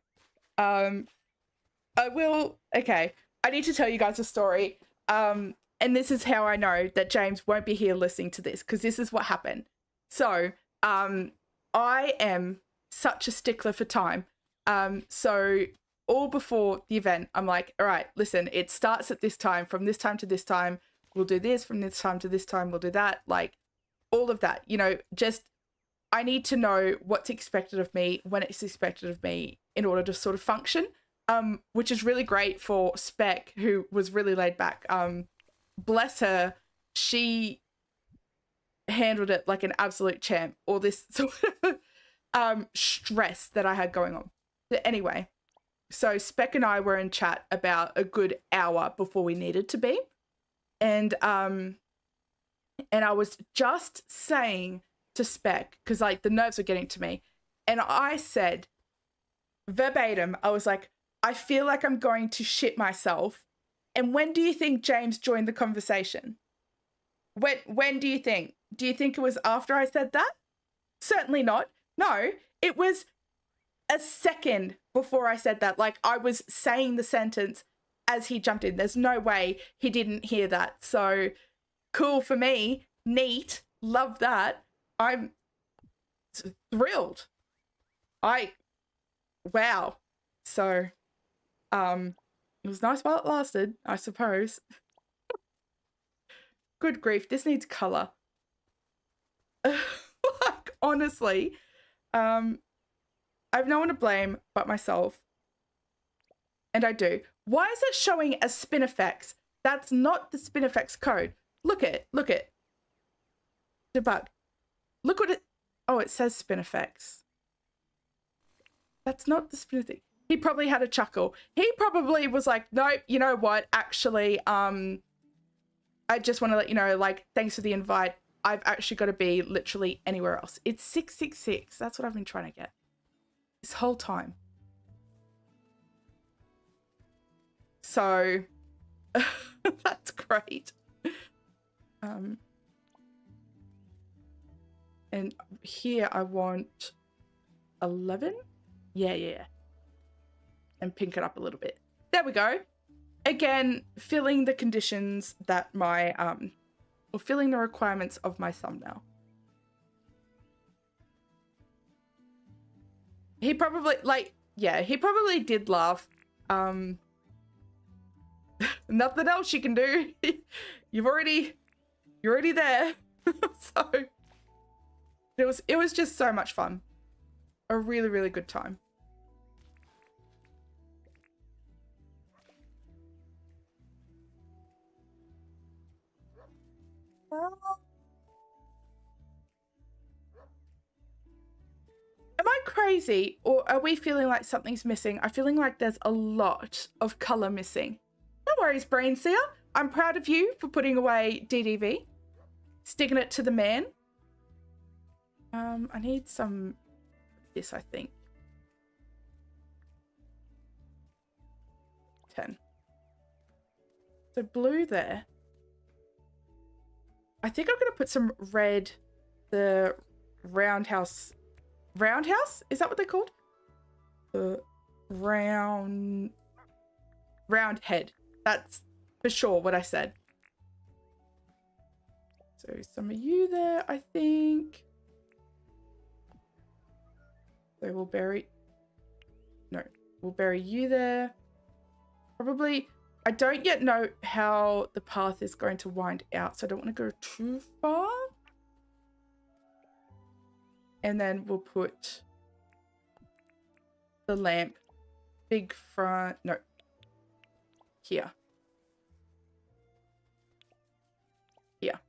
Okay, I need to tell you guys a story. And this is how I know that James won't be here listening to this, because this is what happened. So, I am such a stickler for time. So all before the event, I'm like, all right, listen, it starts at this time. From this time to this time, we'll do this. From this time to this time, we'll do that. Like, all of that, you know, just, I need to know what's expected of me, when it's expected of me, in order to sort of function, which is really great for Spec, who was really laid back. Bless her, she handled it like an absolute champ. All this sort of stress that I had going on. But anyway, so Spec and I were in chat about a good hour before we needed to be. And I was just saying to Spec, because, like, the nerves were getting to me, and I said verbatim, I was like, I feel like I'm going to shit myself. And when do you think James joined the conversation? When do you think? Do you think it was after I said that? Certainly not. No, it was a second before I said that. Like, I was saying the sentence as he jumped in. There's no way he didn't hear that. So cool for me. Neat. Love that. I'm thrilled. Wow. So, it was nice while it lasted, I suppose. Good grief, this needs color. Like, honestly, I've no one to blame but myself. And I do. Why is it showing as Spinifex? That's not the Spinifex code. Look it. Debug. Look what it... Oh, it says Spinifex. That's not the spinner thing. He probably had a chuckle. He probably was like, nope, you know what? Actually, I just want to let you know, like, thanks for the invite. I've actually got to be literally anywhere else. It's 666. That's what I've been trying to get this whole time. So that's great. And here I want 11. Yeah. And pink it up a little bit. There we go. Again, filling the conditions that my, or filling the requirements of my thumbnail. He probably, like, yeah, he probably did laugh. Nothing else you can do. You're already there. So it was just so much fun. A really, really good time. Am I crazy, or are we feeling like something's missing? I'm feeling like there's a lot of color missing. No worries, Brain Seer. I'm proud of you for putting away DDV. Sticking it to the man. I need some of this, I think. 10. So blue there. I think I'm going to put some red, the roundhouse. Roundhouse? Is that what they're called? The round head. That's for sure what I said. So some of you there, I think. So we'll bury you there. Probably, I don't yet know how the path is going to wind out, so I don't want to go too far. And then we'll put the lamp big front, no, here. Here.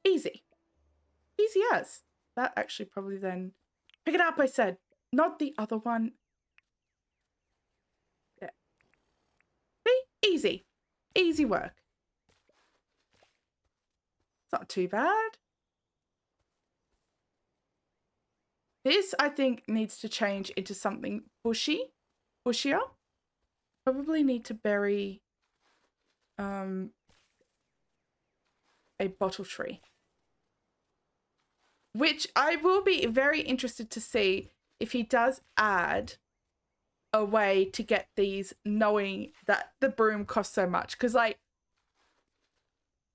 Easy. Easy as. That actually probably then, pick it up, I said, not the other one. Yeah. See? Easy. Easy work. It's not too bad. This, I think, needs to change into something bushier. Probably need to bury a bottle tree. Which I will be very interested to see if he does add a way to get these, knowing that the broom costs so much. Because, like,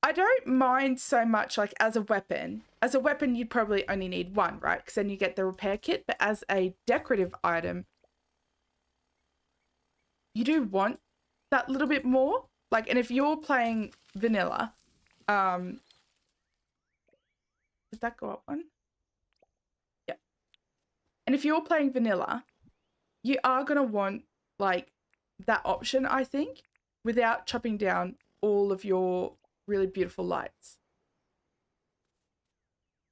I don't mind so much, like, as a weapon. As a weapon, you'd probably only need one, right? Because then you get the repair kit. But as a decorative item, you do want that little bit more. Like, and if you're playing vanilla, did that go up one? Yeah. And if you're playing vanilla, you are going to want, like, that option, I think, without chopping down all of your really beautiful lights.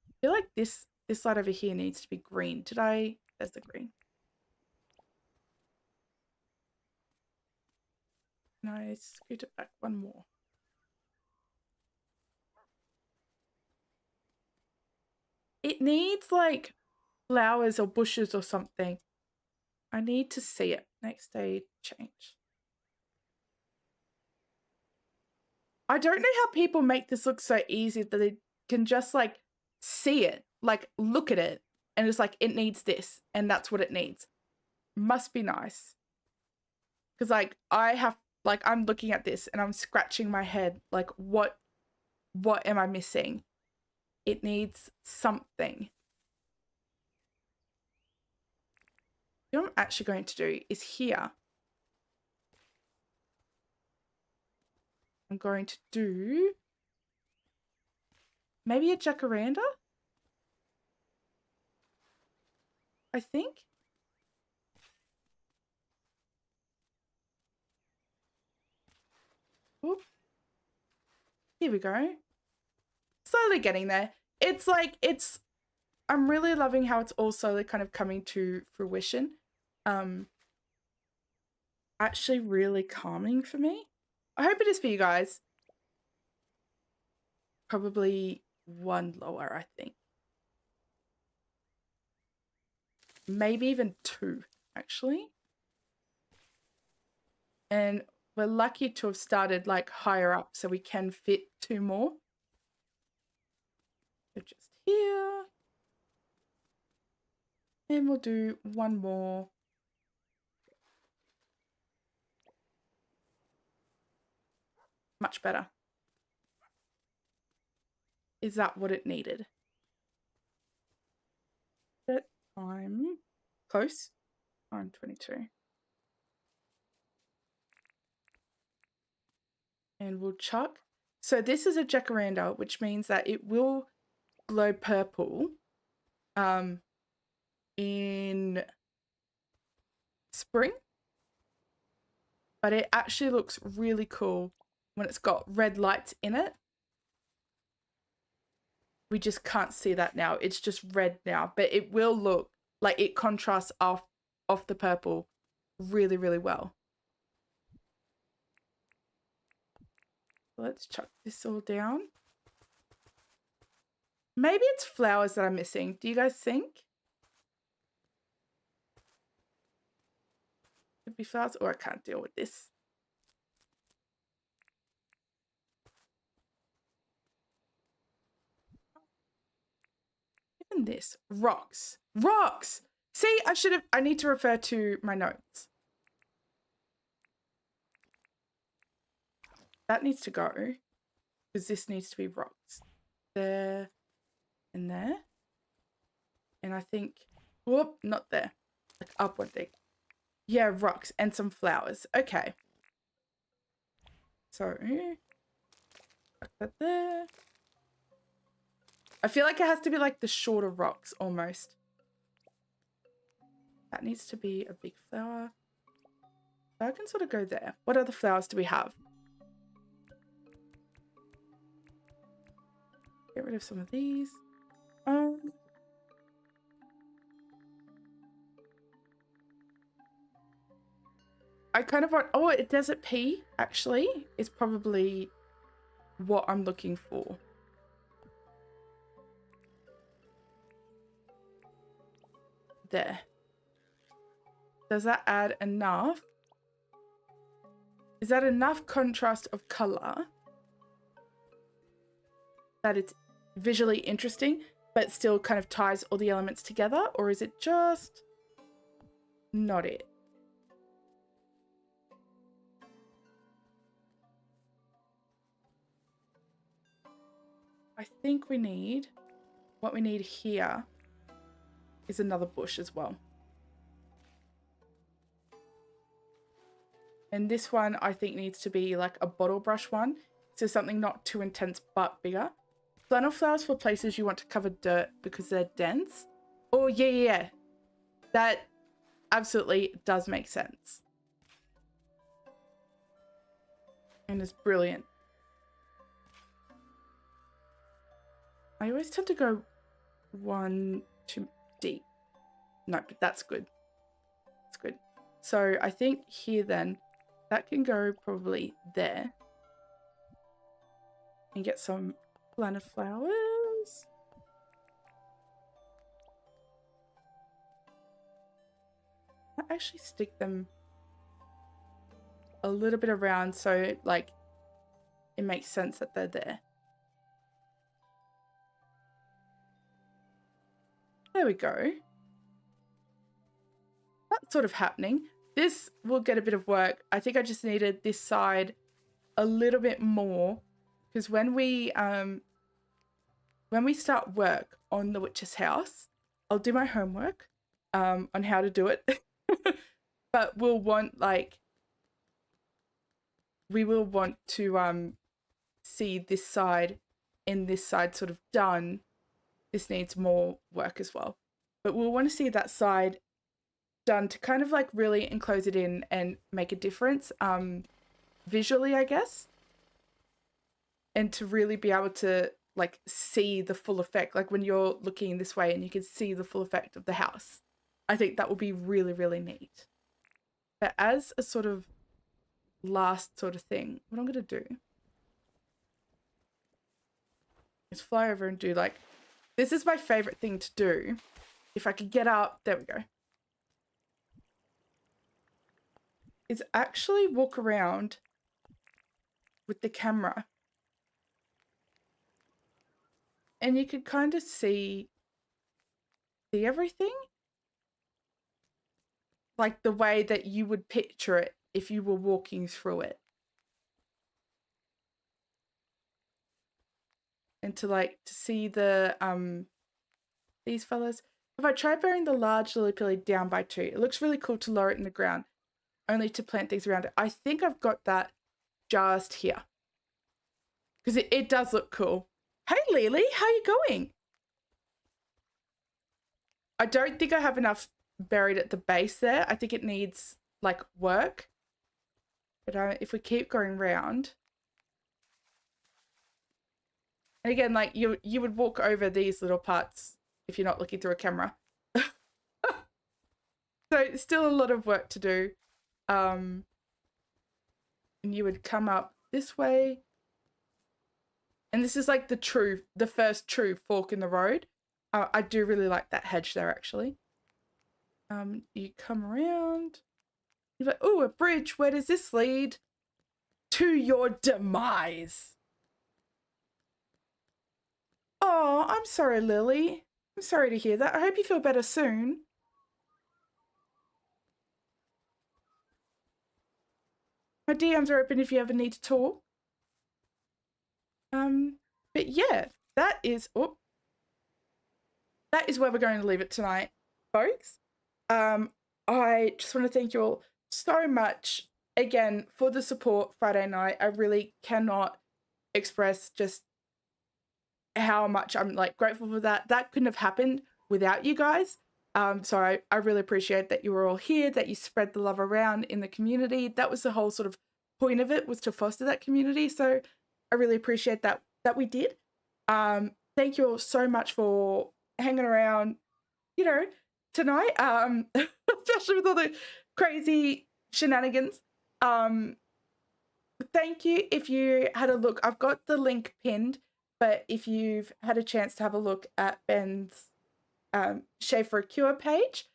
I feel like this light over here needs to be green. There's the green. Nice. Scoot it back one more. It needs, like, flowers or bushes or something. I need to see it. Next day, change. I don't know how people make this look so easy that they can just, like, see it, like, look at it, and it's like, it needs this, and that's what it needs. Must be nice. Because, like, I'm looking at this and I'm scratching my head, like, what am I missing? It needs something. What I'm actually going to do is here, I'm going to do maybe a jacaranda, I think. Oop. Here we go. Slowly getting there. It's like, it's I'm really loving how it's all slowly kind of coming to fruition. Actually really calming for me. I hope it is for you guys. Probably one lower, I think. Maybe even two, actually. And we're lucky to have started like higher up so we can fit two more. So just here. And we'll do one more. Much better. Is that what it needed? But I'm close. I'm 22. And we'll chuck. So this is a jacaranda, which means that it will glow purple in spring. But it actually looks really cool when it's got red lights in it. We just can't see that now. It's just red now, but it will look like it contrasts off the purple really, really well. Let's chuck this all down. Maybe it's flowers that I'm missing. Do you guys think? Could be flowers, or I can't deal with this. Even this. Rocks. Rocks! See, I need to refer to my notes. That needs to go, because this needs to be rocks. There and there. And I think, whoop, not there. Like up one thing. Yeah, rocks and some flowers. Okay. So, put that there. I feel like it has to be like the shorter rocks almost. That needs to be a big flower. So I can sort of go there. What other flowers do we have? Get rid of some of these. I kind of want, oh, a desert pea actually is probably what I'm looking for. There. Does that add enough? Is that enough contrast of color that it's visually interesting, but still kind of ties all the elements together? Or is it just not it? I think we need, what we need here is another bush as well. And this one I think needs to be like a bottle brush one. So something not too intense but bigger. Flannel flowers for places you want to cover dirt because they're dense. Oh yeah. That absolutely does make sense. And it's brilliant. I always tend to go one too deep. No, but that's good. That's good. So I think here then, that can go probably there. And get some planter flowers. I actually stick them a little bit around so like it makes sense that they're there. There we go. That's sort of happening. This will get a bit of work. I think I just needed this side a little bit more because when we start work on the witch's house, I'll do my homework on how to do it. But we'll want like we will want to see this side and this side sort of done. This needs more work as well. But we'll want to see that side done to kind of like really enclose it in and make a difference visually, I guess. And to really be able to like see the full effect, like when you're looking this way and you can see the full effect of the house. I think that would be really, really neat. But as a sort of last sort of thing, what I'm going to do is fly over and do like, this is my favorite thing to do. If I could get up, there we go. Is actually walk around with the camera. And you could kind of see everything. Like the way that you would picture it if you were walking through it. And to see the, these fellas. If I try burying the large lily pilly down by 2, it looks really cool to lower it in the ground, only to plant things around it. I think I've got that just here. Because it does look cool. Hey, Lily, how you going? I don't think I have enough buried at the base there. I think it needs, like, work. But if we keep going round... And again, like, you would walk over these little parts if you're not looking through a camera. So, still a lot of work to do. And you would come up this way. And this is like the first true fork in the road. I do really like that hedge there, actually. You come around. You're like, oh, a bridge. Where does this lead? To your demise. Oh, I'm sorry, Lily. I'm sorry to hear that. I hope you feel better soon. My DMs are open if you ever need to talk. But yeah, that is where we're going to leave it tonight, folks. I just want to thank you all so much again for the support Friday night. I really cannot express just how much I'm like grateful for that. That couldn't have happened without you guys. So I really appreciate that you were all here, that you spread the love around in the community. That was the whole sort of point of it, was to foster that community. So I really appreciate that we did. Thank you all so much for hanging around, you know, tonight, especially with all the crazy shenanigans. Thank you. If you had a look, I've got the link pinned, but if you've had a chance to have a look at Ben's Shave for a Cure page,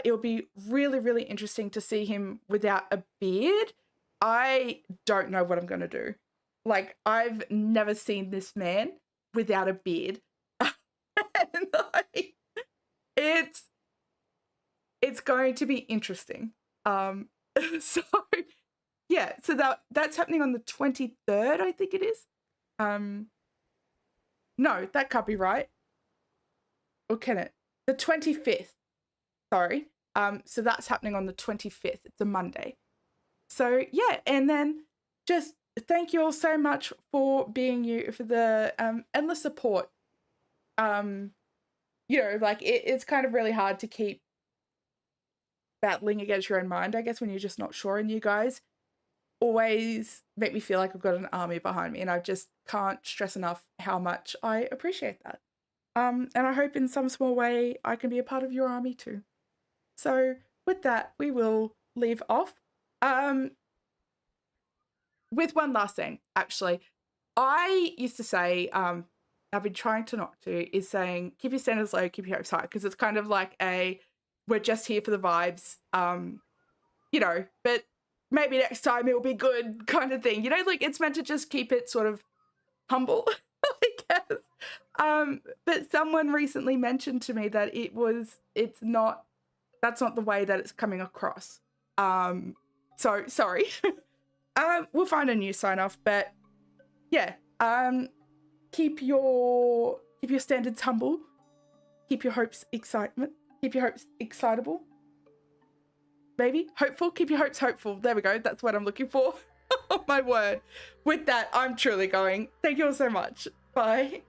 it'll be really, really interesting to see him without a beard. I don't know what I'm going to do. Like, I've never seen this man without a beard. And like, it's going to be interesting. So yeah, so that's happening on the 23rd, I think it is. No, that can't be right. Or can it? The 25th. Sorry. So that's happening on the 25th. It's a Monday. So yeah, and then just thank you all so much for being you, for the endless support. You know, like it's kind of really hard to keep battling against your own mind, I guess, when you're just not sure. And you guys always make me feel like I've got an army behind me, and I just can't stress enough how much I appreciate that. And I hope in some small way I can be a part of your army too. So with that, we will leave off. With one last thing, actually. I used to say, I've been trying to not to, is saying, keep your standards low, keep your hopes high, because it's kind of like we're just here for the vibes, you know, but maybe next time it'll be good kind of thing, you know, like it's meant to just keep it sort of humble, I guess. But someone recently mentioned to me that that's not the way that it's coming across. So sorry. We'll find a new sign off, but yeah, keep your standards humble, keep your hopes excitable, maybe hopeful, keep your hopes hopeful. There we go. That's what I'm looking for. Oh my word. With that, I'm truly going. Thank you all so much. Bye.